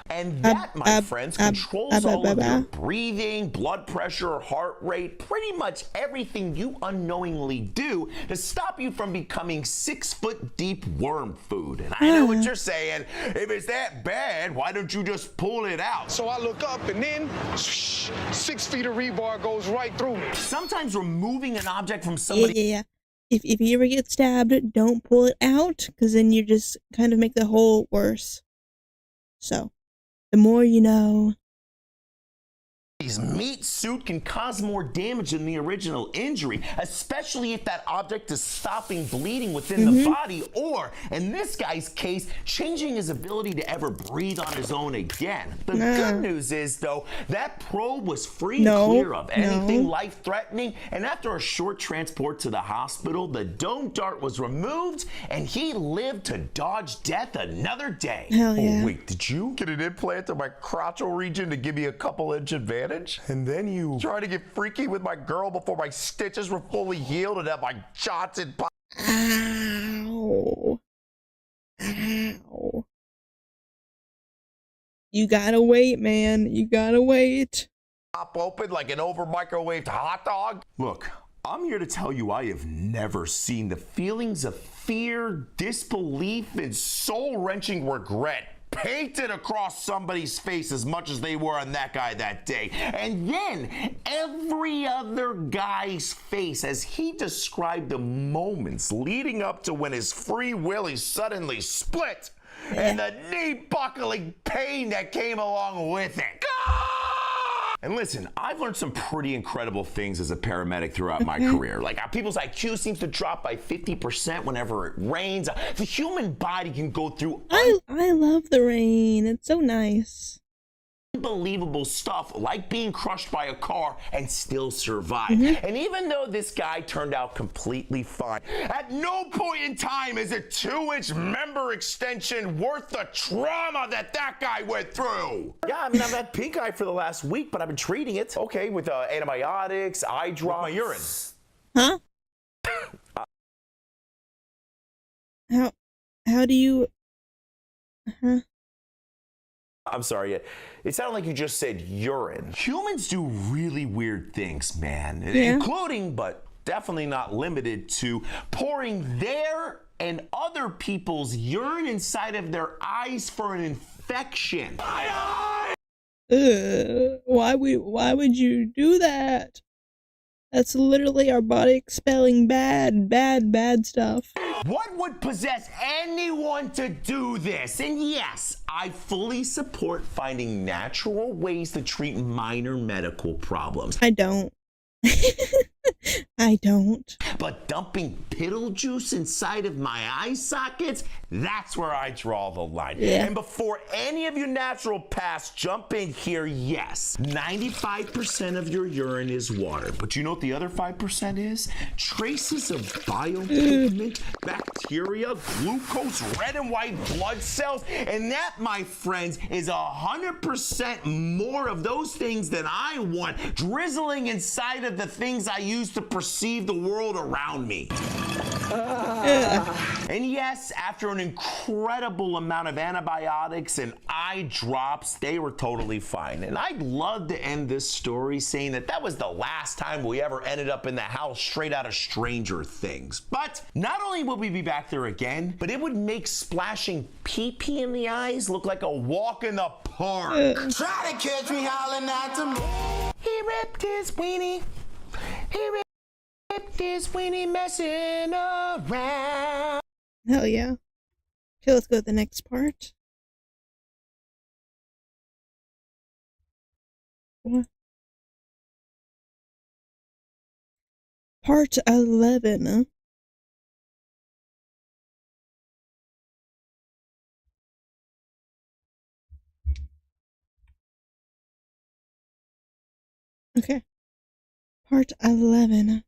And that, my friends, controls all of your breathing, blood pressure, heart rate, pretty much everything you unknowingly do to stop you from becoming 6-foot deep worm food. And I know what you're saying. If it's that bad, why don't you just pull it out? So I look up and then 6 feet of rebar goes right through me. Sometimes removing an object from somebody. Yeah. If you ever get stabbed, don't pull it out, because then you just kind of make the hole worse. So, the more you know. His meat suit can cause more damage than the original injury, especially if that object is stopping bleeding within the body, or, in this guy's case, changing his ability to ever breathe on his own again. The good news is, though, that probe was free and clear of anything life-threatening, and after a short transport to the hospital, the dome dart was removed, and he lived to dodge death another day. Hell yeah. Oh, wait, did you get an implant in my crotchal region to give me a couple-inch advantage? And then you try to get freaky with my girl before my stitches were fully healed and have my shots in. Ow. Ow. You gotta wait, man. You gotta wait. Pop open like an over-microwaved hot dog. Look, I'm here to tell you I have never seen the feelings of fear, disbelief, and soul-wrenching regret painted across somebody's face as much as they were on that guy that day. And then every other guy's face as he described the moments leading up to when his free willy suddenly split and the knee buckling pain that came along with it. And listen, I've learned some pretty incredible things as a paramedic throughout my career. Like how people's IQ seems to drop by 50% whenever it rains. The human body can go through I love the rain. It's so nice. unbelievable stuff like being crushed by a car and still survive. And even though this guy turned out completely fine, at no point in time is a 2-inch member extension worth the trauma that guy went through. Yeah, I mean, I've had pink eye for the last week, but I've been treating it. Okay, with antibiotics, eye drops. My urine. Huh? How do you... I'm sorry, it sounded like you just said urine. Humans do really weird things, man. Including, but definitely not limited to, pouring their and other people's urine inside of their eyes for an infection. Why would you do that? That's literally our body expelling bad stuff. What would possess anyone to do this? And yes, I fully support finding natural ways to treat minor medical problems. I don't. I don't. But dumping piddle juice inside of my eye sockets, that's where I draw the line. Yeah. And before any of you naturopaths jump in here, yes, 95% of your urine is water. But you know what the other 5% is? Traces of biopigment, bacteria, glucose, red and white blood cells. And that, my friends, is 100% more of those things than I want drizzling inside of the things I use to perceive the world around me. And yes, after an incredible amount of antibiotics and eye drops, they were totally fine. And I'd love to end this story saying that was the last time we ever ended up in the house straight out of Stranger Things. But not only would we be back there again, but it would make splashing pee-pee in the eyes look like a walk in the park. Try to catch me howling at the moon. He ripped his weenie. He ripped his weenie messing around. Hell yeah. Okay, let's go to the next part. What? Part 11. Okay. Part 11.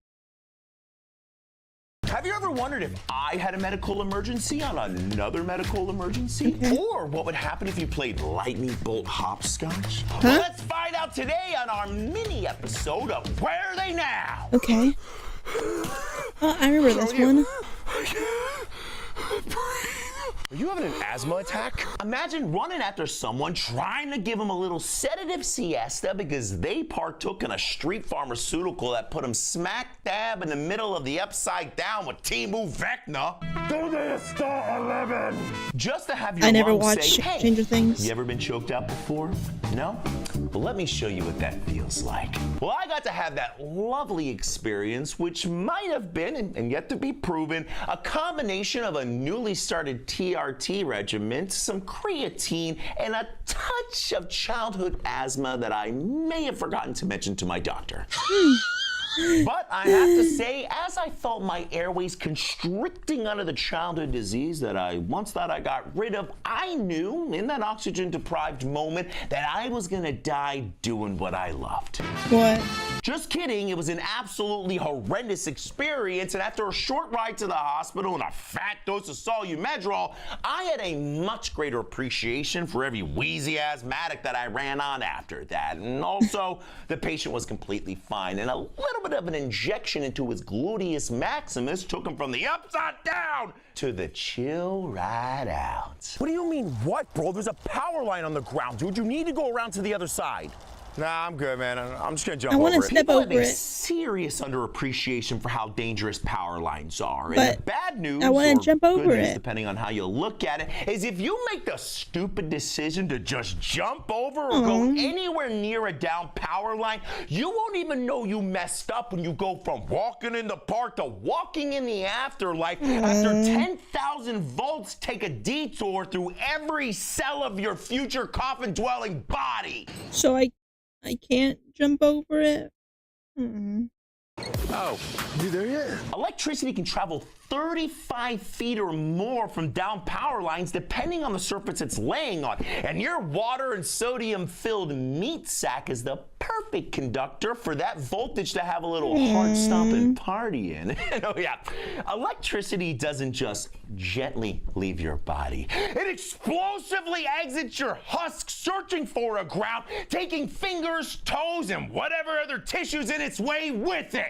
Have you ever wondered if I had a medical emergency on another medical emergency? Or what would happen if you played lightning bolt hopscotch? Well, let's find out today on our mini episode of Where Are They Now? Okay. Oh, I remember this one. Are you having an asthma attack? Imagine running after someone trying to give them a little sedative siesta because they partook in a street pharmaceutical that put them smack dab in the middle of the upside down with Timu Vecna. Do they start 11? Just to have your I never lungs watched say, hey, Stranger Things. you ever been choked out before? No? Well, let me show you what that feels like. Well, I got to have that lovely experience, which might have been, and yet to be proven, a combination of a newly started TRT regimen, some creatine, and a touch of childhood asthma that I may have forgotten to mention to my doctor. But I have to say, as I felt my airways constricting under the childhood disease that I once thought I got rid of, I knew in that oxygen-deprived moment that I was gonna die doing what I loved. What? Just kidding, it was an absolutely horrendous experience, and after a short ride to the hospital and a fat dose of Solumedrol, I had a much greater appreciation for every wheezy asthmatic that I ran on after that. And also, the patient was completely fine, and a little bit of an injection into his gluteus maximus took him from the upside down to the chill right out. What do you mean, what, bro? There's a power line on the ground, dude. You need to go around to the other side. Nah, I'm good, man. I'm just gonna jump over it. I want to step over it. People have a serious underappreciation for how dangerous power lines are. But and the bad news, I want to jump over news, it. depending on how you look at it, is if you make the stupid decision to just jump over or go anywhere near a down power line, you won't even know you messed up when you go from walking in the park to walking in the afterlife after 10,000 volts take a detour through every cell of your future coffin-dwelling body. So I can't jump over it. Oh, you there yet? Electricity can travel 35 feet or more from down power lines depending on the surface it's laying on. And your water and sodium-filled meat sack is the perfect conductor for that voltage to have a little heart-stomping party in. Oh yeah, electricity doesn't just gently leave your body. It explosively exits your husk, searching for a ground, taking fingers, toes, and whatever other tissues in its way with it.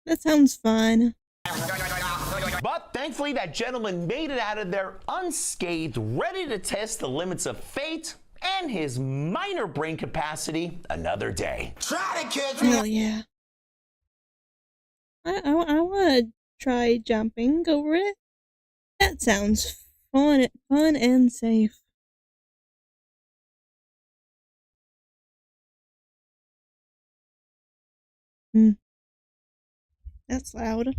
That sounds fun. But thankfully, that gentleman made it out of there unscathed, ready to test the limits of fate and his minor brain capacity another day. Try to catch me. Hell yeah. I want to try jumping over it. That sounds fun and safe. That's loud.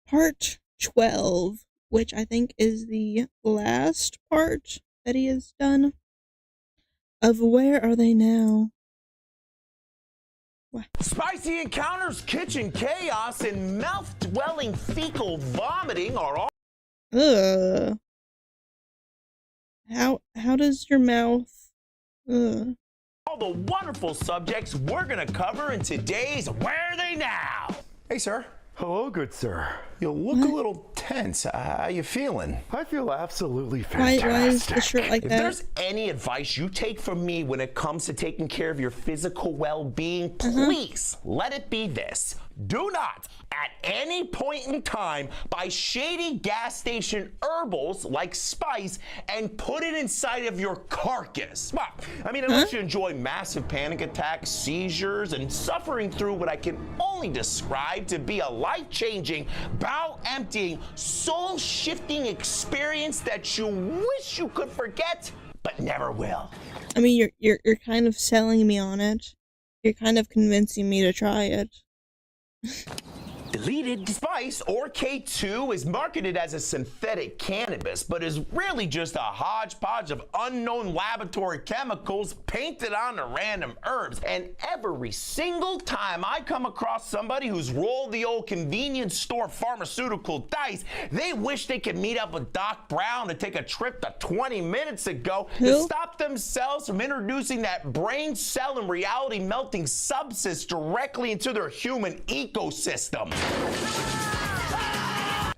Part 12, which I think is the last part that he has done of Where Are They Now? What? Spicy encounters, kitchen chaos, and mouth-dwelling fecal vomiting are all... Ugh. How does your mouth... Ugh. All the wonderful subjects we're gonna cover in today's Where Are They Now? Hey, sir. Hello, good sir. You look a little tense. How you feeling? I feel absolutely fantastic. Why is the shirt like If that? there's any advice you take from me when it comes to taking care of your physical well-being, please let it be this. Do not, at any point in time, buy shady gas station herbals like spice and put it inside of your carcass. Well, I mean, unless you enjoy massive panic attacks, seizures, and suffering through what I can only describe to be a life-changing, bowel-emptying, soul-shifting experience that you wish you could forget, but never will. I mean, you're kind of selling me on it. You're kind of convincing me to try it. Deleted Spice, or K2, is marketed as a synthetic cannabis, but is really just a hodgepodge of unknown laboratory chemicals painted onto random herbs. And every single time I come across somebody who's rolled the old convenience store pharmaceutical dice, they wish they could meet up with Doc Brown to take a trip to 20 minutes ago to stop themselves from introducing that brain cell and reality melting substance directly into their human ecosystem.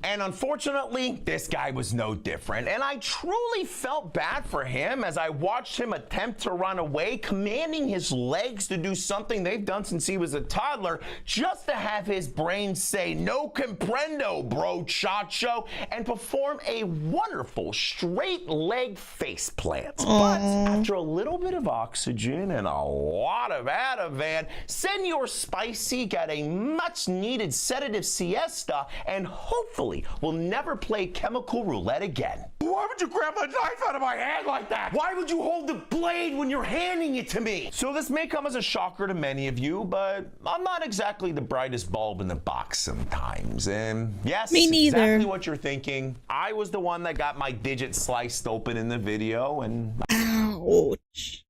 And unfortunately, this guy was no different. And I truly felt bad for him as I watched him attempt to run away, commanding his legs to do something they've done since he was a toddler, just to have his brain say, no comprendo, bro chacho, and perform a wonderful straight leg face plant. But after a little bit of oxygen and a lot of Ativan, Senor Spicy got a much needed sedative siesta and hopefully will never play chemical roulette again. Why would you grab a knife out of my hand like that? Why would you hold the blade when you're handing it to me? So this may come as a shocker to many of you, but I'm not exactly the brightest bulb in the box sometimes. And yes, Me neither. exactly what you're thinking. I was the one that got my digit sliced open in the video, and Ouch.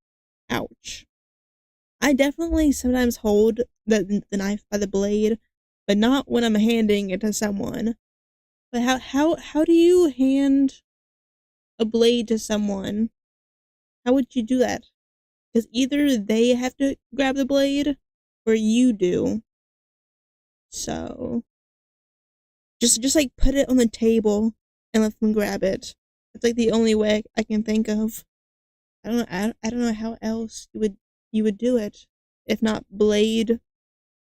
Ouch. I definitely sometimes hold the knife by the blade, but not when I'm handing it to someone. But how do you hand a blade to someone? How would you do that? Because either they have to grab the blade or you do. So just like put it on the table and let them grab it. It's like the only way I can think of. I don't know how else you would do it if not blade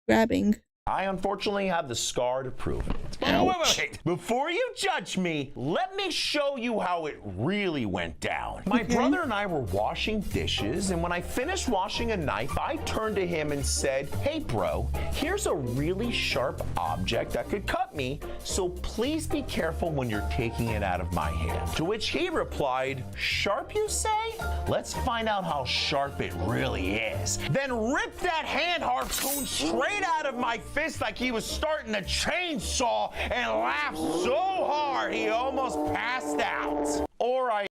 grabbing. I unfortunately have the scar to prove it. Wait. Before you judge me, let me show you how it really went down. My brother and I were washing dishes, and when I finished washing a knife, I turned to him and said, hey bro, here's a really sharp object that could cut me, so please be careful when you're taking it out of my hand. To which he replied, sharp you say? Let's find out how sharp it really is. Then ripped that hand harpoon straight out of my fist like he was starting a chainsaw and laughed so hard he almost passed out. Or I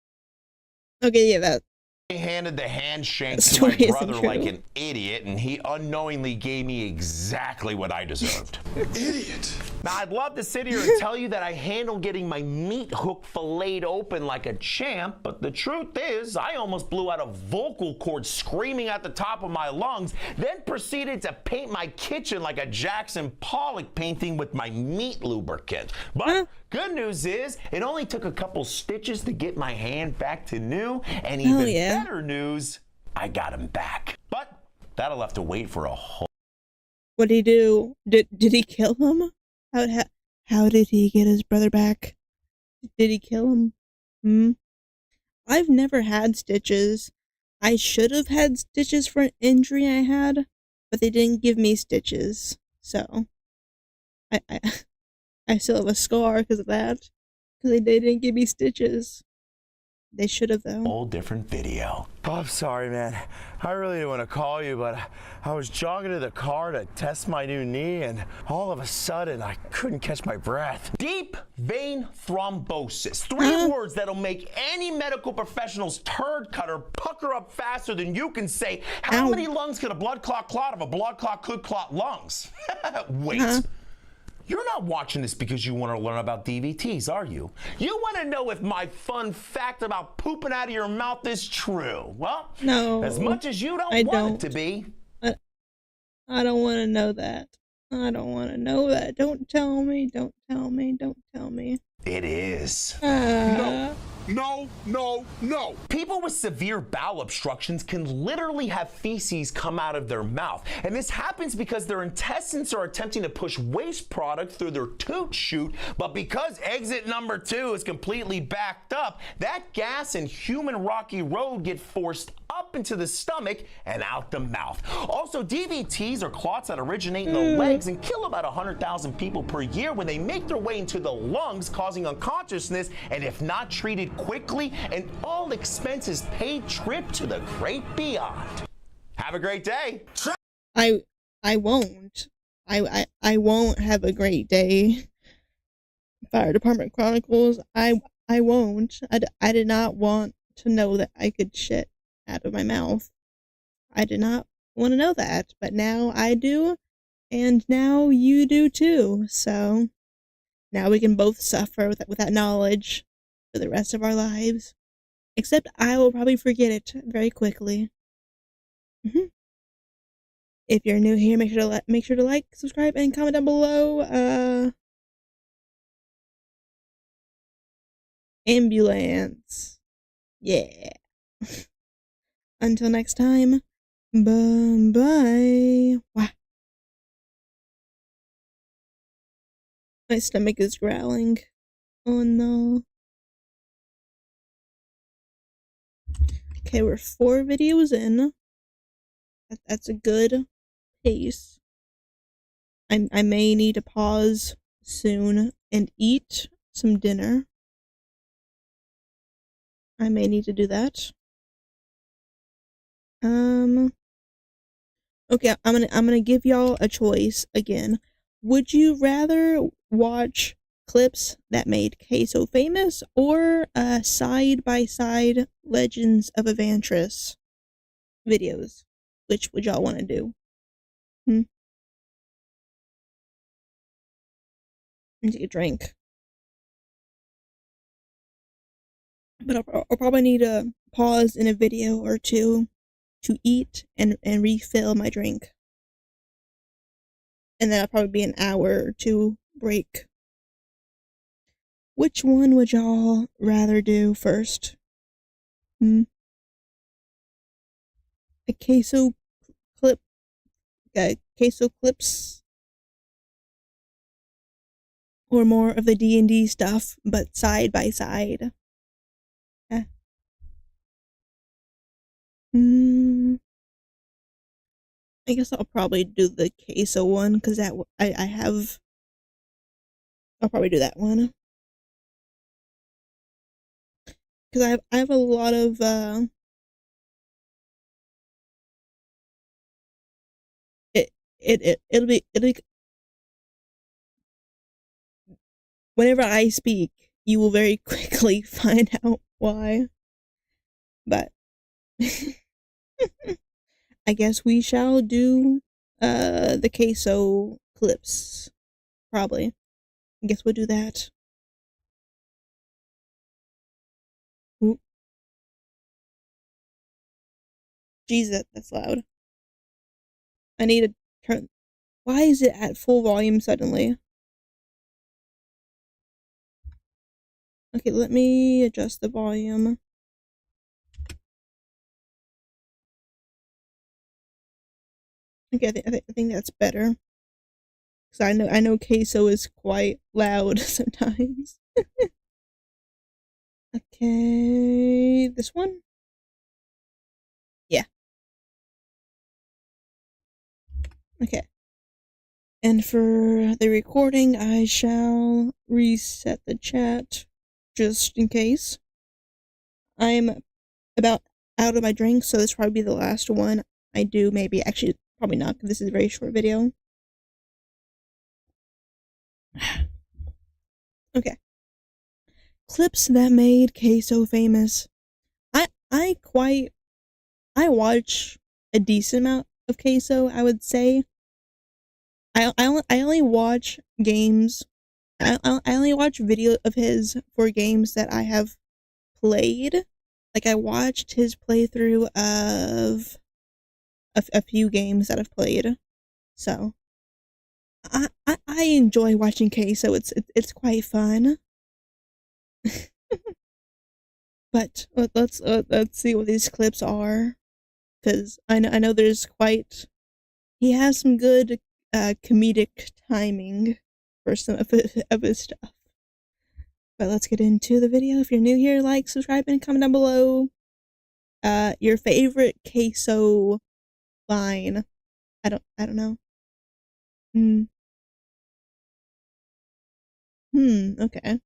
handed the handshake to my brother like an idiot, and he unknowingly gave me exactly what I deserved. Idiot. Now, I'd love to sit here and tell you that I handled getting my meat hook filleted open like a champ, but the truth is, I almost blew out a vocal cord screaming at the top of my lungs, then proceeded to paint my kitchen like a Jackson Pollock painting with my meat lubricant. But good news is, it only took a couple stitches to get my hand back to new, and even better news, I got him back. But that'll have to wait for a whole... What did he do? Did he kill him? How did he get his brother back? Did he kill him? I've never had stitches. I should have had stitches for an injury I had, but they didn't give me stitches. So I still have a scar because of that. Because they didn't give me stitches. They should have, though. Whole different video. Oh, I'm sorry, man. I really didn't want to call you, but I was jogging to the car to test my new knee, and all of a sudden, I couldn't catch my breath. Deep vein thrombosis. 3 words that'll make any medical professional's turd cutter pucker up faster than you can say, how many lungs could a blood clot clot if a blood clot could clot lungs? Wait. You're not watching this because you want to learn about DVTs, are you? You want to know if my fun fact about pooping out of your mouth is true. Well, no, as much as you don't want it to be. I don't want to know that. I don't want to know that. Don't tell me. Don't tell me. Don't tell me. It is. No. People with severe bowel obstructions can literally have feces come out of their mouth. And this happens because their intestines are attempting to push waste product through their toot chute, but because exit number 2 is completely backed up, that gas and human rocky road get forced up into the stomach and out the mouth. Also, DVTs are clots that originate in the legs and kill about 100,000 people per year when they make their way into the lungs, causing unconsciousness, and if not treated quickly, an all expenses paid trip to the great beyond. Have a great day. I won't. I won't have a great day. Fire Department Chronicles. I won't. I did not want to know that I could shit out of my mouth. I did not want to know that, but now I do, and now you do too. So now we can both suffer with that knowledge for the rest of our lives. Except I will probably forget it very quickly. If you're new here, make sure to like, subscribe, and comment down below. ambulance. Yeah. Until next time, bye. Wow. My stomach is growling. Oh no. Okay, we're 4 videos in. That's a good pace. I may need to pause soon and eat some dinner. I may need to do that. Okay, I'm gonna give y'all a choice again. Would you rather watch clips that made Queso famous or side-by-side Legends of Avantris videos? Which would y'all want to do? And take a drink. But I'll probably need to pause in a video or two to eat and refill my drink. And then I'll probably be an hour or two break. Which one would y'all rather do first? A queso clips? Or more of the D&D stuff, but side by side? I guess I'll probably do the queso one, because that I'll probably do that one. Because I have a lot of it'll be whenever I speak, you will very quickly find out why. But I guess we shall do the queso clips. Probably. I guess we'll do that. Oop. Jeez, that's loud. I need to turn... Why is it at full volume suddenly? Okay, let me adjust the volume. Okay, I think that's better. Because I know queso is quite loud sometimes. Okay, this one? Yeah. Okay. And for the recording, I shall reset the chat just in case. I'm about out of my drink, so this will probably be the last one I do. Maybe, actually, probably not, because this is a very short video. Okay. Clips that made queso famous. I watch a decent amount of queso, I would say. I only watch games. I only watch video of his for games that I have played. Like, I watched his playthrough of a few games that I've played. So I enjoy watching queso. It's quite fun. But let's see what these clips are, because I know there's quite. He has some good comedic timing for some of his stuff. But let's get into the video. If you're new here, like, subscribe, and comment down below your favorite queso line. I don't know. Okay.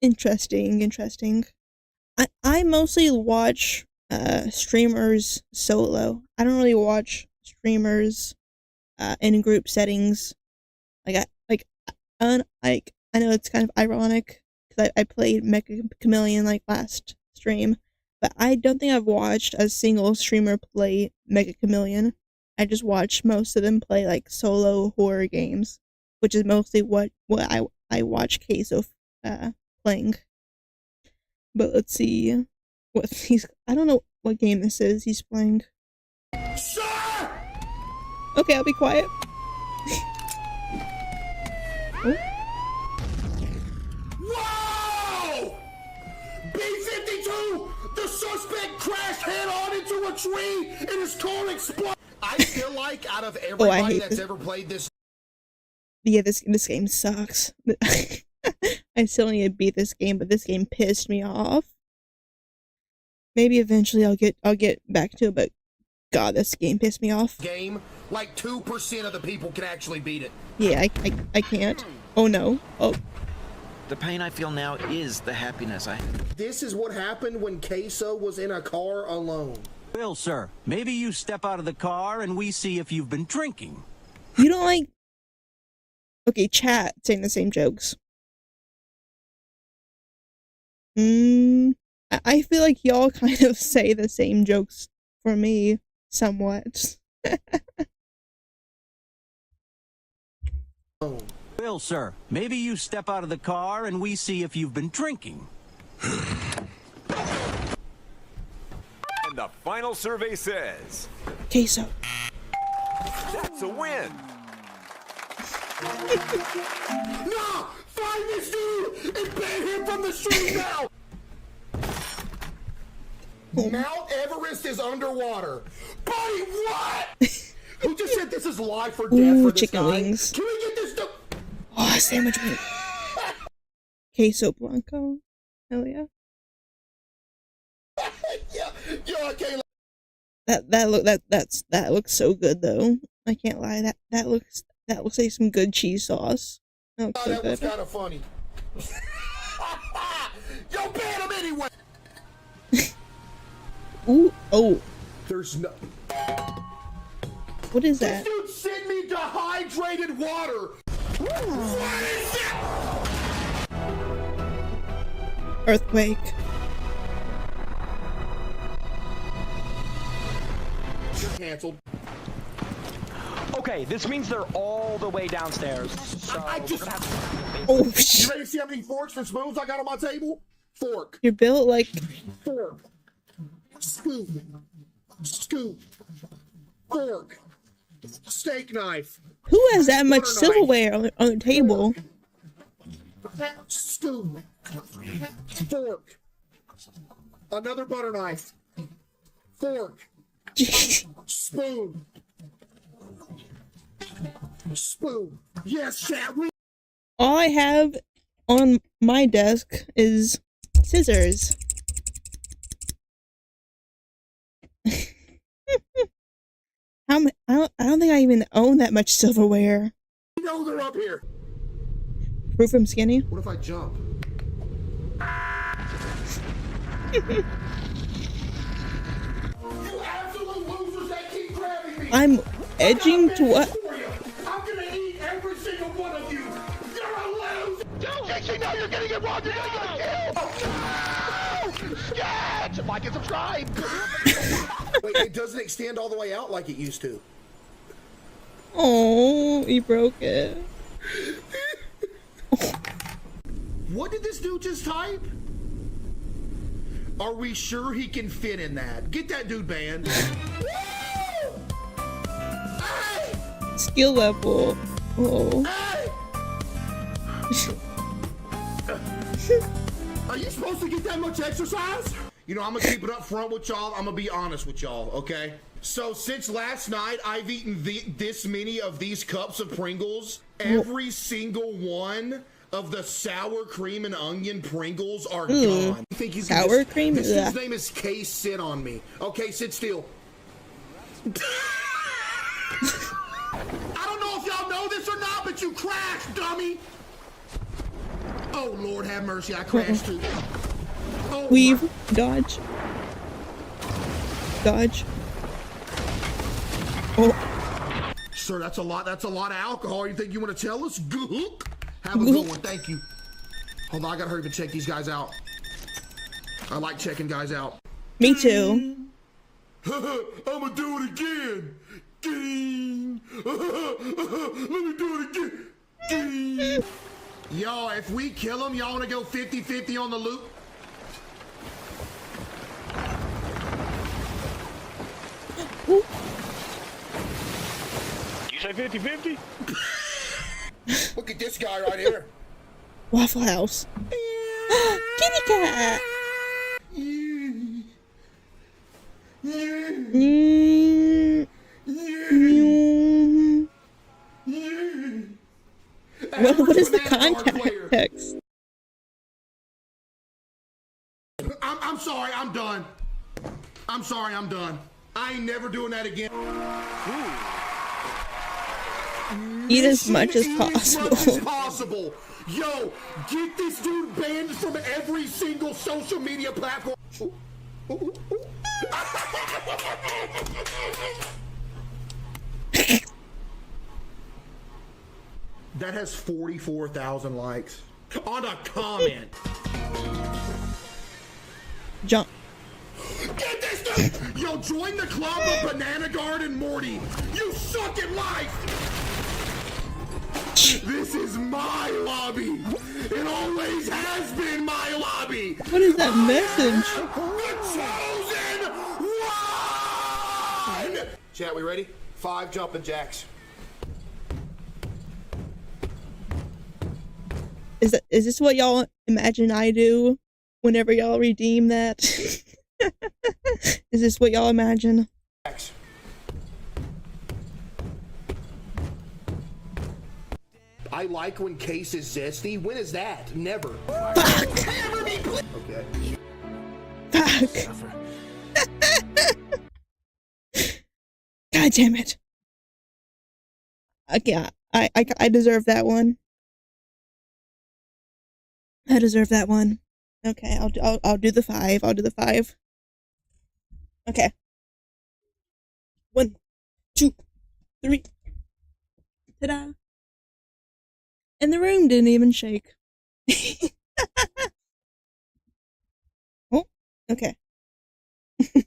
Interesting. I mostly watch streamers solo. I don't really watch streamers in group settings. I know it's kind of ironic because I played Mecha Chameleon like last stream, but I don't think I've watched a single streamer play Mecha Chameleon. I just watch most of them play like solo horror games, which is mostly what I watch queso playing. But let's see what he's. I don't know what game this is he's playing. Sir! Okay, I'll be quiet. Oh. tree and his car exploded. I feel like out of everybody that's ever played this. Yeah, this game sucks. I still need to beat this game, but this game pissed me off. Maybe eventually I'll get back to it, but God, this game pissed me off. Game, like 2% of the people can actually beat it. Yeah, I can't. Oh no. Oh. The pain I feel now is the happiness I. This is what happened when Queso was in a car alone. Well, sir, maybe you step out of the car and we see if you've been drinking. You don't like. Okay, chat saying the same jokes. I feel like y'all kind of say the same jokes for me, somewhat. Well, sir, maybe you step out of the car and we see if you've been drinking. And the final survey says... Queso. That's a win. No! Find this dude and ban him from the street now! Mount Everest is underwater. Buddy, what? Who just said this is life or death for this chicken guy? wings. Can we get this stuff? Oh, sandwich wing. Queso Blanco. Hell yeah. I can't. That looks so good though. I can't lie. That looks like some good cheese sauce. That looks so That was good. kind of funny. Yo, ban him anyway. Ooh, oh. There's no. What is that? This dude sent me dehydrated water. What is it? Earthquake. You're canceled. Okay, this means they're all the way downstairs. So I just. Oh, you ready to see how many forks and spoons I got on my table? Fork. You're built like. Fork. Scoop. Scoop. Fork. Steak knife. Who has that much Butter knife. silverware on the table? Scoop. Fork. Another butter knife. Fork. Spoon. Spoon. Yes, chat. All I have on my desk is scissors. I don't think I even own that much silverware. You know they're up here. Proof I'm skinny. What if I jump? You absolute losers that keep grabbing me. I'm edging to what? I'm gonna eat every single one of you. You're a loser. You know you're getting it wrong. You're gonna get killed. No! Sketch! Like and subscribe. Wait, it doesn't extend all the way out like it used to. Oh, he broke it. What did this dude just type? Are we sure he can fit in that? Get that dude banned. Skill level. Oh. Are you supposed to get that much exercise? You know, I'm gonna keep it up front with y'all. I'm gonna be honest with y'all, okay? So since last night, I've eaten this many of these cups of Pringles. Every single one of the sour cream and onion Pringles are gone. You think you can Sour cream? This Ugh. dude's name is Case. Sit on me. Okay, sit still. I don't know if y'all know this or not, but you crashed, dummy. Oh, Lord have mercy, I crashed too. Oh, Weave. Dodge. Dodge. Oh. Sir, that's a lot of alcohol. You think you want to tell us? Gook. Have a good one, thank you. Hold on, I gotta hurry up and check these guys out. I like checking guys out. Me too. I'ma do it again. Ding. Let me do it again. Ding. Yo, if we kill him, y'all wanna go 50-50 on the loop? You say 50-50? Look at this guy right here. Waffle House. Kitty cat. What is the context? I'm sorry, I'm done. I'm sorry, I'm done. I ain't never doing that again. Eat as much as possible. Yo, get this dude banned from every single social media platform. That has 44,000 likes on a comment. Jump. Get this dude! Yo, join the club of Banana Guard and Morty. You suck at life. This is my lobby. It always has been my lobby. What is that message? The chosen one. Chat, we ready? 5 jumping jacks. Is this what y'all imagine I do whenever y'all redeem that? Is this what y'all imagine? I like when Case is zesty. When is that? Never. Fuck. Okay. Fuck. God damn it. Okay, I deserve that one. I deserve that one. Okay, I'll do the 5. I'll do the 5. Okay. 1, 2, 3. Ta-da! And the room didn't even shake. Oh, okay. Dude,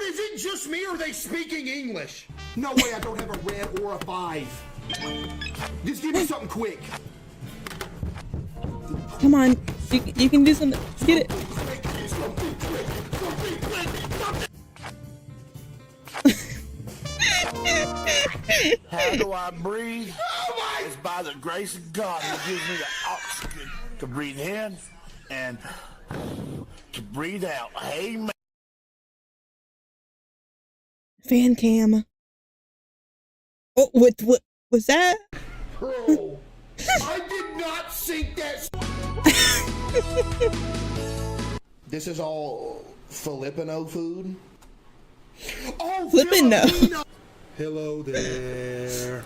is it just me or are they speaking English? No way I don't have a red or a 5. Just give me something quick. Come on, you can do something. Get it. How do I breathe? It's by the grace of God who gives me the oxygen to breathe in and to breathe out. Amen. Fan cam. Oh, what was that? Bro, I did not think that. This is all Filipino food. Oh, Filipino. Hello there,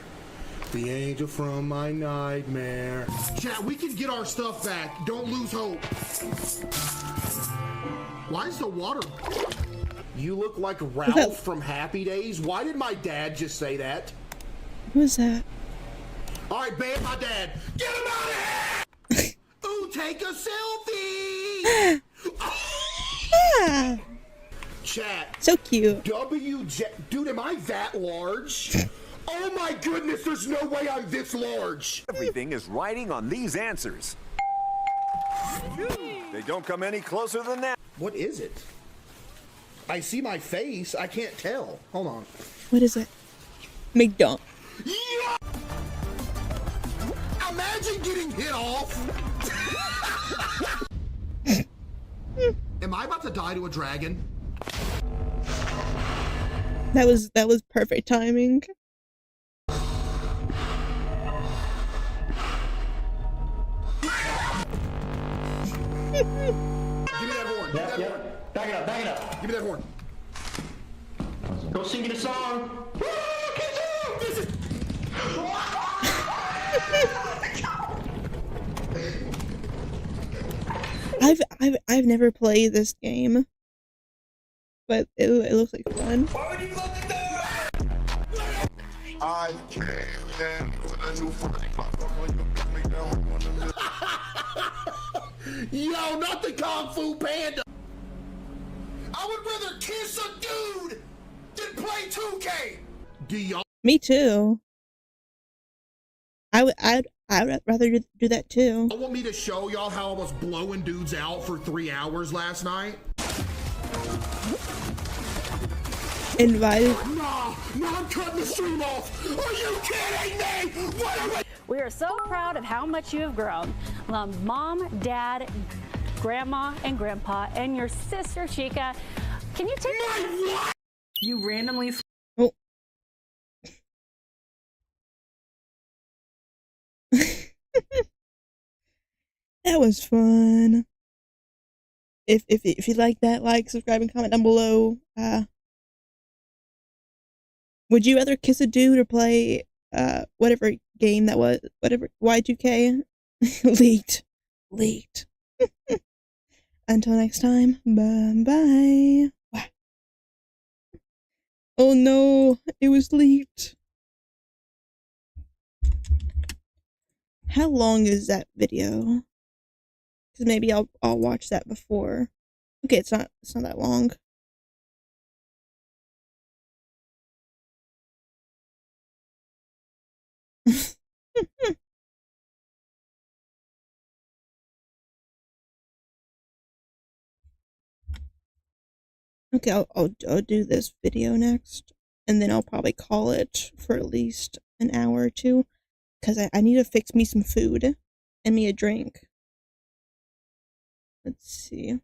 the angel from my nightmare. Chat, we can get our stuff back. Don't lose hope. Why is the water? You look like Ralph from Happy Days. Why did my dad just say that? Who is that? All right, ban my dad. Get him out of here! Ooh, take a selfie! Ah. Chat. So cute. Dude, am I that large? Oh my goodness, there's no way I'm this large. Everything is riding on these answers. They don't come any closer than that. What is it? I see my face. I can't tell. Hold on. What is it? McDonald. Yeah! Imagine getting hit off. Am I about to die to a dragon? That was perfect timing. Give me that horn. Yep. Back it up. Give me that horn. Go sing it a song. This is... I've never played this game, but it looks like fun. Yo, not the Kung Fu Panda. I would rather kiss a dude than play 2K. Do y'all? Me too. I'd rather do that too. I want me to show y'all how I was blowing dudes out for 3 hours last night. Invited. No, I'm cutting the stream off. Are you kidding me? What are we? We are so proud of how much you have grown. Mom, Dad, Grandma, and Grandpa, and your sister Chica. Can you take You randomly. Oh. That was fun. If you like that, like, subscribe, and comment down below. Would you rather kiss a dude or play whatever game that was, whatever Y2K? Leaked. Until next time, bye. Oh no, it was leaked. How long is that video? Because maybe I'll watch that before. Okay, it's not that long. Okay, I'll do this video next, and then I'll probably call it for at least an hour or two, because I need to fix me some food and me a drink. Let's see.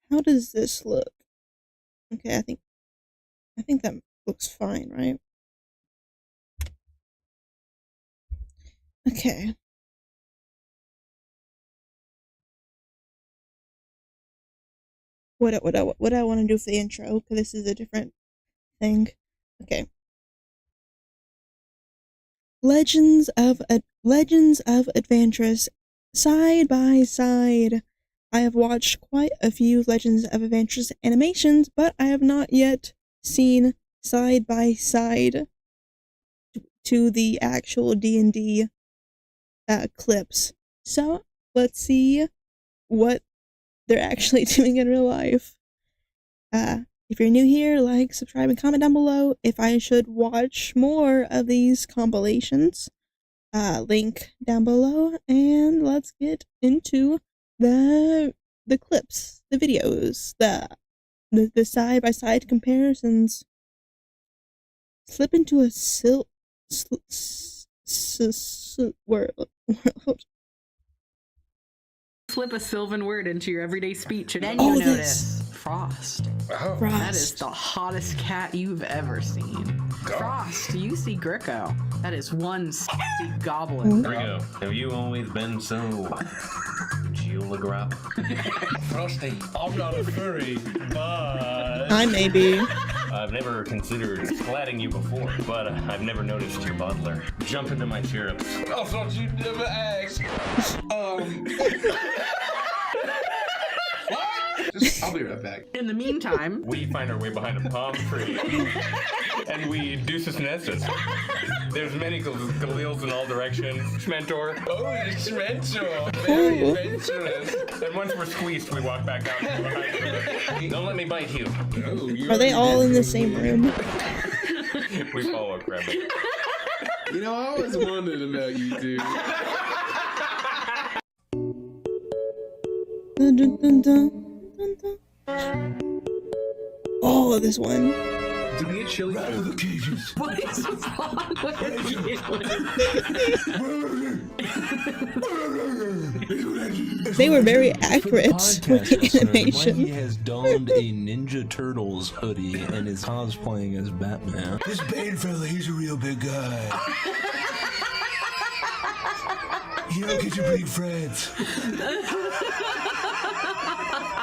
How does this look? Okay, I think that looks fine, right? Okay. What I want to do for the intro, because this is a different thing. Okay. Legends of Avantris side by side. I have watched quite a few Legends of Avantris animations, but I have not yet seen side by side to the actual D&D clips. So let's see what they're actually doing in real life. If you're new here, like, subscribe, and comment down below if I should watch more of these compilations. Link down below, and let's get into the clips, the videos, the side by side comparisons. Slip into a world. Slip a Sylvan word into your everyday speech, and then you notice Frost. Oh. Frost. That is the hottest cat you've ever seen. Frost, you see Gricko. That is one sexy goblin. Gricko, have you always been so geographic? Frosty, I'm not a furry, but I may be. I've never considered splatting you before, but I've never noticed your butler. Jump into my cherubs. I thought you'd never ask. What? I'll be right back. In the meantime, We find our way behind a palm tree, and we deuces nestus. There's many Galils in all directions. Mentor. Oh, it's Schmentor. Very adventurous. And once we're squeezed, we walk back out from behind. Don't let me bite you. Oh, Are they all in the same room? We follow Grandma. You know, I always wondered about you two. Dun, dun, dun, dun, dun. Oh, this one. Do we get chili out of the cages? what is wrong with you? They were very accurate with the animation. He has donned a Ninja Turtles hoodie and is cosplaying as Batman. This Bane fella, he's a real big guy. You don't get your big friends.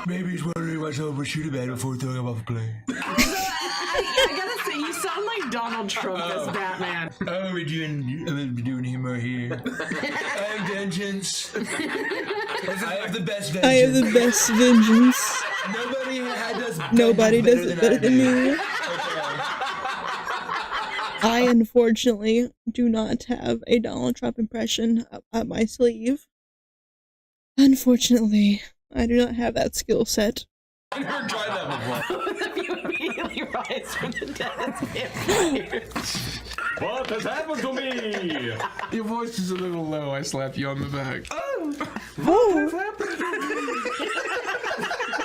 Maybe he's wondering why someone would shoot a man before throwing him off a plane. I gotta say, you sound like Donald Trump as Batman. Oh, we're doing humor here. I have vengeance. I have the best vengeance. I have the best vengeance. Nobody does it better than me. I unfortunately do not have a Donald Trump impression up my sleeve. Unfortunately, I do not have that skill set. I never tried that before. You immediately rise from the dead as What has happened to me? Your voice is a little low. I slap you on the back. Oh!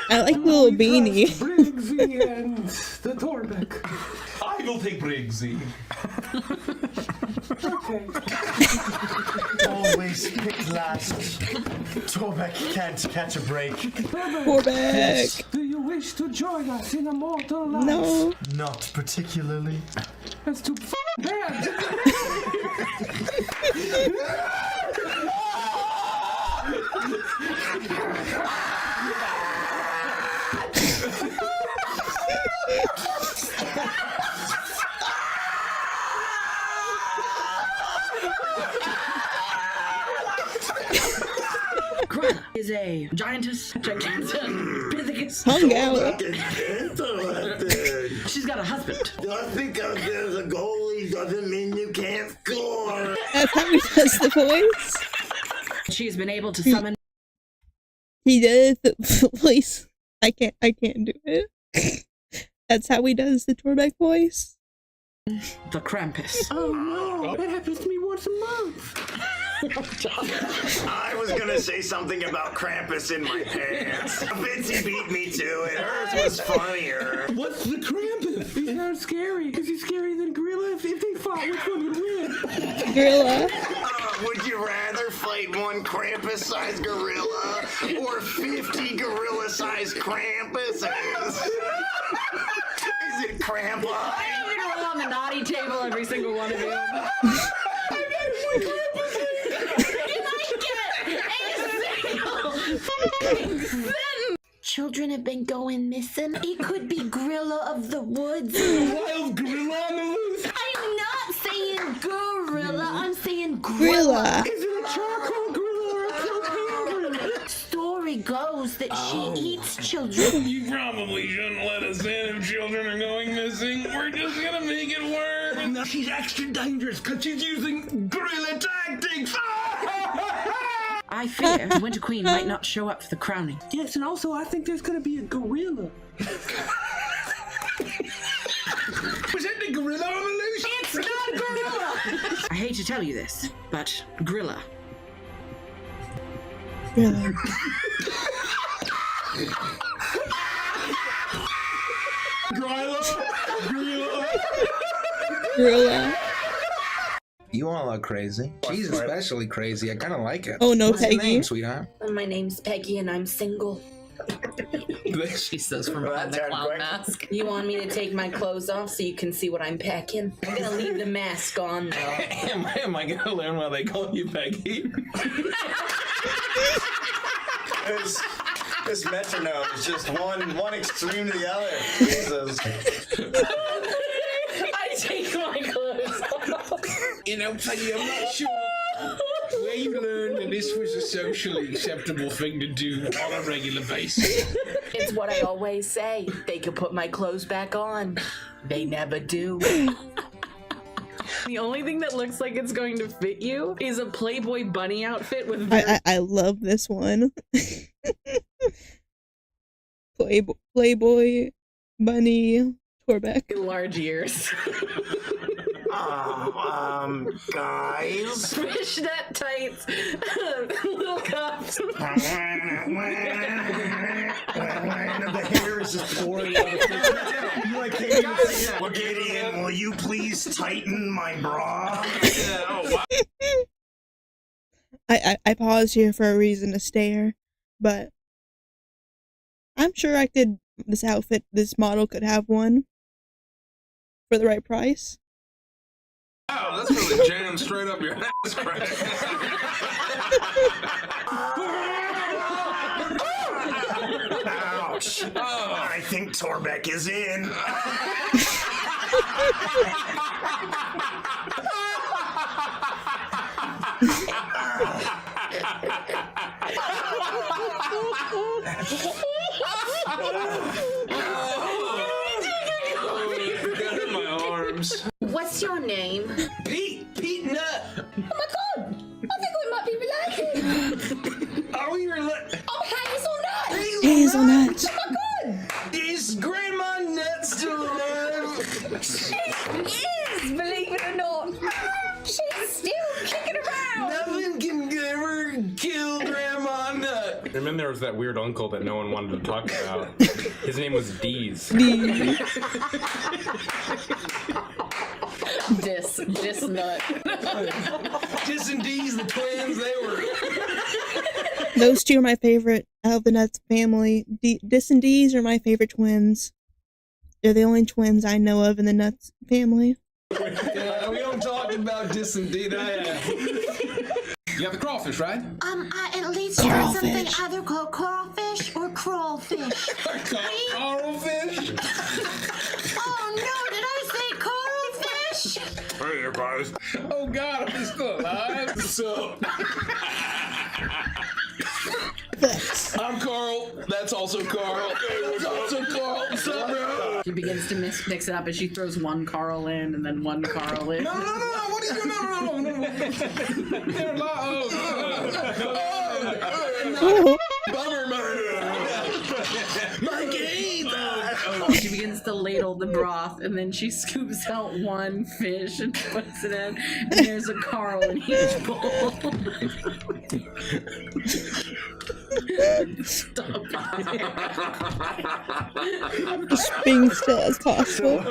I like the little beanie. Briggsy and the Torbeck. I will take Briggsy. Okay. Always picked last. Torbeck can't catch a break. Torbeck. Do you wish to join us in Immortal Life? No. Not particularly. That's too bad. Greta is a giantess, gigantic, Hung out. She's got a husband. Just because there's a goalie doesn't mean you can't score. That's how he does the voice. She's been able to summon. He did the voice. I can't do it. That's how he does the Torbeck voice. The Krampus. Oh no, that happens to me once a month. I was gonna say something about Krampus in my pants. Bitsy beat me to it. Hers was funnier. What's the Krampus? He's not scary. Is he scarier than Gorilla? If they fought, which one would win? Gorilla. Would you rather fight one Krampus-sized gorilla or 50 gorilla-sized Krampuses? Is it Krampus? Why are you roll on the naughty table, every single one of you? Children have been going missing. It could be gorilla of the woods. Wild gorilla on the loose. I'm not saying gorilla. I'm saying Gorilla. Is it a charcoal gorilla or a cocaine gorilla? Story goes that she eats children. You probably shouldn't let us in if children are going missing. We're just gonna make it worse. No, she's extra dangerous because she's using gorilla tactics. I fear the Winter Queen might not show up for the crowning. Yes, and also I think there's gonna be a gorilla. Was that the gorilla on the loose? It's not gorilla! I hate to tell you this, but gorilla. Gorilla. Gorilla. You all are crazy. She's especially crazy. I kind of like it. Oh no, What's your Peggy. name, sweetheart? My name's Peggy and I'm single. She says from behind the clown mask. You want me to take my clothes off so you can see what I'm packing? I'm gonna leave the mask on though. Am I gonna learn why they call you Peggy? This metronome is just one extreme to the other. Jesus. I take my clothes off. You know, Peggy, I'm not sure where you learned that this was a socially acceptable thing to do on a regular basis. It's what I always say. They can put my clothes back on. They never do. The only thing that looks like it's going to fit you is a Playboy bunny outfit with I love this one. Playboy bunny Torbeck. large ears. Guys. Fishnet tights. Little cups. The hair is just pouring out of the Well, Gideon, will you please tighten my bra? I paused here for a reason to stare, but I'm sure this model could have one for the right price. Wow, that's really jammed straight up your ass crack. Ouch. I think Torbeck is in. What's your name? Pete Nut. Oh my god! I think we might be related. Are we related? Oh, Hazelnut! Hazelnut. Oh my god! Is Grandma Nut still alive? She is, believe it or not. She's still kicking around. Nothing can ever kill Grandma Nut. Remember then there was that weird uncle that no one wanted to talk about. His name was Deez. Dis nut. Dis and D's, the twins, they were. Those two are my favorite out of the Nuts family. Dis and D's are my favorite twins. They're the only twins I know of in the Nuts family. Yeah, we don't talk about Dis and D. You have the crawfish, right? I at least heard something either called crawfish or crawfish. Crawfish? Oh no, did I say crawfish? Hey there, guys. Oh God, are we still alive? So. I'm Carl. That's also Carl. That's also Carl. What's up, bro? She begins to mix it up as she throws one Carl in and then one Carl in. No. What are you doing? No. Bummer, my game. She begins to ladle the broth and then she scoops out one fish and puts it in, and there's a Carl in each bowl. Stop. Just being still as possible.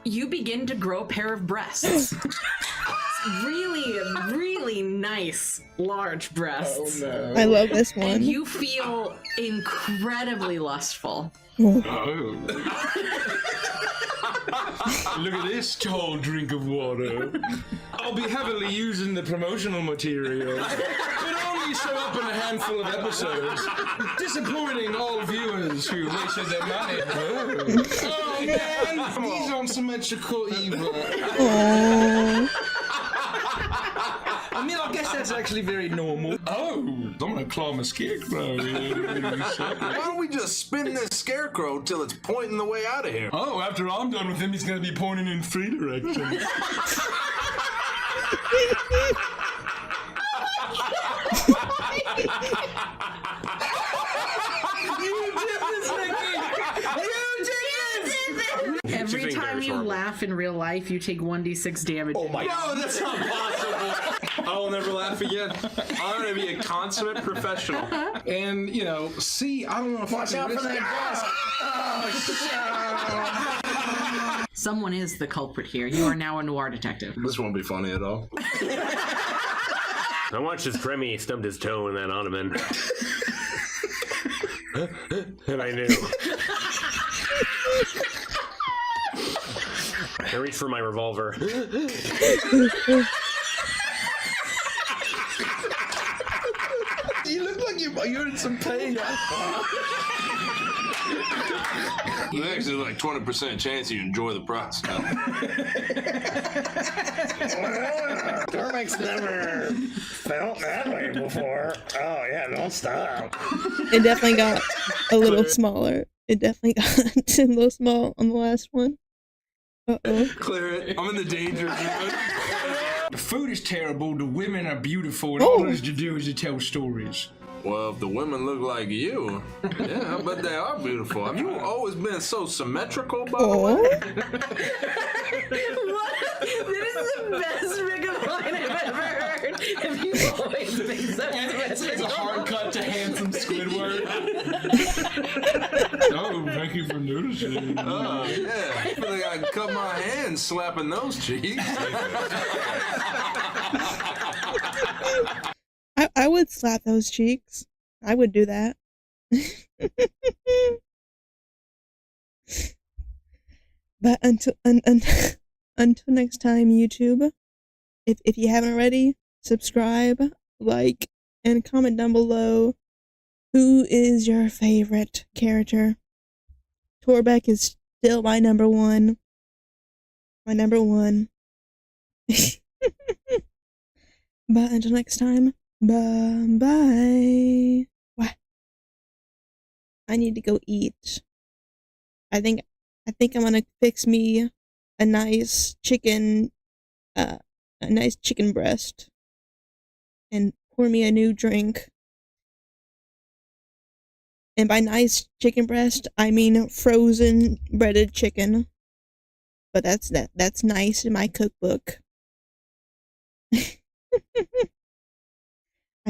You begin to grow a pair of breasts. Really nice large breasts. Oh, no. I love this one. And you feel incredibly lustful. Oh. Look at this tall drink of water. I'll be heavily using the promotional material, but only show up in a handful of episodes, disappointing all viewers who wasted their money. Oh man, these aren't symmetrical either. I mean, I guess that's actually very normal. Oh, I'm gonna claw my scarecrow. Why don't we just spin this scarecrow till it's pointing the way out of here? Oh, after I'm done with him, he's gonna be pointing in 3 directions. Every time you laugh in real life, you take 1d6 damage. Oh my God. No, that's not possible. I will never laugh again. I'm gonna be a consummate professional. And, you know, see, I don't know if Watch I out for that Someone is the culprit here. You are now a noir detective. This won't be funny at all. I watched as Remy stubbed his toe in that ottoman. And I knew. I reached for my revolver. You look like you're in some pain. There's actually like 20% chance you enjoy the process. Dormic's never felt that way before. Oh yeah, don't stop. It definitely got a little smaller. It definitely got a little small on the last one. Uh-oh. Clear it. I'm in the danger zone. The food is terrible, the women are beautiful, and all there's to do is to tell stories. Well, if the women look like you, yeah, I bet they are beautiful. Have you always been so symmetrical, by the way? What? This is the best pickup line I've ever heard. Have you always been so It's a hard cut to handsome Squidward. Oh, thank you for noticing. Oh, yeah. I feel like I can cut my hand slapping those cheeks. I would slap those cheeks. I would do that. But until next time, YouTube, if you haven't already, subscribe, like, and comment down below who is your favorite character. Torbeck is still my number one. My number one. But until next time, bye. What? I need to go eat. I think I'm gonna fix me a nice chicken breast and pour me a new drink. And by nice chicken breast, I mean frozen breaded chicken. But that's nice in my cookbook. I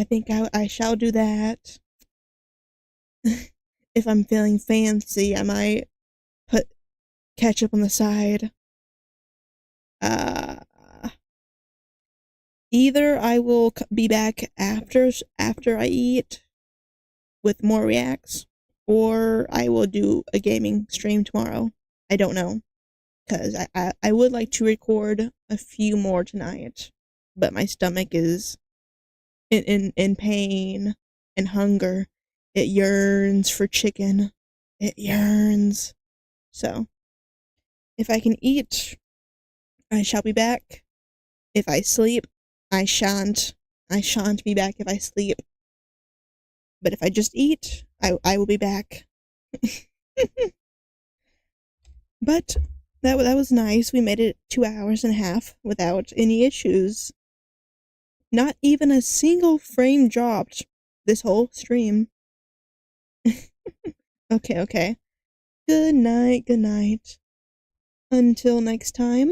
think I shall do that. If I'm feeling fancy, I might put ketchup on the side. Either I will be back after I eat with more reacts, or I will do a gaming stream tomorrow. I don't know, because I would like to record a few more tonight, but my stomach is in pain and hunger. It yearns for chicken. It yearns. So, if I can eat, I shall be back. If I sleep, I shan't be back if I sleep. But if I just eat, I will be back. But that was nice. We made it 2 hours and a half without any issues. Not even a single frame dropped this whole stream. Okay. Good night. Until next time.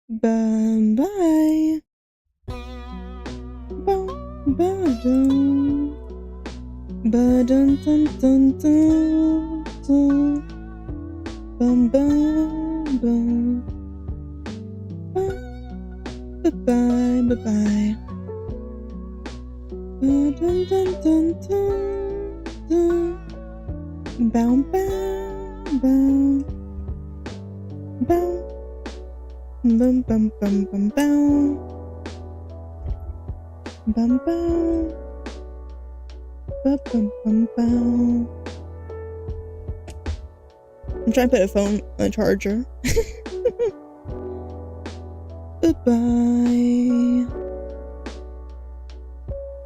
Bye. Ba-dum. Ba-dum-dum-dum-dum-dum. Bum-bum-bum. Bye-bye. Ba-dum-dum-dum-dum-dum. Bow. Bum bum bum bum bow. Bum bow. Bum bum bum bow. I'm trying to put a phone on a charger. Goodbye.